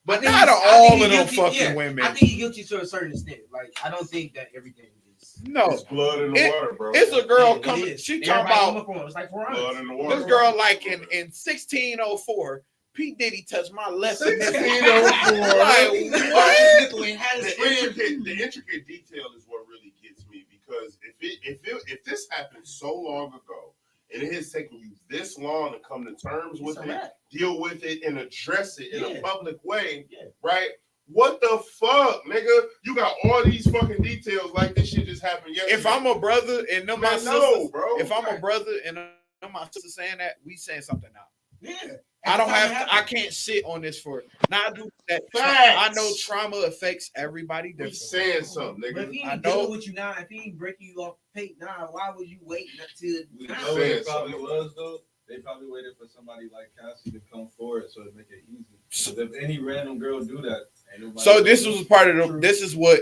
[SPEAKER 1] but
[SPEAKER 3] I think
[SPEAKER 1] not
[SPEAKER 3] he's- I
[SPEAKER 1] all
[SPEAKER 3] think
[SPEAKER 1] of
[SPEAKER 3] he
[SPEAKER 1] them
[SPEAKER 3] guilty,
[SPEAKER 1] fucking
[SPEAKER 3] yeah.
[SPEAKER 1] women.
[SPEAKER 3] I think he's guilty to a certain extent. Like I don't think that everything is.
[SPEAKER 1] No,
[SPEAKER 5] It's blood in the water, bro.
[SPEAKER 1] it's a girl
[SPEAKER 3] It
[SPEAKER 1] coming.
[SPEAKER 3] is.
[SPEAKER 1] She
[SPEAKER 3] Everybody
[SPEAKER 1] talking about
[SPEAKER 3] coming for him. It's like for
[SPEAKER 5] blood in the water.
[SPEAKER 1] this girl like in 1604. P. Diddy touched my left.
[SPEAKER 5] 1604.
[SPEAKER 1] Like what?
[SPEAKER 5] The intricate detail is what really gets me because if this happened so long ago and it has taken you this long to come to terms with it, deal with it, and address it in a public way, right? What the fuck, nigga? You got all these fucking details like this shit just happened yesterday.
[SPEAKER 1] If I'm a brother and them my
[SPEAKER 5] Man,
[SPEAKER 1] sisters,
[SPEAKER 5] no, bro.
[SPEAKER 1] if I'm a brother and them my sisters saying that, we saying something now.
[SPEAKER 3] Yeah.
[SPEAKER 1] I don't have to, I can't sit on this for now. I do that.
[SPEAKER 5] Facts.
[SPEAKER 1] I know trauma affects everybody
[SPEAKER 5] We
[SPEAKER 1] differently.
[SPEAKER 5] saying something,
[SPEAKER 3] But if
[SPEAKER 5] nigga.
[SPEAKER 3] he
[SPEAKER 1] I
[SPEAKER 3] ain't
[SPEAKER 1] know-
[SPEAKER 3] dealing with you now, if he ain't breaking you off pay now, why would you wait until
[SPEAKER 7] We
[SPEAKER 3] now?
[SPEAKER 7] know what
[SPEAKER 5] Saying
[SPEAKER 7] it probably
[SPEAKER 5] something.
[SPEAKER 7] was though. They probably waited for somebody like Cassie to come forward so it make it easy. 'Cause if any random girl do that, ain't nobody.
[SPEAKER 1] So this was part of the. This is what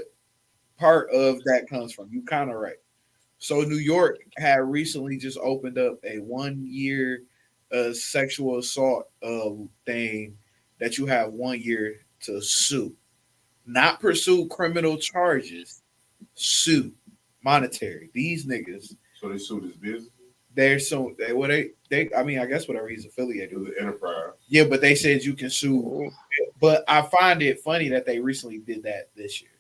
[SPEAKER 1] part of that comes from. You kind of right. So New York had recently just opened up a 1 year sexual assault thing that you have 1 year to sue, not pursue criminal charges, sue monetary. These niggas,
[SPEAKER 5] So they sued his business.
[SPEAKER 1] they're so they I mean I guess whatever he's affiliated
[SPEAKER 5] It was
[SPEAKER 1] with.
[SPEAKER 5] an enterprise.
[SPEAKER 1] Yeah, but they said you can sue. But I find it funny that they recently did that this year.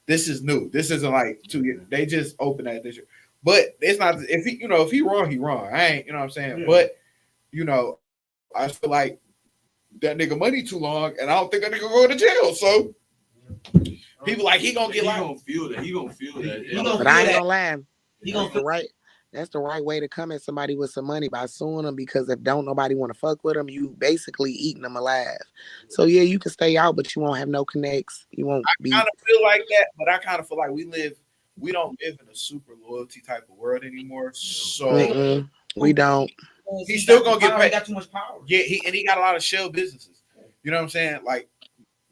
[SPEAKER 1] This is new. This isn't like 2 years. They just opened that this year. But it's not if he if he wrong, he wrong. I ain't, you know what I'm saying?
[SPEAKER 5] Yeah.
[SPEAKER 1] But I feel like that nigga money too long, and I don't think that nigga go to jail. So people like he gonna get
[SPEAKER 7] He
[SPEAKER 1] like
[SPEAKER 7] gonna feel that. He gonna feel that.
[SPEAKER 3] He gonna
[SPEAKER 6] But I ain't
[SPEAKER 3] feel
[SPEAKER 6] gonna lie.
[SPEAKER 3] He gonna
[SPEAKER 6] That's the right. That's the right way to come at somebody with some money by suing them, because if don't nobody want to fuck with them, you basically eating them alive. So yeah, you can stay out, but you won't have no connects. You won't be.
[SPEAKER 1] kind of feel like that, but I kind of feel like we don't live in a super loyalty type of world anymore. So
[SPEAKER 6] Mm-mm, we don't.
[SPEAKER 1] He's still gonna get
[SPEAKER 3] power,
[SPEAKER 1] paid.
[SPEAKER 3] He got too much power.
[SPEAKER 1] yeah, he got a lot of shell businesses. You know what I'm saying? Like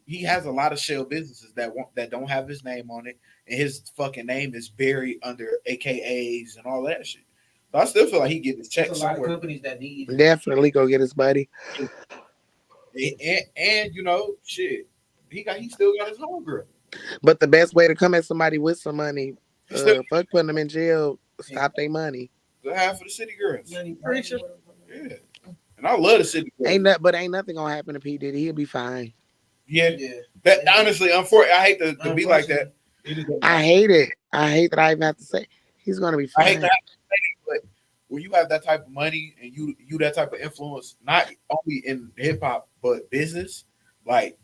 [SPEAKER 1] he has a lot of shell businesses that don't have his name on it, and his fucking name is buried under AKAs and all that shit. So I still feel like he getting his check
[SPEAKER 3] There's a lot of
[SPEAKER 1] somewhere.
[SPEAKER 3] companies that need.
[SPEAKER 6] Definitely go get his buddy.
[SPEAKER 1] And shit, he still got his homegirl.
[SPEAKER 6] But the best way to come at somebody with some money,
[SPEAKER 1] He still
[SPEAKER 6] fuck putting them in jail, stop their money.
[SPEAKER 1] the half of the city girls.
[SPEAKER 3] Preacher.
[SPEAKER 1] Yeah, and I love the city girls.
[SPEAKER 6] Ain't nothing gonna happen to P Diddy. He'll be fine.
[SPEAKER 1] Yeah,
[SPEAKER 3] Yeah.
[SPEAKER 1] that honestly, unfortunately, I hate to be like that.
[SPEAKER 6] I hate it. I hate that I even have to say he's gonna be
[SPEAKER 1] I hate
[SPEAKER 6] fine.
[SPEAKER 1] to have to say it, but when you have that type of money and you that type of influence, not only in hip hop but business, like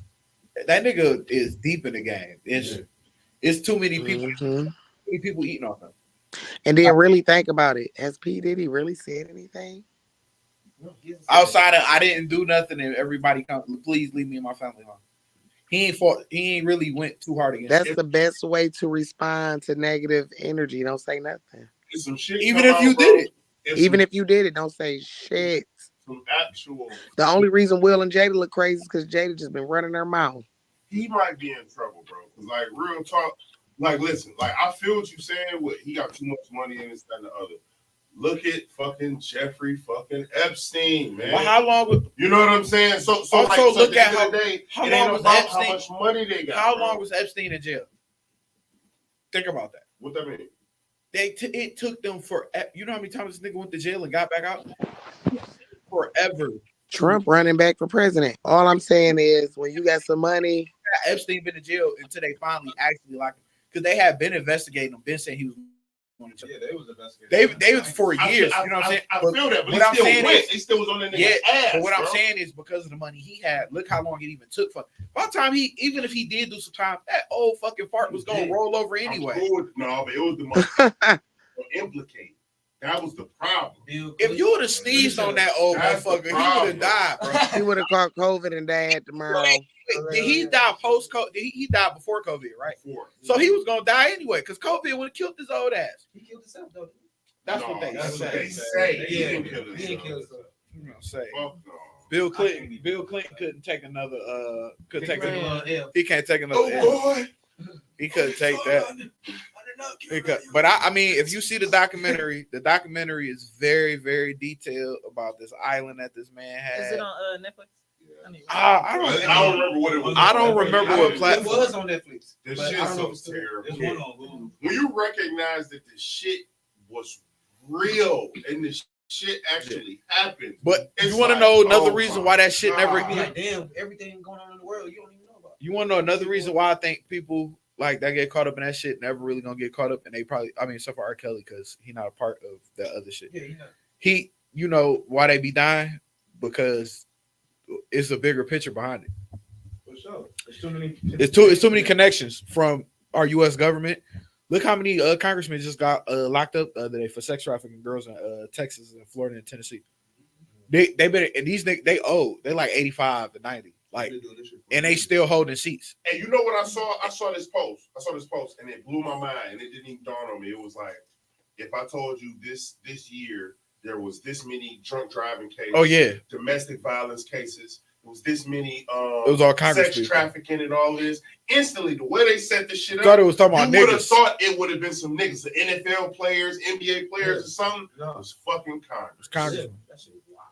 [SPEAKER 1] that nigga is deep in the game. It's too many people.
[SPEAKER 6] Mhm.
[SPEAKER 1] Too many people eating off him.
[SPEAKER 6] And then really think about it. Has P Diddy really said anything?
[SPEAKER 1] Outside of I didn't do nothing and everybody come, please leave me and my family alone. He ain't really went too hard against
[SPEAKER 6] That's
[SPEAKER 1] it.
[SPEAKER 6] the best way to respond to negative energy. Don't say nothing.
[SPEAKER 5] There's some shit
[SPEAKER 1] Even
[SPEAKER 5] come
[SPEAKER 1] if you
[SPEAKER 5] out, bro.
[SPEAKER 1] did it.
[SPEAKER 5] It's
[SPEAKER 6] Even
[SPEAKER 5] some,
[SPEAKER 6] if you did it, don't say shit.
[SPEAKER 5] some actual,
[SPEAKER 6] The only reason Will and Jada look crazy is because Jada just been running her mouth.
[SPEAKER 5] he might be in trouble, bro. Because like real talk, like listen, like I feel what you're saying. What he got too much money in this, that, and the other. Look at fucking Jeffrey fucking Epstein, man.
[SPEAKER 1] But how long would
[SPEAKER 5] You know what I'm saying? So
[SPEAKER 1] Also,
[SPEAKER 5] like,
[SPEAKER 1] look
[SPEAKER 5] the
[SPEAKER 1] at
[SPEAKER 5] end of
[SPEAKER 1] how-
[SPEAKER 5] the day,
[SPEAKER 1] how
[SPEAKER 5] it
[SPEAKER 1] long
[SPEAKER 5] ain't
[SPEAKER 1] was
[SPEAKER 5] about
[SPEAKER 1] Epstein-
[SPEAKER 5] how much money they got.
[SPEAKER 1] how
[SPEAKER 5] bro.
[SPEAKER 1] long was Epstein in jail? Think about that.
[SPEAKER 5] What that mean?
[SPEAKER 1] It took them for you know how many times this nigga went to jail and got back out? Forever.
[SPEAKER 6] Trump running back for president. All I'm saying is when you got some money,
[SPEAKER 1] Epstein been in jail until they finally actually locked him because they had been investigating him, been saying he was on each other.
[SPEAKER 7] Yeah, they was the best.
[SPEAKER 1] They was for years. You know what I'm saying?
[SPEAKER 5] I feel that, but
[SPEAKER 1] what I'm
[SPEAKER 5] he still
[SPEAKER 1] saying
[SPEAKER 5] went.
[SPEAKER 1] is-
[SPEAKER 5] He still was on that nigga's
[SPEAKER 1] Yeah,
[SPEAKER 5] ass.
[SPEAKER 1] but what I'm
[SPEAKER 5] bro.
[SPEAKER 1] saying is because of the money he had, look how long it even took for. By the time even if he did do some time, that old fucking fart was gonna roll over
[SPEAKER 5] I'm
[SPEAKER 1] anyway.
[SPEAKER 5] cool with- No, but it was the most implicated. That was the problem.
[SPEAKER 1] If you would have sneezed on that old
[SPEAKER 5] That's the
[SPEAKER 1] motherfucker, he would
[SPEAKER 5] problem.
[SPEAKER 1] have died, bro.
[SPEAKER 6] He would have caught COVID and died tomorrow.
[SPEAKER 1] Wait, did he die post COVID? He died before COVID, right?
[SPEAKER 5] Before.
[SPEAKER 1] So he was gonna die anyway, because COVID would have killed his old ass.
[SPEAKER 3] He killed himself though.
[SPEAKER 1] That's
[SPEAKER 5] No,
[SPEAKER 1] what they
[SPEAKER 5] that's what
[SPEAKER 1] say.
[SPEAKER 5] they say. He
[SPEAKER 3] Yeah.
[SPEAKER 5] didn't kill
[SPEAKER 3] He didn't kill
[SPEAKER 5] himself.
[SPEAKER 3] himself.
[SPEAKER 1] You know what I'm saying?
[SPEAKER 5] Fuck no.
[SPEAKER 1] Bill Clinton couldn't take another he can't take another
[SPEAKER 5] Oh boy.
[SPEAKER 1] he couldn't take that. But I mean, if you see the documentary is very, very detailed about this island that this man had.
[SPEAKER 8] Is it on Netflix? I need to-
[SPEAKER 1] I
[SPEAKER 5] I don't remember what it was.
[SPEAKER 1] I don't remember what
[SPEAKER 3] It
[SPEAKER 1] platform.
[SPEAKER 3] was on Netflix.
[SPEAKER 5] This
[SPEAKER 3] but I
[SPEAKER 5] shit's
[SPEAKER 3] don't know
[SPEAKER 5] so
[SPEAKER 3] if it's still-
[SPEAKER 5] terrible.
[SPEAKER 7] There's one on Hulu.
[SPEAKER 5] When you recognize that the shit was real and the shit actually happened.
[SPEAKER 1] But
[SPEAKER 5] It's
[SPEAKER 1] you want to
[SPEAKER 5] like,
[SPEAKER 1] know another
[SPEAKER 5] oh
[SPEAKER 1] reason
[SPEAKER 5] my
[SPEAKER 1] why that shit never.
[SPEAKER 3] I'd be like, damn, everything going on in the world, you don't even know about.
[SPEAKER 1] You want to know another reason why I think people like that get caught up in that shit never really gonna get caught up, and they probably, I mean, except for R. Kelly, because he's not a part of that other shit.
[SPEAKER 3] Yeah, you know.
[SPEAKER 1] He, you know, why they be dying? Because it's a bigger picture behind it.
[SPEAKER 3] For sure. There's too many.
[SPEAKER 1] It's too many connections from our U.S. government. Look how many congressmen just got locked up the other day for sex trafficking girls in Texas and Florida and Tennessee. They better, and these niggas, they like 85 to 90, like, and they still holding seats.
[SPEAKER 5] And you know what I saw? I saw this post, and it blew my mind, and it didn't even dawn on me. It was like, if I told you this year there was this many drunk driving cases,
[SPEAKER 1] Oh yeah,
[SPEAKER 5] domestic violence cases, it was this many
[SPEAKER 1] it was all Congress
[SPEAKER 5] sex
[SPEAKER 1] people.
[SPEAKER 5] trafficking and all this. Instantly, the way they set this shit
[SPEAKER 1] Thought
[SPEAKER 5] up,
[SPEAKER 1] it was talking
[SPEAKER 5] you
[SPEAKER 1] about
[SPEAKER 5] would have
[SPEAKER 1] niggas.
[SPEAKER 5] thought it would have been some niggas, the NFL players, NBA players, or something.
[SPEAKER 3] No.
[SPEAKER 5] It was fucking Congress.
[SPEAKER 1] It's Congress.
[SPEAKER 3] That shit is wild.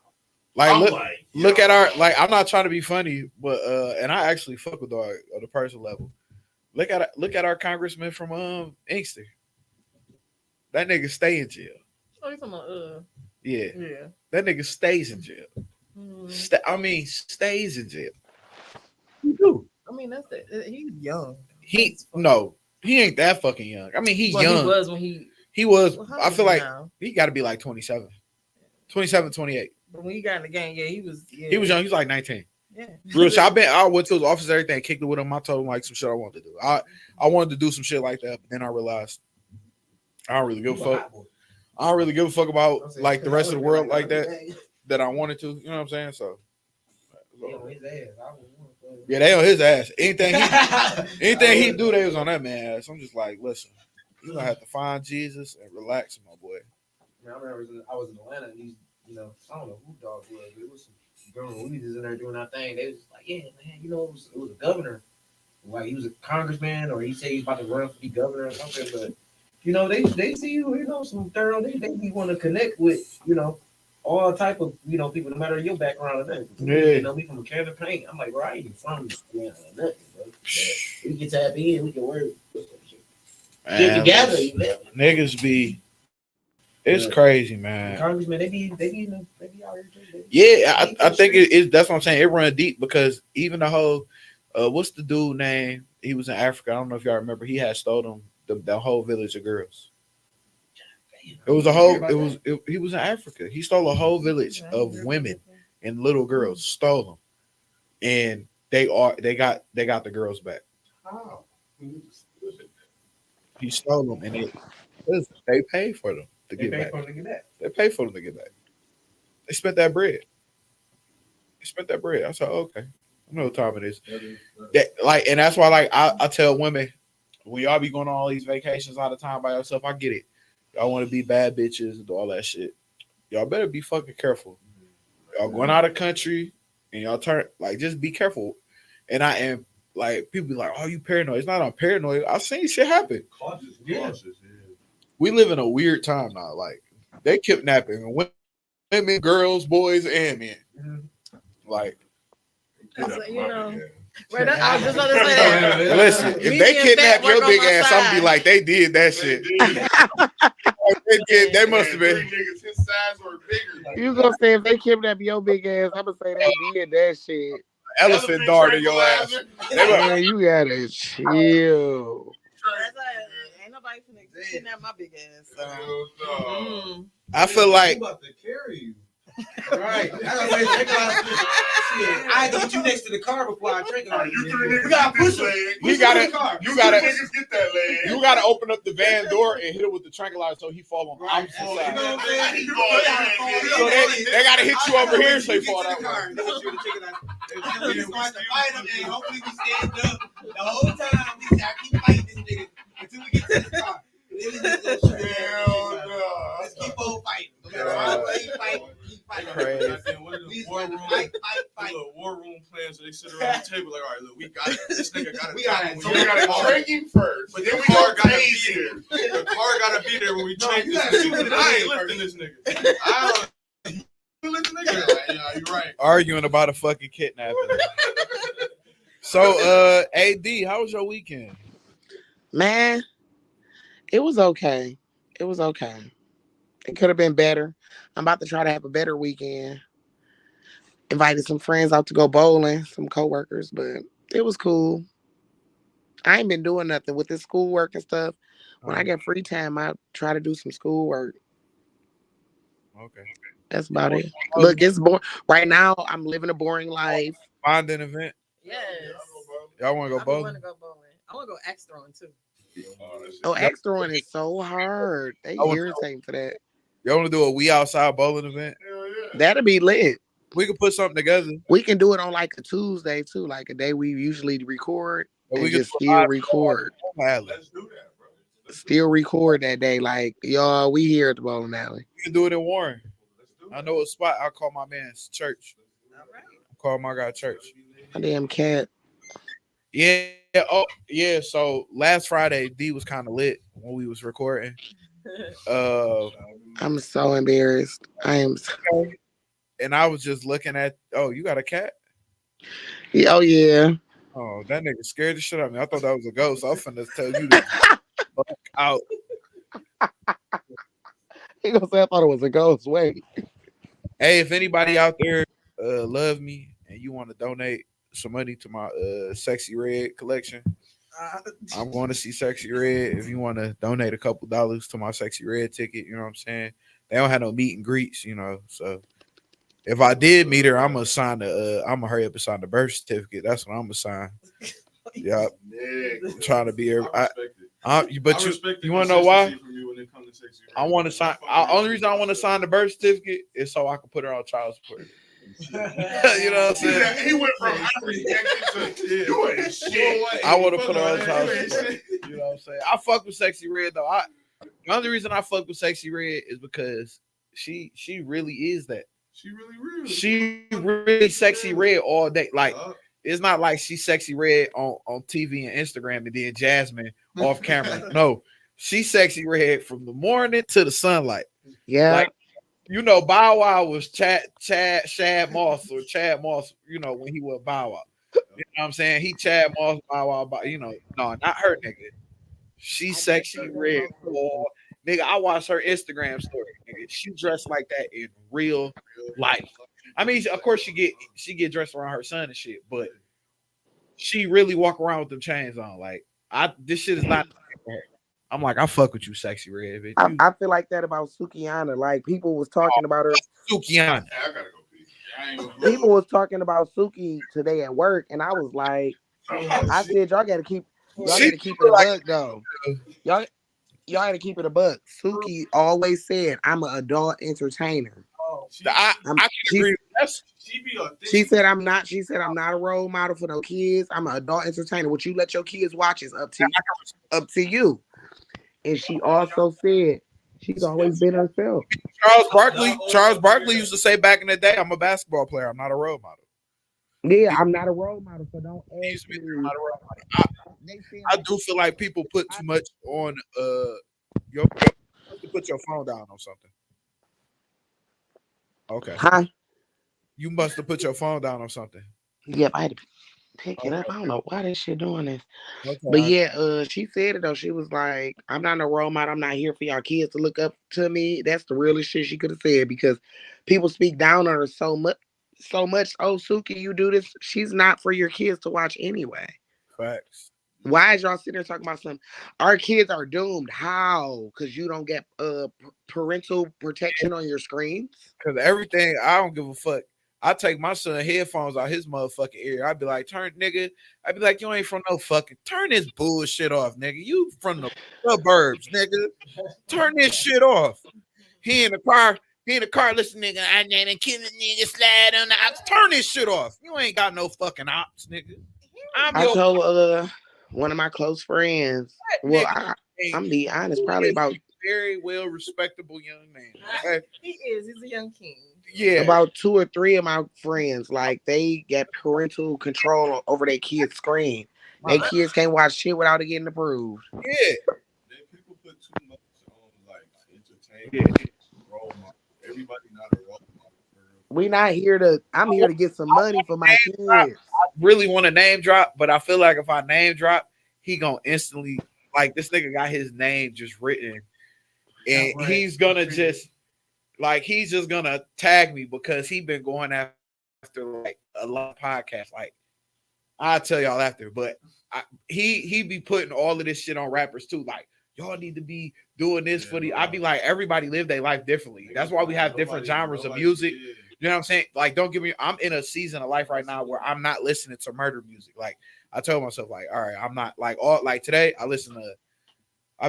[SPEAKER 1] Like
[SPEAKER 5] I'm
[SPEAKER 1] look,
[SPEAKER 5] like,
[SPEAKER 1] look
[SPEAKER 5] yo.
[SPEAKER 1] at our, like, I'm not trying to be funny, but and I actually fuck with dog on the personal level. Look at our congressman from Inkster. That nigga stay in jail.
[SPEAKER 8] Oh, you talking about
[SPEAKER 1] Yeah,
[SPEAKER 8] yeah.
[SPEAKER 1] that nigga stays in jail.
[SPEAKER 8] Mhm.
[SPEAKER 1] Stays in jail. He do.
[SPEAKER 8] I mean, that's it. He's young.
[SPEAKER 1] He ain't that fucking young. I mean, he's
[SPEAKER 8] Well,
[SPEAKER 1] young.
[SPEAKER 8] he was when he.
[SPEAKER 1] He was.
[SPEAKER 8] Well, how
[SPEAKER 1] I
[SPEAKER 8] old
[SPEAKER 1] feel
[SPEAKER 8] is he
[SPEAKER 1] like
[SPEAKER 8] now?
[SPEAKER 1] he got to be like 27, 28.
[SPEAKER 8] But when he got in the game, yeah, he was. Yeah.
[SPEAKER 1] He was young. He was like 19.
[SPEAKER 8] Yeah.
[SPEAKER 1] Real shit. I went to his office, everything, kicked it with him. I told him like some shit I wanted to do. I wanted to do some shit like that, but then I realized I don't really give a fuck. I don't really give a fuck about like the rest of the world like that I wanted to. You know what I'm saying? So yeah, they on his ass. Anything he do, they was on that man ass. I'm just like, listen, you gonna have to find Jesus and relax, my boy.
[SPEAKER 3] Man, I remember I was in Atlanta and these, I don't know who dog was, but it was some girl. We was in there doing our thing. They was like, yeah, man, it was a governor. Like he was a congressman, or he said he's about to run for be governor or something. But they see you, some thorough. They be want to connect with, all type of people, no matter your background and everything.
[SPEAKER 1] Yeah.
[SPEAKER 3] You know me from a can of paint. I'm like, bro, I ain't even from Atlanta or nothing, bro. But we can tap in. We can work. Get
[SPEAKER 1] Man,
[SPEAKER 3] together. You live.
[SPEAKER 1] niggas be. It's crazy, man.
[SPEAKER 3] Congressman, they be out here too.
[SPEAKER 1] Yeah, I think it. That's what I'm saying. It run deep because even the whole, what's the dude name? He was in Africa. I don't know if y'all remember. He had stole them the whole village of girls. It was a whole. He was in Africa. He stole a whole village of women and little girls. Stole them, and they got the girls back.
[SPEAKER 5] How?
[SPEAKER 1] He stole them, and they paid for them to get back. They paid for them to get back. They spent that bread. I said, okay, I know what time it is. And that's why, I tell women, when y'all be going on all these vacations all the time by yourself, I get it. Y'all want to be bad bitches and do all that shit. Y'all better be fucking careful. Y'all going out of country and y'all just be careful. And I am people be like, oh, you paranoid. It's not I'm paranoid. I've seen shit happen.
[SPEAKER 5] Cautious.
[SPEAKER 1] We live in a weird time now. Like, they kidnapping women, girls, boys, and men. Like,
[SPEAKER 8] Right, I was just about to say that.
[SPEAKER 1] listen, if
[SPEAKER 8] Me
[SPEAKER 1] they
[SPEAKER 8] and
[SPEAKER 1] kidnap
[SPEAKER 8] Fat
[SPEAKER 1] your
[SPEAKER 8] work
[SPEAKER 1] big
[SPEAKER 8] on my
[SPEAKER 1] ass, I'm gonna be
[SPEAKER 8] side.
[SPEAKER 1] like, they did that shit. They must have been.
[SPEAKER 5] Three niggas his size or bigger.
[SPEAKER 6] You gonna say if they kidnap your big ass, I'm gonna say they did that shit.
[SPEAKER 1] Elephant dart in your ass.
[SPEAKER 6] Man, you gotta chill.
[SPEAKER 8] Ain't nobody wife and they kidnap my big ass. So.
[SPEAKER 5] Hell no.
[SPEAKER 8] Mm.
[SPEAKER 1] I feel like
[SPEAKER 7] I'm about to carry you.
[SPEAKER 3] Right. I had to get you next to the car before I drink.
[SPEAKER 5] All right, you three niggas
[SPEAKER 3] We gotta
[SPEAKER 5] get this
[SPEAKER 3] push him.
[SPEAKER 5] leg.
[SPEAKER 1] You gotta-
[SPEAKER 3] Push him in the car.
[SPEAKER 1] you gotta-
[SPEAKER 5] You niggas get that leg.
[SPEAKER 1] you gotta open up the van door and hit it with the tranquilizer so he fall on the
[SPEAKER 3] Right.
[SPEAKER 1] opposite
[SPEAKER 3] You know
[SPEAKER 1] side.
[SPEAKER 3] what I'm saying?
[SPEAKER 5] You know
[SPEAKER 1] So they gotta hit you over here so you fall that way.
[SPEAKER 3] Then we start to fight him, and hopefully we stand up the whole time. We say, I keep fighting this nigga until we get to the car. Then we just go shoot him.
[SPEAKER 5] Hell no.
[SPEAKER 3] Let's keep on fighting. No matter how much you fight, keep fighting.
[SPEAKER 1] Crazy.
[SPEAKER 5] Goddamn, what is
[SPEAKER 3] We
[SPEAKER 5] the
[SPEAKER 3] just
[SPEAKER 5] war
[SPEAKER 3] want to
[SPEAKER 5] room?
[SPEAKER 3] fight.
[SPEAKER 5] The little war room plan, so they sit around the table like, all right, look, we got it. This nigga got it.
[SPEAKER 3] We got it.
[SPEAKER 5] So we gotta drink him first, but then we
[SPEAKER 3] car
[SPEAKER 5] gotta
[SPEAKER 3] gotta
[SPEAKER 5] be
[SPEAKER 3] be
[SPEAKER 5] there. The car gotta be there when we
[SPEAKER 3] No,
[SPEAKER 5] drink
[SPEAKER 3] you
[SPEAKER 5] this
[SPEAKER 3] gotta shoot
[SPEAKER 5] nigga.
[SPEAKER 3] him in the
[SPEAKER 5] I ain't
[SPEAKER 3] leg
[SPEAKER 5] lifting this nigga. I don't. You lift the nigga? Yeah, you're right.
[SPEAKER 1] Arguing about a fucking kidnapping. So, AD, how was your weekend?
[SPEAKER 6] Man, it was okay. It was okay. It could have been better. I'm about to try to have a better weekend. Invited some friends out to go bowling, some coworkers, but it was cool. I ain't been doing nothing with this schoolwork and stuff. When I get free time, I try to do some schoolwork.
[SPEAKER 1] Okay.
[SPEAKER 6] That's about it. Look, it's boring. Right now, I'm living a boring life.
[SPEAKER 1] Find an event.
[SPEAKER 8] Yes.
[SPEAKER 1] Y'all want to go
[SPEAKER 8] I want
[SPEAKER 1] bowling?
[SPEAKER 8] to go bowling. I want to go axe throwing too.
[SPEAKER 6] Oh, X throwing is so hard. They
[SPEAKER 1] I was-
[SPEAKER 6] irritate for that.
[SPEAKER 1] Y'all want to do a We Outside bowling event?
[SPEAKER 5] Hell yeah.
[SPEAKER 6] That'll be lit.
[SPEAKER 1] We could put something together.
[SPEAKER 6] We can do it on like a Tuesday too, like a day we usually record
[SPEAKER 1] But
[SPEAKER 6] and
[SPEAKER 1] we could
[SPEAKER 6] just
[SPEAKER 1] do a
[SPEAKER 6] still
[SPEAKER 1] live
[SPEAKER 6] record.
[SPEAKER 1] alley.
[SPEAKER 5] Let's do that, bro.
[SPEAKER 6] Still record that day. Like, y'all, we here at the bowling alley.
[SPEAKER 1] We can do it in Warren.
[SPEAKER 5] Let's do
[SPEAKER 1] I know a spot. I'll call my man's church.
[SPEAKER 8] All right.
[SPEAKER 1] Call my guy church.
[SPEAKER 6] My damn cat.
[SPEAKER 1] Yeah. Oh, yeah. So last Friday, D was kind of lit when we was recording.
[SPEAKER 6] I'm so embarrassed. I am so,
[SPEAKER 1] And I was just looking at. Oh, you got a cat?
[SPEAKER 6] oh yeah.
[SPEAKER 1] Oh, that nigga scared the shit out of me. I thought that was a ghost. I was finna tell you to fuck out.
[SPEAKER 6] He gonna say I thought it was a ghost. Wait.
[SPEAKER 1] Hey, if anybody out there love me and you want to donate some money to my Sexy Red collection, I'm going to see Sexy Red. If you want to donate a couple dollars to my Sexy Red ticket, you know what I'm saying? They don't have no meet and greets, you know. So if I did meet her, I'm gonna sign the I'm gonna hurry up and sign the birth certificate. That's what I'm gonna sign. Yeah,
[SPEAKER 5] it.
[SPEAKER 1] I'm trying to be here.
[SPEAKER 5] I respect it.
[SPEAKER 1] But
[SPEAKER 5] I respect the
[SPEAKER 1] you want to know why?
[SPEAKER 5] consistency from you when it comes to sexy
[SPEAKER 1] I want to sign. Only reason I want to sign the birth certificate is so I can put her on child support. You know what I'm saying?
[SPEAKER 5] He went from angry to you ain't shit.
[SPEAKER 1] I want to put her on
[SPEAKER 5] You
[SPEAKER 1] child
[SPEAKER 5] ain't
[SPEAKER 1] support.
[SPEAKER 5] shit.
[SPEAKER 1] You know what I'm saying? I fuck with Sexy Red though. The only reason I fuck with Sexy Red is because she really is that.
[SPEAKER 5] She really real.
[SPEAKER 1] She really Sexy Red all day. Like
[SPEAKER 5] Uh,
[SPEAKER 1] it's not like she's Sexy Red on TV and Instagram and then Jasmine off camera. No, she's Sexy Red from the morning to the sunlight.
[SPEAKER 6] Yeah.
[SPEAKER 1] Like, you know, Bow Wow was Shad Moss or Chad Moss, you know, when he was Bow Wow. You know what I'm saying? He Chad Moss, Bow Wow, you know, no, not her nigga. She's Sexy Red. Boy. Nigga, I watched her Instagram story. Nigga. She dressed like that in real life. I mean, of course she get dressed around her son and shit, but she really walk around with them chains on. Like, this shit is not for her. I'm like, I fuck with you, Sexy Red, bitch.
[SPEAKER 6] I feel like that about Sukiana. Like people was talking about her.
[SPEAKER 1] Sukiana.
[SPEAKER 5] I gotta go pee. I ain't gonna
[SPEAKER 6] People was talking about Suki today at work, and I was like, I said y'all gotta keep it a buck though. Y'all gotta keep it a buck. Suki always said, I'm an adult entertainer.
[SPEAKER 1] I can agree with that.
[SPEAKER 5] She be authentic.
[SPEAKER 6] She said I'm not a role model for no kids. I'm an adult entertainer. What you let your kids watch is up to you. And she also said she's always been herself.
[SPEAKER 1] Charles Barkley used to say back in the day, I'm a basketball player. I'm not a role model.
[SPEAKER 6] Yeah, I'm not a role model, so don't
[SPEAKER 1] He used
[SPEAKER 6] ask
[SPEAKER 1] to be,
[SPEAKER 6] me.
[SPEAKER 1] "I'm not a role model."
[SPEAKER 6] They said
[SPEAKER 1] I do feel like people put too much on you have to put your phone down on something. Okay.
[SPEAKER 6] Huh?
[SPEAKER 1] You must have put your phone down on something.
[SPEAKER 6] Yep, I had to pick it up. I don't know why this shit doing this.
[SPEAKER 1] Okay.
[SPEAKER 6] But yeah, she said it though. She was like, I'm not a role model. I'm not here for y'all kids to look up to me. That's the realest shit she could have said because people speak down on her so much. Oh, Suki, you do this. She's not for your kids to watch anyway.
[SPEAKER 1] Facts.
[SPEAKER 6] Why is y'all sitting there talking about something? Our kids are doomed. How? Because you don't get parental protection on your screens?
[SPEAKER 1] Because everything, I don't give a fuck. I take my son headphones out his motherfucking ear. I'd be like, I'd be like, you ain't from no fucking, turn this bullshit off, nigga. You from the suburbs, nigga. Turn this shit off. He in the car, listen, nigga, I ain't kill a nigga, slide on the ops. Turn this shit off. You ain't got no fucking ops, nigga.
[SPEAKER 6] I told one of my close friends, well, I'm be honest, probably about
[SPEAKER 1] very well respectable young man. Okay?
[SPEAKER 8] He is. He's a young king.
[SPEAKER 1] Yeah.
[SPEAKER 6] About 2 or 3 of my friends, like they get parental control over their kids' screen. Their kids can't watch shit without it getting approved.
[SPEAKER 1] Yeah.
[SPEAKER 2] Then people put too much on like entertainment. Role model. Everybody not a role model.
[SPEAKER 6] We not here to. I'm here to get some money for my kids.
[SPEAKER 1] I really want to name drop, but I feel like if I name drop, he gonna instantly, like, this nigga got his name just written, and he's gonna just like, he's just gonna tag me because he been going after like a lot of podcasts. Like, I'll tell y'all after, but he be putting all of this shit on rappers too. Like, y'all need to be doing this for the. I'd be like, everybody live their life differently. That's why we have different genres of music. You know what I'm saying? Like, don't get me. I'm in a season of life right now where I'm not listening to murder music. Like, I told myself, like, all right, I'm not like all like today. I've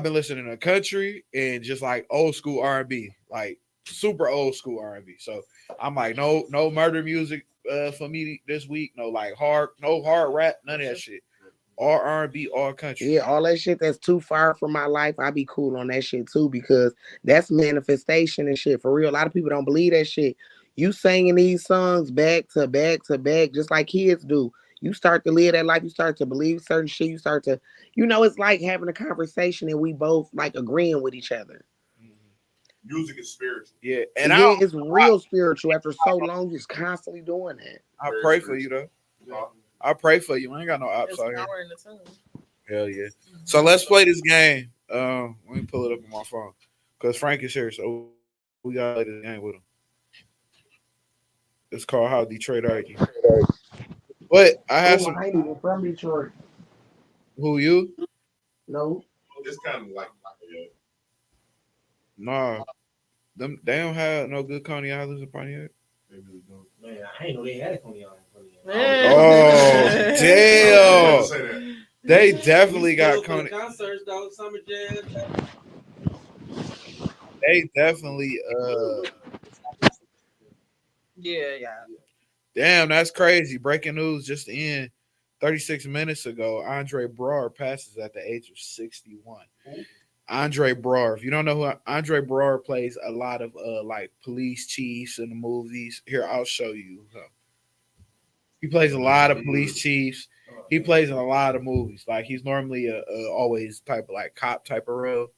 [SPEAKER 1] been listening to country and just like old school R&B, like super old school R&B. So I'm like, no murder music for me this week. No hard rap, none of that shit. All R&B, all country.
[SPEAKER 6] Yeah, all that shit that's too far from my life, I be cool on that shit too, because that's manifestation and shit. For real, a lot of people don't believe that shit. You singing these songs back to back to back, just like kids do. You start to live that life. You start to believe certain shit. You start to, it's like having a conversation and we both like agreeing with each other.
[SPEAKER 5] Music is spiritual.
[SPEAKER 1] Yeah, and
[SPEAKER 6] it's real spiritual. After so long, just constantly doing that.
[SPEAKER 1] I pray for you though. I pray for you. I ain't got no ops out here.
[SPEAKER 8] Power in the tongue.
[SPEAKER 1] Hell yeah. So let's play this game. Let me pull it up on my phone because Frank is here, so we gotta play this game with him. It's called How Detroit Argue. But I have some.
[SPEAKER 6] I ain't even from Detroit.
[SPEAKER 1] Who, you?
[SPEAKER 6] No.
[SPEAKER 5] It's kind of like
[SPEAKER 1] Nah. They don't have no good Coney Islands in Pontiac.
[SPEAKER 2] They really don't.
[SPEAKER 3] Man, I ain't know they had a Coney Island.
[SPEAKER 1] Oh, damn.
[SPEAKER 5] Say that.
[SPEAKER 1] They definitely got Coney.
[SPEAKER 3] Concerts though, Summer Jam.
[SPEAKER 1] They definitely
[SPEAKER 8] Yeah.
[SPEAKER 1] Damn, that's crazy. Breaking news just in 36 minutes ago. Andre Braugher passes at the age of 61. Andre Braugher. If you don't know who Andre Braugher plays, a lot of like police chiefs in the movies. Here, I'll show you. He plays a lot of police chiefs. He plays in a lot of movies. Like, he's normally always type of like cop type of role.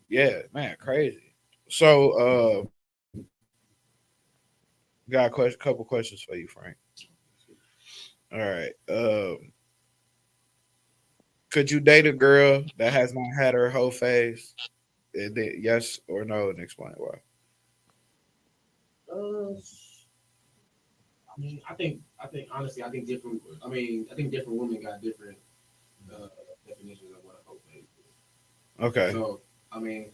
[SPEAKER 1] Yeah, man, crazy. So got a couple questions for you, Frank. All right. Could you date a girl that has not had her whole phase? Yes or no, and explain why.
[SPEAKER 3] I mean, I think honestly, I think different women got different definitions of what a whole phase is.
[SPEAKER 1] Okay.
[SPEAKER 3] So, I mean,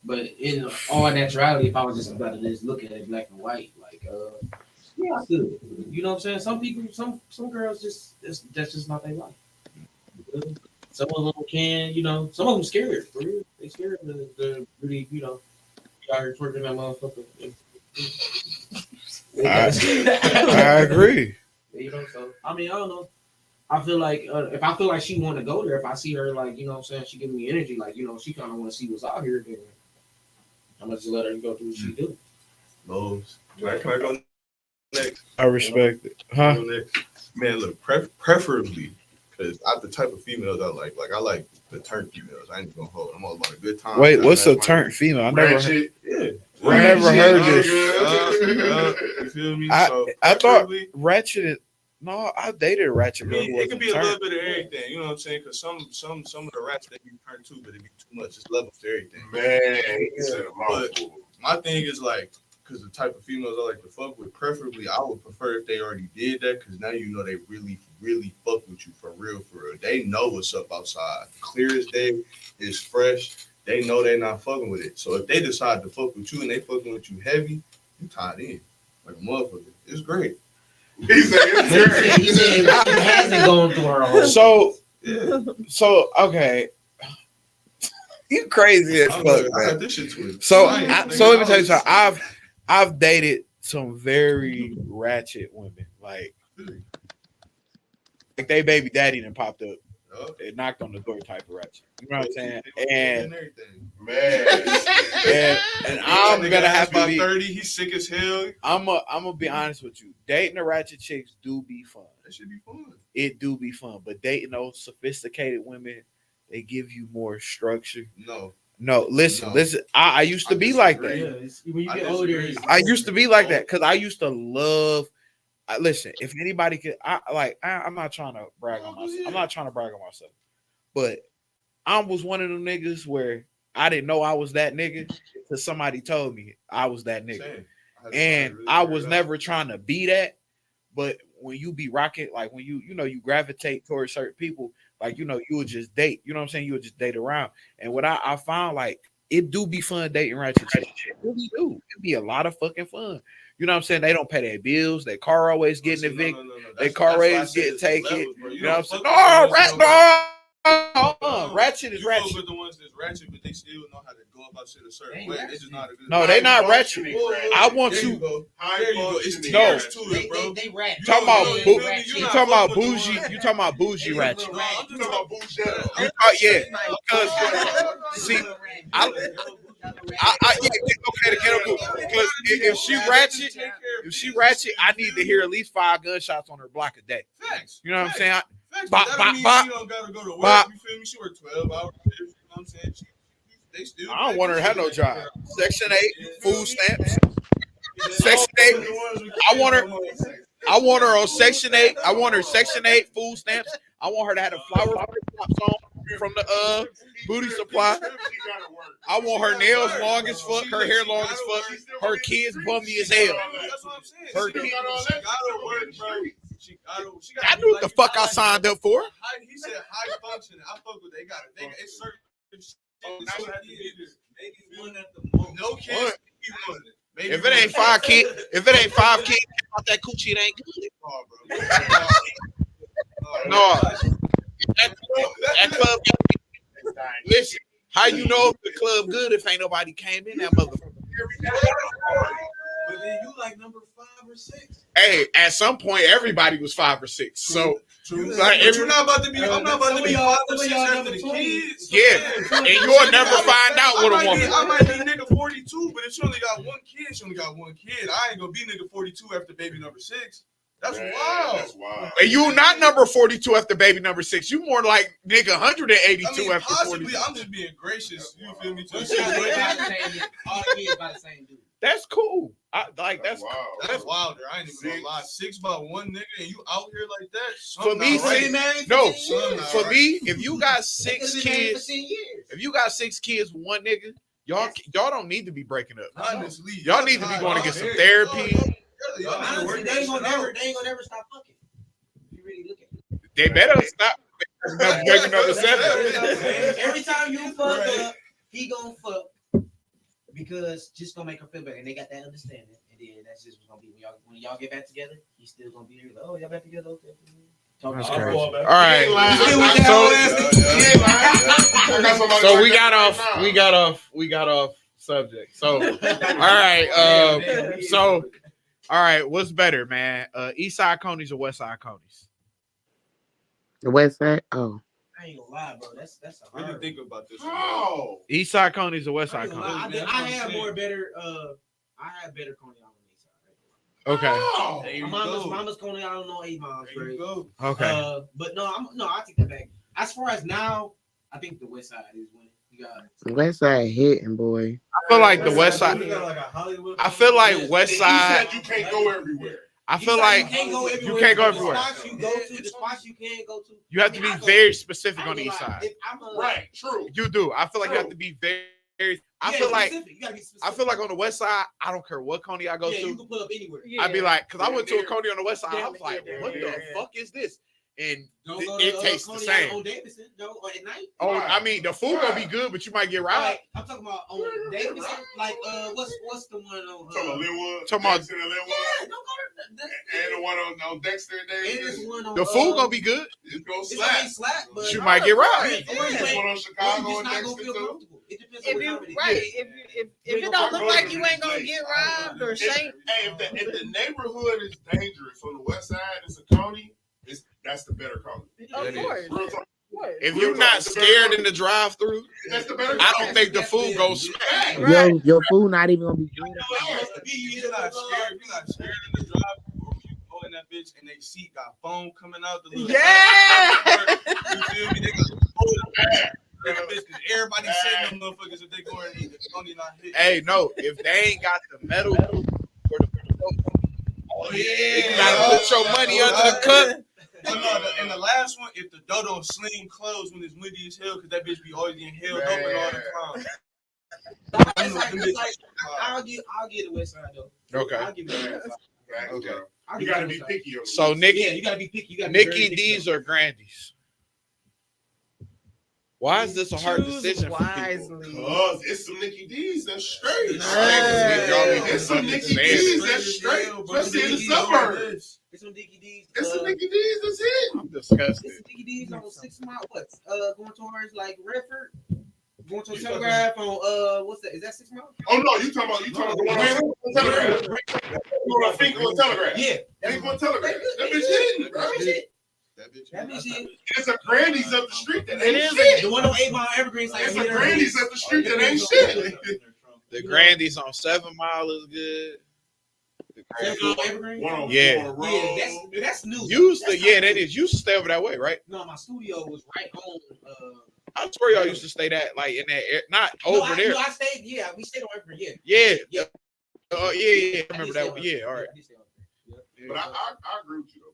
[SPEAKER 3] but in all naturality, if I was just about to just look at it black and white, like, yeah, I could. You know what I'm saying? Some people, some girls that's just not their life. Some of them can, some of them scared for real. They scared to really, be out here twerking that motherfucker.
[SPEAKER 1] I agree.
[SPEAKER 3] So I mean, I don't know. I feel like if I feel like she want to go there, if I see her like, she giving me energy, like, she kind of want to see what's out here, then I'm gonna just let her go through what she do.
[SPEAKER 2] Lowe's.
[SPEAKER 5] Can I go next?
[SPEAKER 1] I respect it. Huh?
[SPEAKER 2] Man, look, preferably, because I'm the type of females I like. Like, I like the turn females. I ain't gonna hold. I'm all about a good time.
[SPEAKER 1] Wait, what's a turn female? I never heard this.
[SPEAKER 2] You feel me?
[SPEAKER 1] I thought ratchet. No, I dated a ratchet girl.
[SPEAKER 2] It could be a little bit of everything. You know what I'm saying? Because some of the rats they be turned too, but it be too much. It's levels to everything.
[SPEAKER 5] Man,
[SPEAKER 2] but my thing is like, because the type of females I like to fuck with, preferably I would prefer if they already did that, because now they really, really fuck with you for real, for real. They know what's up outside. Clear as day, it's fresh. They know they're not fucking with it. So if they decide to fuck with you and they fucking with you heavy, you tied in like a motherfucker. It's great.
[SPEAKER 5] He said it's
[SPEAKER 3] He said he hasn't gone through her whole.
[SPEAKER 1] So okay. You crazy as fuck,
[SPEAKER 2] I
[SPEAKER 1] man.
[SPEAKER 2] got this shit twisted.
[SPEAKER 1] So let me tell you something. I've dated some very ratchet women. Like they baby daddy done popped up. It knocked on the door type of ratchet. You know what I'm saying? And I'm gonna have to be
[SPEAKER 2] 30. He's sick as hell.
[SPEAKER 1] I'm gonna be honest with you. Dating the ratchet chicks do be fun.
[SPEAKER 2] That should be fun.
[SPEAKER 1] It do be fun, but dating those sophisticated women, they give you more structure. No, listen. I used to be like that.
[SPEAKER 3] When you get older,
[SPEAKER 1] I used to be like that because I used to love. Listen, if anybody could, I'm not trying to brag on myself. I'm not trying to brag on myself, but I was one of them niggas where I didn't know I was that nigga until somebody told me I was that nigga, and I was never trying to be that. But when you be rocking, like when you gravitate towards certain people, like you would just date. You know what I'm saying? You would just date around. And what I found, like, it do be fun dating ratchet chicks. It really do. It be a lot of fucking fun. You know what I'm saying? They don't pay their bills. Their car always getting evicted. Their car always get taken. You know what I'm saying? Ratchet is ratchet.
[SPEAKER 2] With the ones that's ratchet, but they still know how to go about shit a certain way. They just not a good.
[SPEAKER 1] No, they not ratchet. I want you.
[SPEAKER 2] There you go. It's
[SPEAKER 1] No.
[SPEAKER 2] tears to it, bro.
[SPEAKER 3] They ratchet.
[SPEAKER 1] You talking about
[SPEAKER 3] You
[SPEAKER 1] talking about bougie? You talking about bougie ratchet?
[SPEAKER 5] I'm just talking about bullshit.
[SPEAKER 1] Yeah. Because see, because if she ratchet, I need to hear at least 5 gunshots on her block a day.
[SPEAKER 2] Facts.
[SPEAKER 1] You know what I'm saying?
[SPEAKER 2] That don't mean she don't gotta go to work. You feel me? She work 12 hours. You know what I'm saying? They still.
[SPEAKER 1] I don't want her to have no job. Section 8, food stamps. Section 8. I want her on Section 8. I want her Section 8 food stamps. I want her to have the flower pops on from the booty supply. I want her nails long as fuck, her hair long as fuck, her kids bummy as hell. Her kids. I knew what the fuck I signed up for.
[SPEAKER 2] He said high functioning. I fuck with. They got it. It's certain. No kids.
[SPEAKER 1] If it ain't 5 kids, out that coochie, it ain't good. No. That club. Listen, how you know if the club good if ain't nobody came in that motherfucker?
[SPEAKER 7] But then you like number 5 or 6.
[SPEAKER 1] Hey, at some point everybody was 5 or 6. So
[SPEAKER 2] True.
[SPEAKER 1] like,
[SPEAKER 2] But you're not about to be. I'm not about to be 5 or 6 after the kids.
[SPEAKER 1] yeah, and you'll never find out what a woman.
[SPEAKER 2] I might be nigga 42, but if she only got 1 kid, she only got 1 kid. I ain't gonna be nigga 42 after baby number 6. That's wild.
[SPEAKER 5] That's wild.
[SPEAKER 1] And you not number 42 after baby number 6. You more like nigga 182
[SPEAKER 2] I mean,
[SPEAKER 1] after
[SPEAKER 2] possibly,
[SPEAKER 1] 42.
[SPEAKER 2] I'm just being gracious. You feel me? To the
[SPEAKER 3] All
[SPEAKER 2] situation.
[SPEAKER 3] the kids by the same dude.
[SPEAKER 1] That's cool. That's
[SPEAKER 5] wild.
[SPEAKER 2] That's wilder. I ain't even gonna lie. 6 by 1 nigga, and you out here like that.
[SPEAKER 1] For me,
[SPEAKER 2] right.
[SPEAKER 1] no.
[SPEAKER 2] Something not
[SPEAKER 1] For
[SPEAKER 2] right.
[SPEAKER 1] me, if you got 6 kids, if you got 6 kids with 1 nigga, y'all don't need to be breaking up.
[SPEAKER 2] Honestly,
[SPEAKER 1] Y'all need to be going to get some therapy.
[SPEAKER 3] Honestly, they ain't gonna never stop fucking. If you really look at it.
[SPEAKER 1] They better stop. Baby number 7.
[SPEAKER 3] Every time you fuck up, he gonna fuck because just gonna make her feel better, and they got that understanding. And then that's just what's gonna be when y'all get back together. He's still gonna be here. Like, oh, y'all back together? Okay.
[SPEAKER 1] That's
[SPEAKER 5] I'll
[SPEAKER 1] crazy.
[SPEAKER 5] fall
[SPEAKER 1] All
[SPEAKER 5] back.
[SPEAKER 1] right. So we got off subject. So all right. What's better, man? East Side Conies or West Side Conies?
[SPEAKER 6] The West Side. Oh,
[SPEAKER 3] I ain't gonna lie, bro. That's a
[SPEAKER 2] Really
[SPEAKER 3] hard.
[SPEAKER 2] think about this.
[SPEAKER 5] How?
[SPEAKER 1] East Side Conies or West
[SPEAKER 3] I
[SPEAKER 1] Side
[SPEAKER 3] ain't gonna lie.
[SPEAKER 1] Conies?
[SPEAKER 3] I have more better. I have better Coney Island than East Side.
[SPEAKER 1] Okay.
[SPEAKER 5] How?
[SPEAKER 2] There you
[SPEAKER 3] Mama's Coney Island on 8 miles.
[SPEAKER 2] There you
[SPEAKER 3] Right?
[SPEAKER 2] go.
[SPEAKER 1] Okay.
[SPEAKER 3] But no, I take that back. As far as now, I think the West Side is winning. You got
[SPEAKER 6] the West Side hitting, boy.
[SPEAKER 1] I feel like the West Side.
[SPEAKER 7] You got like a Hollywood.
[SPEAKER 1] I feel like West
[SPEAKER 5] He
[SPEAKER 1] Side.
[SPEAKER 5] said you can't go everywhere.
[SPEAKER 1] I feel like
[SPEAKER 3] you can't go everywhere.
[SPEAKER 1] you can't go
[SPEAKER 3] The
[SPEAKER 1] everywhere.
[SPEAKER 3] spots you go to, the spots you can't go to.
[SPEAKER 1] You have to be very specific on the East Side.
[SPEAKER 5] Right. True.
[SPEAKER 1] You do. I feel like you have to be very. I feel like on the West Side, I don't care what Coney I go
[SPEAKER 3] you
[SPEAKER 1] to.
[SPEAKER 3] can pull up anywhere.
[SPEAKER 1] I'd be like, because I went to a Coney on the West Side. I was like, what the fuck is this? and
[SPEAKER 3] Don't
[SPEAKER 1] it
[SPEAKER 3] go to,
[SPEAKER 1] tastes the
[SPEAKER 3] Coney
[SPEAKER 1] same.
[SPEAKER 3] Island on Davidson, though, or at night.
[SPEAKER 1] Oh, I mean, the food gonna be good, but you might get robbed.
[SPEAKER 3] Like, I'm talking about on Davidson, like what's the one on?
[SPEAKER 5] Talking about Linwood.
[SPEAKER 1] Talking about-
[SPEAKER 5] Dexter and Linwood.
[SPEAKER 3] Yeah, don't go to
[SPEAKER 5] And the one on Dexter and
[SPEAKER 3] And
[SPEAKER 5] Davis.
[SPEAKER 3] there's one on.
[SPEAKER 1] The food gonna be good.
[SPEAKER 5] It's gonna
[SPEAKER 3] It's
[SPEAKER 5] slap.
[SPEAKER 3] gonna be slap, but
[SPEAKER 1] You might get robbed.
[SPEAKER 3] Yeah.
[SPEAKER 5] There's one on
[SPEAKER 3] Or
[SPEAKER 5] Chicago
[SPEAKER 3] you just
[SPEAKER 5] and
[SPEAKER 3] not gonna
[SPEAKER 5] Dexter
[SPEAKER 3] feel
[SPEAKER 5] too.
[SPEAKER 3] comfortable. It depends
[SPEAKER 8] If
[SPEAKER 3] on
[SPEAKER 8] you
[SPEAKER 3] what time
[SPEAKER 8] right,
[SPEAKER 3] it is.
[SPEAKER 8] if it don't look like you ain't gonna get robbed or shanked,
[SPEAKER 5] Hey, if the neighborhood is dangerous on the west side, it's a county. That's the better county.
[SPEAKER 8] of
[SPEAKER 1] That is.
[SPEAKER 8] course.
[SPEAKER 5] Real talk.
[SPEAKER 1] If you're not scared in the drive-through,
[SPEAKER 5] That's the better.
[SPEAKER 1] I don't think the food goes smack.
[SPEAKER 6] Your food not even gonna be good.
[SPEAKER 7] You're not scared. You're not scared in the drive. Or you go in that bitch and they seat got foam coming out the little.
[SPEAKER 8] Yeah.
[SPEAKER 7] You feel me? They got that bitch, 'cause everybody sitting them motherfuckers if they go and eat. It's only not hit.
[SPEAKER 1] Hey, no, if they ain't got the metal or the
[SPEAKER 7] Oh
[SPEAKER 1] you gotta put your money under the cup.
[SPEAKER 7] But no, and the last one, if the dodo sling closed when it's windy as hell, because that bitch be always getting held open all the time.
[SPEAKER 3] It's like, I'll get the West Side though.
[SPEAKER 1] Okay.
[SPEAKER 3] I'll give it the West Side.
[SPEAKER 1] Okay.
[SPEAKER 3] I'll
[SPEAKER 5] You
[SPEAKER 3] give
[SPEAKER 5] gotta
[SPEAKER 3] it
[SPEAKER 5] be
[SPEAKER 3] the West Side.
[SPEAKER 5] picky. On
[SPEAKER 1] So
[SPEAKER 3] Yeah,
[SPEAKER 1] Nikki,
[SPEAKER 3] you gotta be picky. You gotta be very
[SPEAKER 1] Nikki
[SPEAKER 3] picky,
[SPEAKER 1] D's
[SPEAKER 3] though.
[SPEAKER 1] or Grandy's? Why is this a hard
[SPEAKER 8] Choose
[SPEAKER 1] decision for people?
[SPEAKER 8] wisely.
[SPEAKER 5] Cause it's some Nikki D's that's straight.
[SPEAKER 8] Hey.
[SPEAKER 5] It's some Nikki D's that's straight. Especially in the suburbs.
[SPEAKER 3] It's some Dickie D's.
[SPEAKER 5] It's some Nikki D's that's it.
[SPEAKER 1] I'm disgusted.
[SPEAKER 3] It's some Dickie D's on 6 Mile. What? Going towards like Redford. Going to Telegraph on what's that? Is that 6 Mile?
[SPEAKER 5] Oh no, you talking about the one on Telegraph. You on Finkel and Telegraph.
[SPEAKER 3] Yeah.
[SPEAKER 5] Finkel and Telegraph. That bitch hitting, bro.
[SPEAKER 3] That bitch is.
[SPEAKER 5] It's a Grandy's up the street that
[SPEAKER 8] It
[SPEAKER 5] ain't
[SPEAKER 8] is
[SPEAKER 5] shit.
[SPEAKER 3] The one on 8 Mile Evergreen.
[SPEAKER 5] It's a Grandy's up the street that ain't shit.
[SPEAKER 1] The Grandy's on 7 Mile is good. The Grandy's-
[SPEAKER 3] Evergreen.
[SPEAKER 5] One on
[SPEAKER 1] Yeah.
[SPEAKER 5] Ford
[SPEAKER 3] Yeah,
[SPEAKER 5] Road.
[SPEAKER 3] that's new.
[SPEAKER 1] Used to,
[SPEAKER 3] That's
[SPEAKER 1] yeah,
[SPEAKER 3] not
[SPEAKER 1] that
[SPEAKER 3] new.
[SPEAKER 1] is. Used to stay over that way, right?
[SPEAKER 3] No, my studio was right on.
[SPEAKER 1] I swear y'all used to stay that, like, in that area, not over there.
[SPEAKER 3] No, I stayed. Yeah, we stayed on Evergreen. Yeah.
[SPEAKER 1] Yeah.
[SPEAKER 3] Yeah.
[SPEAKER 1] Oh, yeah. I
[SPEAKER 3] I
[SPEAKER 1] remember
[SPEAKER 3] did stay
[SPEAKER 1] that
[SPEAKER 3] on
[SPEAKER 1] one. Yeah, all right.
[SPEAKER 3] I did stay on Evergreen.
[SPEAKER 5] But I agree with you though.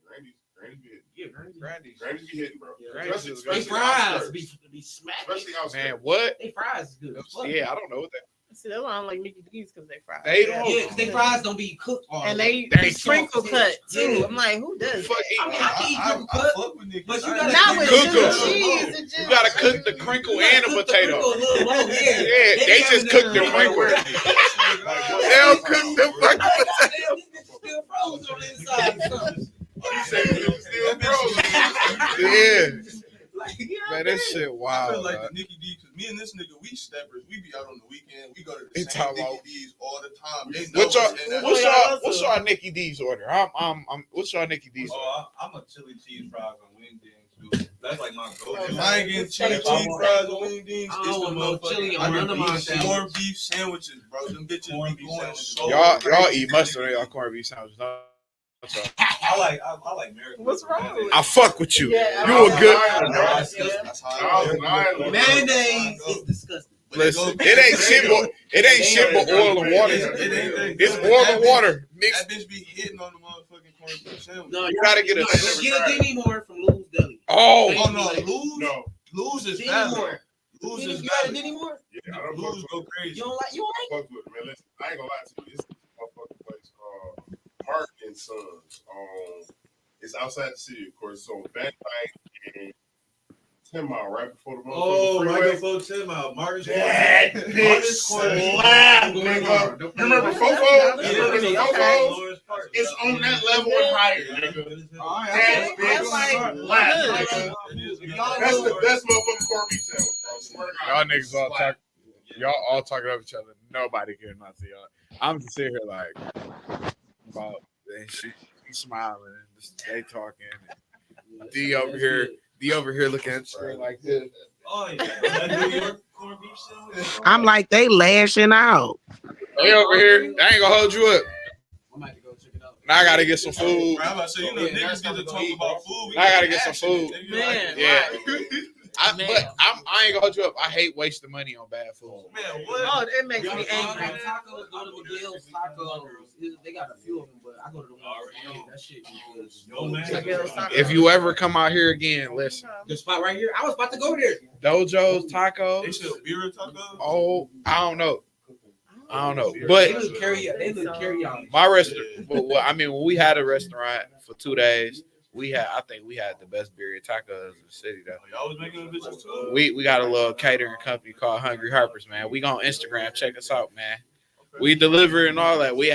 [SPEAKER 5] Grandy's be hitting.
[SPEAKER 3] Yeah, Grandy's.
[SPEAKER 1] Grandy's.
[SPEAKER 5] Grandy's be hitting, bro.
[SPEAKER 1] Grandy's is
[SPEAKER 3] They
[SPEAKER 1] good.
[SPEAKER 3] fries be smacking.
[SPEAKER 5] Especially outside.
[SPEAKER 1] Man, what?
[SPEAKER 3] They fries is good. as fuck.
[SPEAKER 1] Yeah, I don't know what that.
[SPEAKER 8] See, that's why I don't like Mickey D's because they fry.
[SPEAKER 1] They don't.
[SPEAKER 3] Yeah, 'cause they fries don't be cooked. all
[SPEAKER 8] And
[SPEAKER 3] the way.
[SPEAKER 8] they
[SPEAKER 1] They
[SPEAKER 8] sprinkle
[SPEAKER 3] soft.
[SPEAKER 8] cut too.
[SPEAKER 3] Yeah.
[SPEAKER 8] I'm like, who does
[SPEAKER 1] Fuck
[SPEAKER 8] that?
[SPEAKER 3] I mean, I can eat crinkle
[SPEAKER 7] I
[SPEAKER 3] cut.
[SPEAKER 7] fuck with Nikki.
[SPEAKER 3] But you
[SPEAKER 7] I
[SPEAKER 3] gotta
[SPEAKER 7] ain't
[SPEAKER 8] Not
[SPEAKER 7] Nikki.
[SPEAKER 8] with
[SPEAKER 1] Cook
[SPEAKER 8] just
[SPEAKER 1] 'em.
[SPEAKER 8] cheese. It just,
[SPEAKER 1] You gotta cook the crinkle
[SPEAKER 3] You gotta
[SPEAKER 1] and the
[SPEAKER 3] cook
[SPEAKER 1] potato.
[SPEAKER 3] crinkle a little low, yeah.
[SPEAKER 1] Yeah, they just cook the crinkle. They don't cook the fucking
[SPEAKER 3] Goddamn, this bitch still frozen on the inside.
[SPEAKER 5] You say it's still bro.
[SPEAKER 1] Yeah.
[SPEAKER 3] Like, you know
[SPEAKER 1] Man,
[SPEAKER 3] what
[SPEAKER 1] that
[SPEAKER 3] I'm
[SPEAKER 1] shit
[SPEAKER 7] I feel
[SPEAKER 1] wild.
[SPEAKER 7] like
[SPEAKER 1] man.
[SPEAKER 7] the Nikki D, because me and this nigga, we steppers. We be out on the weekend. We go to
[SPEAKER 1] They
[SPEAKER 7] the
[SPEAKER 1] talk
[SPEAKER 7] same
[SPEAKER 1] about-
[SPEAKER 7] Nikki D's all the time. They know
[SPEAKER 1] What's y'all?
[SPEAKER 7] us, and that's
[SPEAKER 1] What's
[SPEAKER 7] why-
[SPEAKER 1] y'all? What's y'all Nikki D's order? What's y'all Nikki D's order?
[SPEAKER 7] Oh, I'm a chili cheese fries on wingdings, dude. That's like my go-to.
[SPEAKER 8] Okay.
[SPEAKER 7] I ain't getting chili
[SPEAKER 8] It's
[SPEAKER 7] cheese
[SPEAKER 8] like-
[SPEAKER 7] fries on wingdings.
[SPEAKER 3] I don't want no chili on none of my sandwiches.
[SPEAKER 7] corned beef sandwiches, bro. Them bitches be going so
[SPEAKER 1] Y'all eat mustard on y'all corned beef sandwiches. No? That's all.
[SPEAKER 7] I like American.
[SPEAKER 8] What's wrong with
[SPEAKER 1] I fuck with you.
[SPEAKER 8] Yeah,
[SPEAKER 1] You a good.
[SPEAKER 7] That's how I like it.
[SPEAKER 3] Mayonnaise is disgusting.
[SPEAKER 1] Listen, it ain't shit but oil and water. It's oil and water mixed.
[SPEAKER 7] That bitch be hitting on the motherfucking corned beef sandwich.
[SPEAKER 3] No,
[SPEAKER 1] You gotta get a.
[SPEAKER 3] Get a Demi Moore from Lou's Deli.
[SPEAKER 1] Oh,
[SPEAKER 7] Oh no, lose.
[SPEAKER 5] No.
[SPEAKER 7] Lose is
[SPEAKER 3] Demi
[SPEAKER 7] valid.
[SPEAKER 3] Moore.
[SPEAKER 7] Lose
[SPEAKER 3] You
[SPEAKER 7] is
[SPEAKER 3] got a
[SPEAKER 7] valid.
[SPEAKER 3] Demi Moore?
[SPEAKER 5] Yeah, I don't
[SPEAKER 7] Lose
[SPEAKER 5] fuck
[SPEAKER 7] go
[SPEAKER 5] with
[SPEAKER 7] crazy.
[SPEAKER 3] You don't like? You don't like?
[SPEAKER 5] fuck with it, man. Listen, I ain't gonna lie to you. This motherfucking place called Mark and Sons. It's outside the city, of course. So Van Dyke and 10 Mile, right before the
[SPEAKER 7] Oh,
[SPEAKER 5] motherfucking
[SPEAKER 7] right
[SPEAKER 5] freeway.
[SPEAKER 7] before 10 Mile. Marcus
[SPEAKER 5] That
[SPEAKER 7] Corner.
[SPEAKER 5] bitch
[SPEAKER 7] Marcus Corner.
[SPEAKER 5] slap, nigga. You remember Fofo?
[SPEAKER 8] Yeah,
[SPEAKER 5] You remember
[SPEAKER 8] yeah,
[SPEAKER 5] Fofo?
[SPEAKER 7] Lawrence Park.
[SPEAKER 5] It's on that level and higher, nigga. That bitch slap, nigga. That's the best motherfucking corned beef sandwich, bro. I swear to God.
[SPEAKER 1] y'all niggas all
[SPEAKER 5] Slap.
[SPEAKER 1] talk. Y'all all talking over each other. Nobody cares not to y'all. I'm just sitting here like about and she smiling and just, they talking. And D over here. D over here looking at the screen like this.
[SPEAKER 7] Oh, yeah. That New York corned beef sandwich.
[SPEAKER 6] I'm like, they lashing out.
[SPEAKER 1] They over here. They ain't gonna hold you up.
[SPEAKER 3] I'm about to go check it out.
[SPEAKER 1] Now I gotta get some food.
[SPEAKER 7] Bro, I'm about to say, you know, niggas get to talk about food. We
[SPEAKER 1] I gotta
[SPEAKER 7] get
[SPEAKER 1] get some
[SPEAKER 7] action,
[SPEAKER 1] food.
[SPEAKER 7] nigga.
[SPEAKER 8] Man,
[SPEAKER 1] Yeah.
[SPEAKER 8] right.
[SPEAKER 1] I
[SPEAKER 8] Man.
[SPEAKER 1] ain't gonna hold you up. I hate wasting money on bad food.
[SPEAKER 7] Man, what?
[SPEAKER 8] Oh, it makes me angry.
[SPEAKER 3] Tacos, go to Miguel's Tacos. They got a few of them, but I go to the one. That shit is
[SPEAKER 7] Yo, man.
[SPEAKER 8] Miguel's Tacos.
[SPEAKER 1] If you ever come out here again, listen.
[SPEAKER 3] the spot right here. I was about to go there.
[SPEAKER 1] Dojo's
[SPEAKER 7] They
[SPEAKER 1] tacos.
[SPEAKER 7] sell beer tacos?
[SPEAKER 1] Oh, I don't know.
[SPEAKER 3] They
[SPEAKER 1] But
[SPEAKER 3] look carry out. They look carry out.
[SPEAKER 1] my restaurant, well, I mean, when we had a restaurant for 2 days, I think we had the best birria tacos in the city though.
[SPEAKER 5] Y'all was making a bitch.
[SPEAKER 1] We got a little catering company called Hungry Harpers, man. We on Instagram. Check us out, man. We deliver and all that. We'll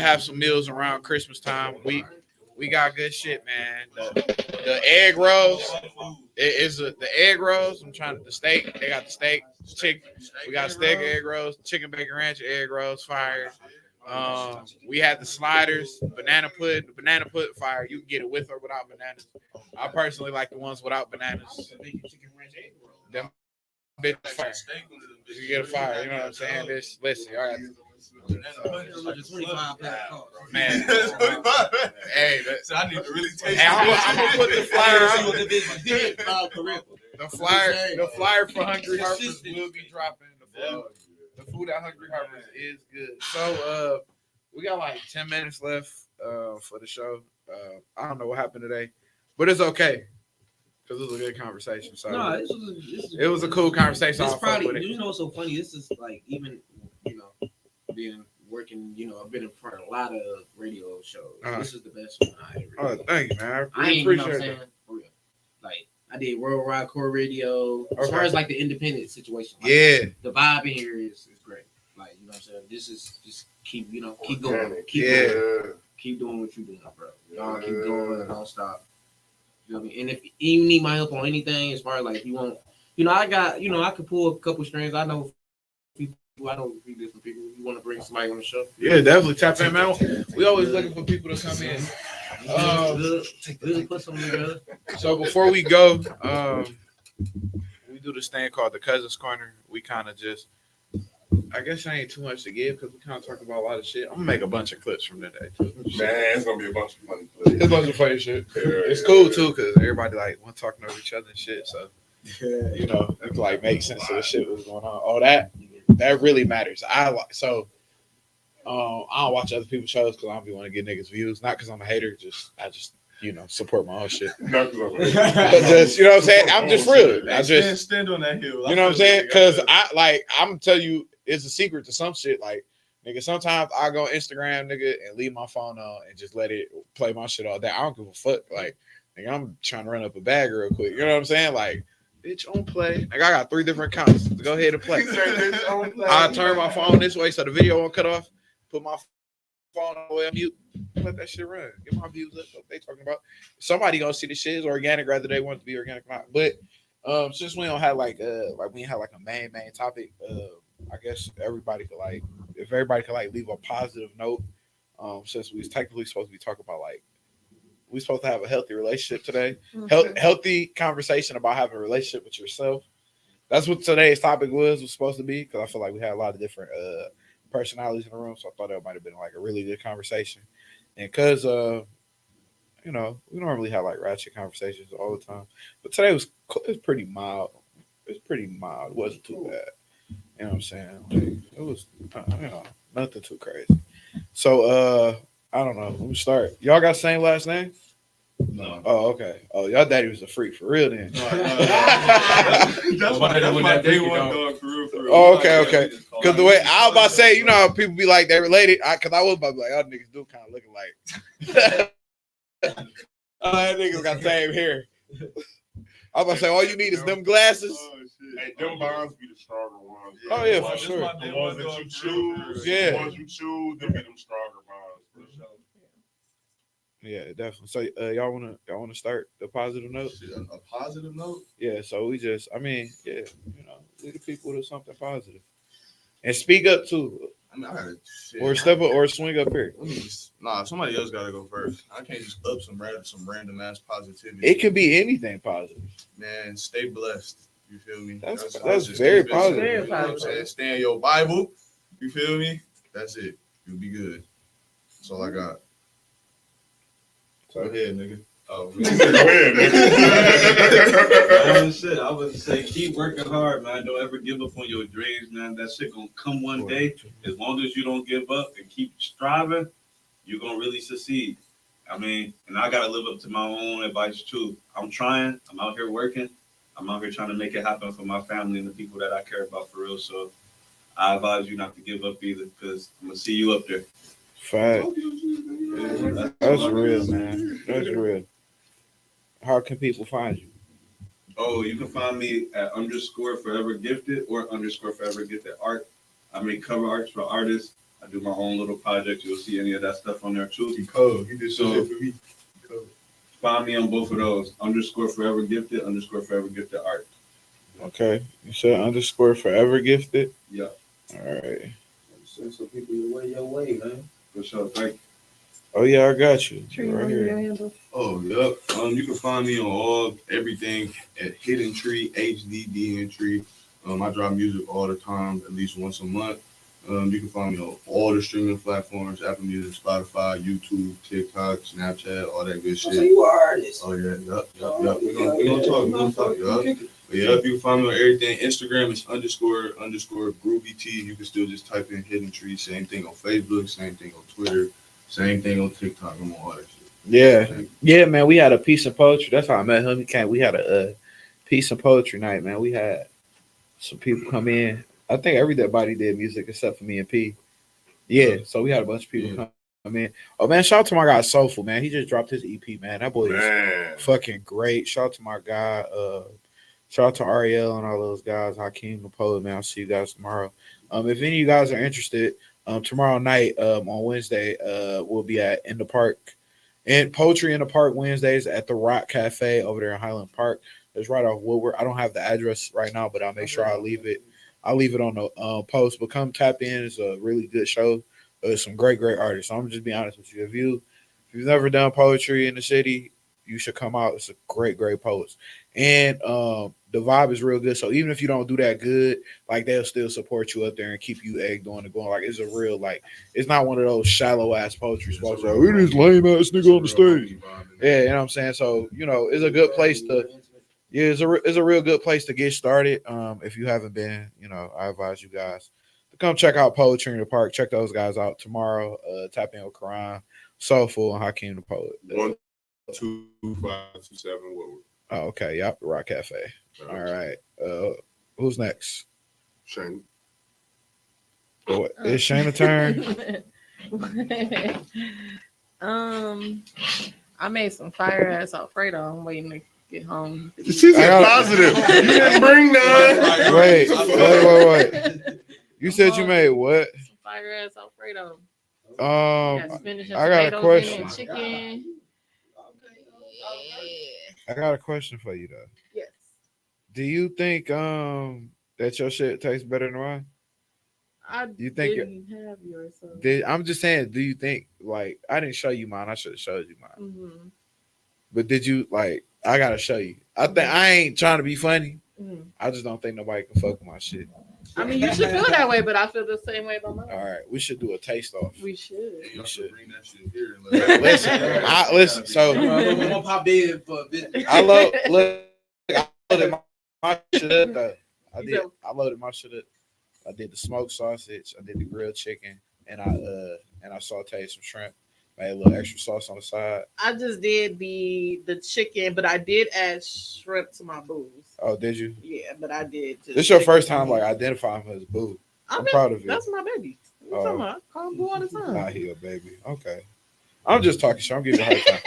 [SPEAKER 1] have some meals around Christmas time. We got good shit, man. The egg rolls. The egg rolls. The steak. They got the steak, chicken. We got steak, egg rolls, chicken bacon ranch, egg rolls, fire. We had the sliders, banana pudding. The banana pudding fire. You can get it with or without bananas. I personally like the ones without bananas. Them bitch fire. You get a fire. You know what I'm saying, bitch? Listen, all right. Man, hey,
[SPEAKER 5] So I need to really taste.
[SPEAKER 1] Hey, I'm gonna put the flyer out. The flyer for Hungry Harpers will be dropping. The food at Hungry Harpers is good. So we got like 10 minutes left for the show. I don't know what happened today, but it's okay because it was a good conversation. So
[SPEAKER 3] No,
[SPEAKER 1] it was a cool conversation.
[SPEAKER 3] It's
[SPEAKER 1] I'll fuck
[SPEAKER 3] probably,
[SPEAKER 1] with it.
[SPEAKER 3] you know what's so funny? This is like, even, being working, I've been in front of a lot of radio shows. This is the best one I ever did.
[SPEAKER 1] Oh, thank you, man.
[SPEAKER 3] I ain't, you know what I'm saying? For real. Like, I did Worldwide Core Radio. As far as like the independent situation. Like, the vibe in here is great. Like, you know what I'm saying? This is just keep going. Keep doing what you're doing, bro. Y'all keep going, don't stop. You know what I mean? And if you need my help on anything, as far as like you want, I could pull a couple strings. I know people, I know a few different people. You want to bring somebody on the show?
[SPEAKER 1] Yeah, definitely tap in, man. We always looking for people to come in.
[SPEAKER 3] Really put something together.
[SPEAKER 1] So before we go, we do this thing called the Cousins Corner. We kind of just, I guess I ain't too much to give because we kind of talk about a lot of shit. I'm gonna make a bunch of clips from today too.
[SPEAKER 5] Man, it's gonna be a bunch of funny clips.
[SPEAKER 1] It's a bunch of funny shit. It's cool too because everybody like want talking over each other and shit. So it's like make sense of the shit that's going on. Oh, that really matters. I don't watch other people's shows because I don't be want to get niggas views. Not because I'm a hater. I just support my own shit. But just you know what I'm saying. I'm just real. I just
[SPEAKER 5] stand on that hill.
[SPEAKER 1] You know what I'm saying? Because I'm telling you, it's a secret to some shit. Like, nigga, sometimes I go on Instagram, nigga, and leave my phone on and just let it play my shit all day. I don't give a fuck. Like, nigga, I'm trying to run up a bag real quick. You know what I'm saying? Like, bitch, on play. Like, I got 3 different accounts. Go ahead and play. I turn my phone this way so the video won't cut off. Put my phone all the way on mute. Let that shit run. Get my views up. What they talking about? Somebody gonna see the shit is organic, whether they want it to be organic or not. But since we don't have we ain't have like a main topic, I guess everybody could if everybody could leave a positive note. Since we was technically supposed to be talking about we supposed to have a healthy relationship today. Healthy conversation about having a relationship with yourself. That's what today's topic was supposed to be, because I feel like we had a lot of different personalities in the room, so I thought that might have been like a really good conversation. And because we normally have like ratchet conversations all the time, but today was pretty mild. It was pretty mild. It wasn't too bad. You know what I'm saying? Like, it was nothing too crazy. So I don't know. Let me start. Y'all got the same last name?
[SPEAKER 5] No.
[SPEAKER 1] Oh, okay. Oh, y'all daddy was a freak for real then.
[SPEAKER 5] That's my day one dog for real.
[SPEAKER 1] Oh, okay. Because the way I was about to say, how people be like they related. Because I was about to be like, y'all niggas do kind of looking like. That niggas got the same hair. I was about to say, all you need is them glasses.
[SPEAKER 5] Oh, shit. Hey, them bonds be the stronger ones.
[SPEAKER 1] Oh, yeah, for sure.
[SPEAKER 5] The ones that you choose, them be them stronger bonds. For sure.
[SPEAKER 1] Yeah, definitely. So y'all wanna start the positive note?
[SPEAKER 2] A positive note?
[SPEAKER 1] Yeah. So we just, lead the people to something positive, and speak up too. Or step up or swing up here.
[SPEAKER 2] Nah, somebody else gotta go first. I can't just up some random ass positivity.
[SPEAKER 1] It could be anything positive.
[SPEAKER 2] Man, stay blessed. You feel me?
[SPEAKER 1] That's very positive.
[SPEAKER 4] Very
[SPEAKER 2] You know what I'm saying? Stay in your Bible. You feel me? That's it. You'll be good. That's all I got. Go ahead, nigga.
[SPEAKER 5] Oh, go ahead, nigga.
[SPEAKER 7] I would say keep working hard, man. Don't ever give up on your dreams, man. That shit gonna come one day. As long as you don't give up and keep striving, you're gonna really succeed. And I gotta live up to my own advice too. I'm trying. I'm out here working. I'm out here trying to make it happen for my family and the people that I care about for real. So I advise you not to give up either, because I'm gonna see you up there.
[SPEAKER 1] Fact. That's real, man. That's real. How can people find you?
[SPEAKER 7] Oh, you can find me at _forever gifted or _forever gifted art. I make cover arts for artists. I do my own little projects. You'll see any of that stuff on there too.
[SPEAKER 2] He cold. He did some
[SPEAKER 7] So-
[SPEAKER 2] shit for me. He cold.
[SPEAKER 7] Find me on both of those. _forever gifted, _forever gifted art.
[SPEAKER 1] Okay. You said _forever gifted?
[SPEAKER 7] Yeah.
[SPEAKER 1] All right.
[SPEAKER 3] Send some people your way, man.
[SPEAKER 7] For sure. Thank you.
[SPEAKER 1] Oh yeah, I got you.
[SPEAKER 4] Tree,
[SPEAKER 1] Right
[SPEAKER 4] what are your
[SPEAKER 1] here.
[SPEAKER 4] handles?
[SPEAKER 2] Oh, yep. You can find me on everything at Hidden Tree, HDDN Tree. I drop music all the time, at least once a month. You can find me on all the streaming platforms: Apple Music, Spotify, YouTube, TikTok, Snapchat, all that good shit.
[SPEAKER 3] So you are artist.
[SPEAKER 2] Oh yeah, yep. We're gonna talk, y'all. But yeah, you can find me on everything. Instagram is __ Groovy T. You can still just type in Hidden Tree. Same thing on Facebook. Same thing on Twitter. Same thing on TikTok. I'm on all that shit.
[SPEAKER 1] Yeah, man. We had a piece of poetry. That's how I met him. He came. We had a piece of poetry night, man. We had some people come in. I think everybody did music except for me and P. Yeah, so we had a bunch of people come in. Oh man, shout out to my guy Soulful, man. He just dropped his EP, man. That boy
[SPEAKER 5] Man.
[SPEAKER 1] is fucking great. Shout out to my guy. Shout out to Ariel and all those guys. Hakeem the poet, man. I'll see you guys tomorrow. If any of you guys are interested, tomorrow night, on Wednesday, we'll be at In the Park. And Poetry in the Park Wednesdays at the Rock Cafe over there in Highland Park. It's right off Woodward. I don't have the address right now, but I'll make sure I leave it. I'll leave it on the post. But come tap in. It's a really good show. Some great artists. So I'm just be honest with you. If you've never done poetry in the city, you should come out. It's a great poets. And the vibe is real good. So even if you don't do that good, like they'll still support you up there and keep you egged on and going. Like it's a real, like, it's not one of those shallow ass poetry spots. Like, we just lame ass nigga on the stage. Yeah, you know what I'm saying? So, it's a good place to, it's a real good place to get started. If you haven't been, I advise you guys to come check out Poetry in the Park. Check those guys out tomorrow. Tap in with Karan, Soulful, and Hakeem the Poet.
[SPEAKER 5] 12527 Woodward.
[SPEAKER 1] Oh, okay. Yep. Rock Cafe. All right. Who's next?
[SPEAKER 5] Shane.
[SPEAKER 1] What, is Shayna turn?
[SPEAKER 8] I made some fire ass Alfredo. I'm waiting to get home.
[SPEAKER 5] She's positive. You didn't bring none.
[SPEAKER 1] Wait. You said you made what?
[SPEAKER 8] Some fire ass Alfredo.
[SPEAKER 1] I got a question.
[SPEAKER 8] Chicken.
[SPEAKER 1] I got a question for you though.
[SPEAKER 8] Yes.
[SPEAKER 1] Do you think that your shit tastes better than mine?
[SPEAKER 8] You think didn't have yours. So.
[SPEAKER 1] I'm just saying, do you think, like, I didn't show you mine, I should have showed you mine.
[SPEAKER 8] Mm-hmm.
[SPEAKER 1] But did you, like, I gotta show you. I think I ain't trying to be funny.
[SPEAKER 8] Mm-hmm.
[SPEAKER 1] I just don't think nobody can fuck with my shit.
[SPEAKER 8] I mean, you should feel that way, but I feel the same way about mine.
[SPEAKER 1] All right, we should do a taste off.
[SPEAKER 8] We should.
[SPEAKER 2] You should bring that shit here.
[SPEAKER 1] Listen. So
[SPEAKER 3] I'm gonna pop in for a bit.
[SPEAKER 1] I loaded my shit up though. I loaded my shit up. I did the smoked sausage. I did the grilled chicken, and I sauteed some shrimp. Made a little extra sauce on the side.
[SPEAKER 8] I just did the chicken, but I did add shrimp to my booze.
[SPEAKER 1] Oh, did you?
[SPEAKER 8] Yeah, but I did.
[SPEAKER 1] This is your first time like identifying him as boo. I'm proud of you.
[SPEAKER 8] That's my baby. What you talking about? I call him boo all the time.
[SPEAKER 1] Nah, he a baby. Okay. I'm just talking shit. I'm giving you a hard time.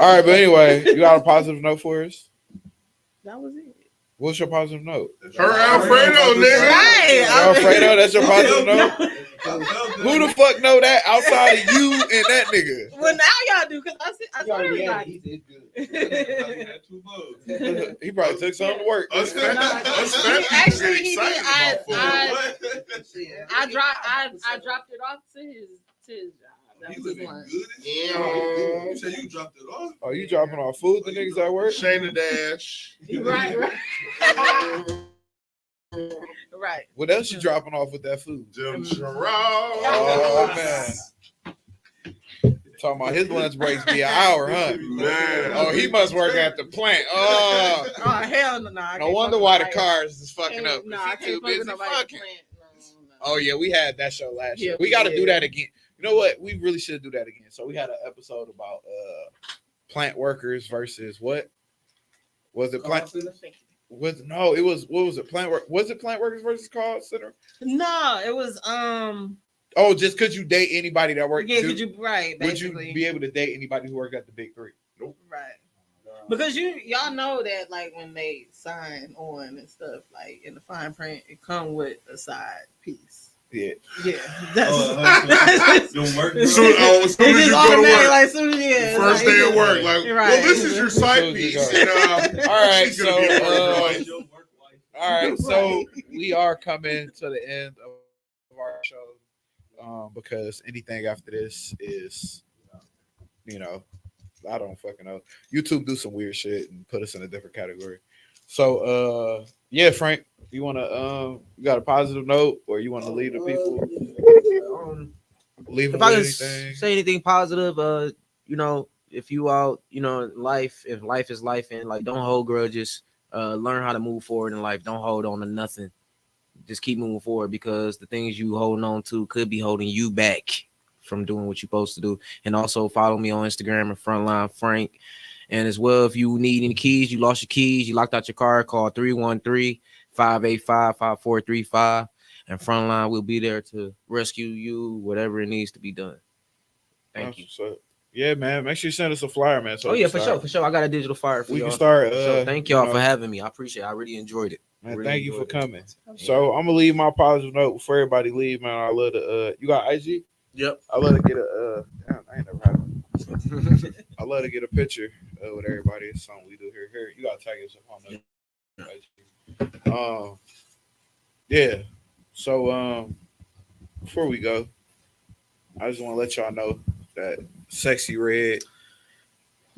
[SPEAKER 1] All right, but anyway, you got a positive note for us?
[SPEAKER 8] That was it.
[SPEAKER 1] What's your positive note?
[SPEAKER 5] Her Alfredo, nigga.
[SPEAKER 8] Right.
[SPEAKER 1] Alfredo, that's your positive note? Who the fuck know that outside of you and that nigga?
[SPEAKER 8] Well, now y'all do, because I told everybody.
[SPEAKER 1] He probably took something to work.
[SPEAKER 8] Actually, he did. I dropped it off to his job. That was his lunch.
[SPEAKER 2] You said you dropped it off.
[SPEAKER 1] Oh, you dropping off food to niggas at work?
[SPEAKER 5] Shayna Dash.
[SPEAKER 8] Right.
[SPEAKER 1] What else you dropping off with that food?
[SPEAKER 5] Jim Sherrod.
[SPEAKER 1] Oh, man. Talking about his lunch breaks be an hour, huh?
[SPEAKER 5] Man.
[SPEAKER 1] Oh, he must work at the plant. Oh,
[SPEAKER 8] Hell no.
[SPEAKER 1] No wonder why the cars is fucking up.
[SPEAKER 8] No, I can't
[SPEAKER 1] busy
[SPEAKER 8] fuck
[SPEAKER 1] fucking.
[SPEAKER 8] No.
[SPEAKER 1] Oh, yeah, we had that show last year.
[SPEAKER 8] Yeah,
[SPEAKER 1] We got to
[SPEAKER 8] we
[SPEAKER 1] do
[SPEAKER 8] did.
[SPEAKER 1] that again. You know what? We really should do that again. So we had an episode about plant workers versus what? Was it plant? What was it? Plant work? Was it plant workers versus call center?
[SPEAKER 8] No, it was
[SPEAKER 1] Oh, just could you date anybody that worked?
[SPEAKER 8] Yeah, could you right?
[SPEAKER 1] Would
[SPEAKER 8] Basically,
[SPEAKER 1] you be able to date anybody who worked at the big three?
[SPEAKER 8] right? Because y'all know that like when they sign on and stuff, like in the fine print, it come with a side piece.
[SPEAKER 1] Yeah.
[SPEAKER 8] Yeah, that's
[SPEAKER 7] Don't work.
[SPEAKER 8] it's
[SPEAKER 5] Soon as you
[SPEAKER 8] just
[SPEAKER 5] go to
[SPEAKER 8] automatic.
[SPEAKER 5] work,
[SPEAKER 8] Like soon, yeah,
[SPEAKER 5] first
[SPEAKER 8] like,
[SPEAKER 5] day at work, like,
[SPEAKER 8] Right.
[SPEAKER 5] well, this is your side
[SPEAKER 1] Soon as you
[SPEAKER 5] piece.
[SPEAKER 1] go.
[SPEAKER 5] And,
[SPEAKER 1] All right,
[SPEAKER 5] she's gonna be at work,
[SPEAKER 1] so
[SPEAKER 5] right?
[SPEAKER 1] all right, so we are coming to the end of our show, because anything after this is, you know, I don't fucking know. YouTube do some weird shit and put us in a different category. So, yeah, Frank, you wanna you got a positive note, or you want to leave the people? Leave
[SPEAKER 3] If
[SPEAKER 1] them
[SPEAKER 3] I
[SPEAKER 1] with
[SPEAKER 3] can
[SPEAKER 1] anything.
[SPEAKER 3] say anything positive, you know, if you out, you know, life, if life is life, and like, don't hold grudges. Learn how to move forward in life. Don't hold on to nothing. Just keep moving forward, because the things you holding on to could be holding you back from doing what you're supposed to do. And also follow me on Instagram at Frontline Frank. And as well, if you need any keys, you lost your keys, you locked out your car, call 313-585-5435. And Frontline will be there to rescue you, whatever it needs to be done. Thank you.
[SPEAKER 1] So, yeah, man. Make sure you send us a flyer, man. So
[SPEAKER 3] Oh
[SPEAKER 1] we
[SPEAKER 3] yeah,
[SPEAKER 1] can
[SPEAKER 3] for
[SPEAKER 1] start-
[SPEAKER 3] sure. I got a digital flyer for
[SPEAKER 1] We
[SPEAKER 3] y'all.
[SPEAKER 1] can start.
[SPEAKER 3] For sure. Thank y'all
[SPEAKER 1] you know,
[SPEAKER 3] for having me. I appreciate it. I really enjoyed it.
[SPEAKER 1] Man,
[SPEAKER 3] Really
[SPEAKER 1] thank you for
[SPEAKER 3] enjoyed it.
[SPEAKER 1] coming. So I'm gonna leave my positive note before everybody leave, man. I love to you got IG?
[SPEAKER 3] Yep.
[SPEAKER 1] I love to get a damn, I ain't never had one. I love to get a picture with everybody. It's something we do here. Here, you gotta tag us up on the IG. Yeah. So before we go, I just want to let y'all know that Sexy Red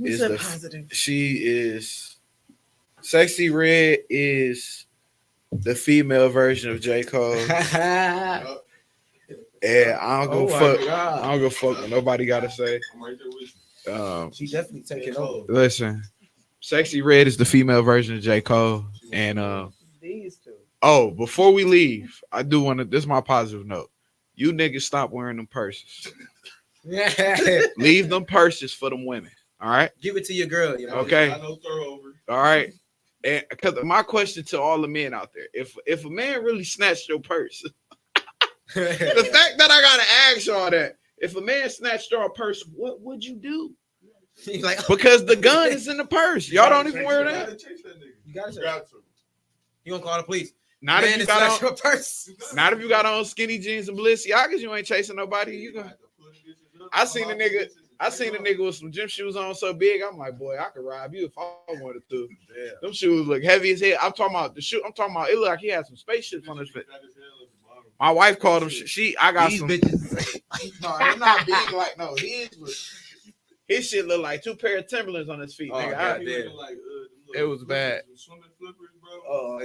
[SPEAKER 1] is the
[SPEAKER 8] positive.
[SPEAKER 1] Sexy Red is the female version of J. Cole. And I don't go fuck. I don't go fuck what nobody gotta say.
[SPEAKER 2] I'm right there with you.
[SPEAKER 3] She definitely taking over.
[SPEAKER 1] Listen, Sexy Red is the female version of J. Cole. And
[SPEAKER 8] These two.
[SPEAKER 1] oh, before we leave, I do want to. This is my positive note. You niggas stop wearing them purses. Leave them purses for them women. All right.
[SPEAKER 3] Give it to your girl. You know?
[SPEAKER 1] Okay.
[SPEAKER 2] I know throw over.
[SPEAKER 1] All right. And because my question to all the men out there, if a man really snatched your purse, the fact that I gotta ask y'all that, if a man snatched your purse, what would you do?
[SPEAKER 3] He's like,
[SPEAKER 1] Because the gun is in the purse. Y'all don't even wear that.
[SPEAKER 3] you got
[SPEAKER 2] You got to.
[SPEAKER 3] You gonna call the police?
[SPEAKER 1] Not
[SPEAKER 3] Man,
[SPEAKER 1] if you
[SPEAKER 3] it's
[SPEAKER 1] got
[SPEAKER 3] not
[SPEAKER 1] on.
[SPEAKER 3] your purse.
[SPEAKER 1] Not if you got on skinny jeans and Balenciagas. You ain't chasing nobody. You gonna. I seen a nigga with some gym shoes on so big. I'm like, boy, I could rob you if I wanted to.
[SPEAKER 2] Yeah.
[SPEAKER 1] Them shoes look heavy as hell. I'm talking about the shoe. I'm talking about it look like he had some spaceships on his feet. My wife called him. I got
[SPEAKER 3] These
[SPEAKER 1] some.
[SPEAKER 3] bitches.
[SPEAKER 1] No, they're not big like no. His shit look like 2 pair of Timberlands on his feet.
[SPEAKER 3] Oh,
[SPEAKER 1] nigga.
[SPEAKER 3] goddamn.
[SPEAKER 1] It was bad.
[SPEAKER 3] Oh,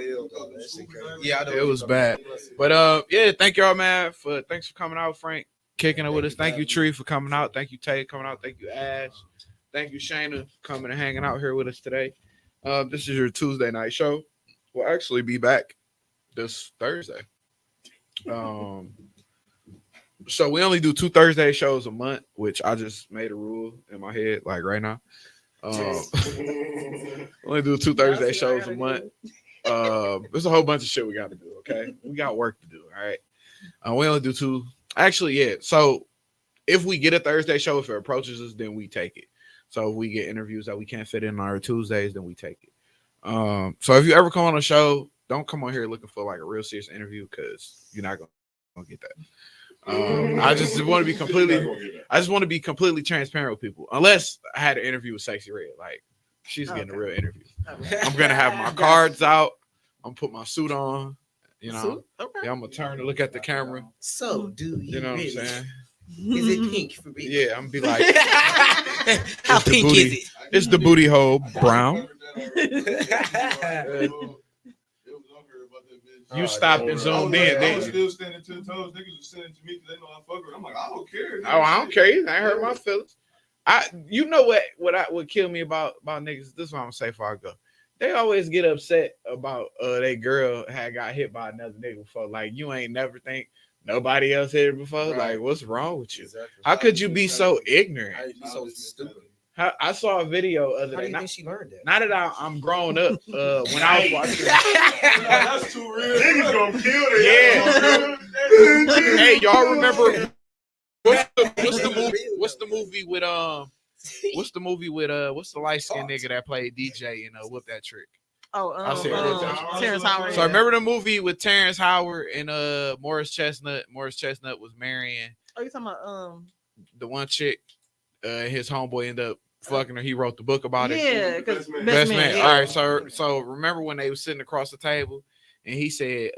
[SPEAKER 3] yeah, I know
[SPEAKER 1] It was bad. But yeah, thank y'all, man. Thanks for coming out, Frank, kicking it with us. Thank you, Tree, for coming out. Thank you, Tay, coming out. Thank you, Ash. Thank you, Shayna, coming and hanging out here with us today. This is your Tuesday night show. We'll actually be back this Thursday. So we only do 2 Thursday shows a month, which I just made a rule in my head, like right now. Only do 2 Thursday shows a month. There's a whole bunch of shit we got to do. Okay, we got work to do. All right, we only do 2. Actually, yeah. So if we get a Thursday show, if it approaches us, then we take it. So if we get interviews that we can't fit in on our Tuesdays, then we take it. So if you ever come on a show, don't come on here looking for like a real serious interview, because you're not gonna get that. I just want to be completely transparent with people. Unless I had an interview with Sexy Red, like she's getting a real interview. I'm gonna have my cards out. I'm gonna put my suit on. You know, yeah, I'm gonna turn to look at the camera.
[SPEAKER 3] So, do
[SPEAKER 1] You know what I'm saying?
[SPEAKER 3] Is it pink for me?
[SPEAKER 1] Yeah, I'm gonna be like,
[SPEAKER 3] How
[SPEAKER 1] It's the
[SPEAKER 3] pink
[SPEAKER 1] booty.
[SPEAKER 3] is it?
[SPEAKER 1] it's the booty hole brown. You stopped and zoomed in,
[SPEAKER 2] I was
[SPEAKER 1] didn't you?
[SPEAKER 2] still standing 10 toes. Niggas was sending to me because they know I fuck with. I'm like, I don't care.
[SPEAKER 1] Oh, I don't care. I ain't hurt my feelings. You know what killed me about niggas. This is what I'm gonna say before I go. They always get upset about they girl had got hit by another nigga before. Like, you ain't never think nobody else hit her before.
[SPEAKER 3] Right.
[SPEAKER 1] Like, what's wrong with you?
[SPEAKER 3] Exactly.
[SPEAKER 1] How could you be so ignorant?
[SPEAKER 3] So stupid.
[SPEAKER 1] I saw a video other
[SPEAKER 3] How do
[SPEAKER 1] day.
[SPEAKER 3] you think she learned that?
[SPEAKER 1] Now that I'm grown up, when I was watching,
[SPEAKER 2] That's too real.
[SPEAKER 5] Niggas gonna kill that.
[SPEAKER 1] Yeah. Hey, y'all remember what's the movie with what's the light skinned nigga that played DJ and Whoop That Trick?
[SPEAKER 8] Oh,
[SPEAKER 1] I said
[SPEAKER 8] Terrence Howard.
[SPEAKER 1] So I remember the movie with Terrence Howard and Morris Chestnut. Morris Chestnut was marrying
[SPEAKER 8] Oh, you talking about
[SPEAKER 1] the one chick. His homeboy ended up fucking her. He wrote the book about it.
[SPEAKER 8] Yeah, because
[SPEAKER 1] Best man. All right, so remember when they was sitting across the table and he said,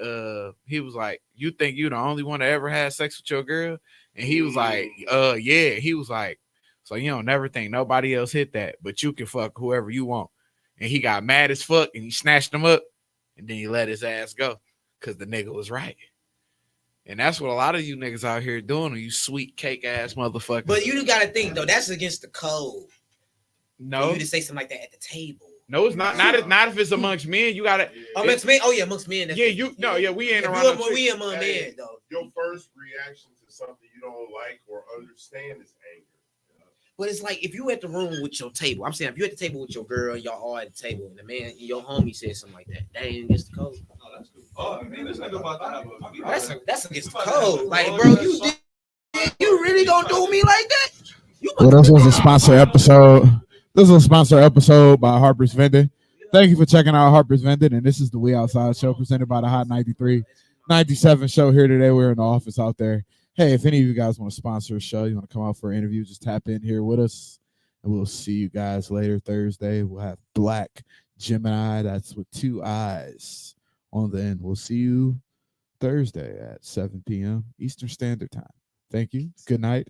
[SPEAKER 1] he was like, "You think you the only one that ever had sex with your girl?" And he was like, yeah. He was like, "So you don't never think nobody else hit that, but you can fuck whoever you want." And he got mad as fuck and he snatched him up and then he let his ass go because the nigga was right. And that's what a lot of you niggas out here doing, you sweet cake ass motherfuckers.
[SPEAKER 3] But you gotta think though, that's against the code.
[SPEAKER 1] No,
[SPEAKER 3] for you to say something like that at the table.
[SPEAKER 1] No, it's not. Not if it's amongst men. You gotta.
[SPEAKER 3] Amongst men. Oh yeah, amongst men.
[SPEAKER 1] Yeah, you. No, yeah, we ain't around.
[SPEAKER 3] We among men though.
[SPEAKER 5] Your first reaction to something you don't like or understand is anger.
[SPEAKER 3] But it's like if you at the room with your table. I'm saying if you at the table with your girl, y'all all at the table, and the man, your homie said something like that. That ain't against the code.
[SPEAKER 7] No, that's good. Oh, I mean, this nigga about to have a.
[SPEAKER 3] That's against the code. Like, bro, you really gonna do me like that?
[SPEAKER 9] Well, this was a sponsor episode. This is a sponsor episode by Harper's Vending. Thank you for checking out Harper's Vending, and this is the We Outside Show presented by the Hot 93, 97 show here today. We're in the office out there. Hey, if any of you guys want to sponsor a show, you want to come out for an interview, just tap in here with us, and we'll see you guys later Thursday. We'll have Black Gemini, that's with 2 eyes on the end. We'll see you Thursday at 7 p.m. Eastern Standard Time. Thank you. Good night,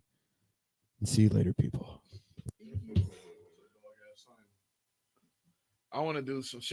[SPEAKER 9] and see you later, people.
[SPEAKER 1] I want to do some shit.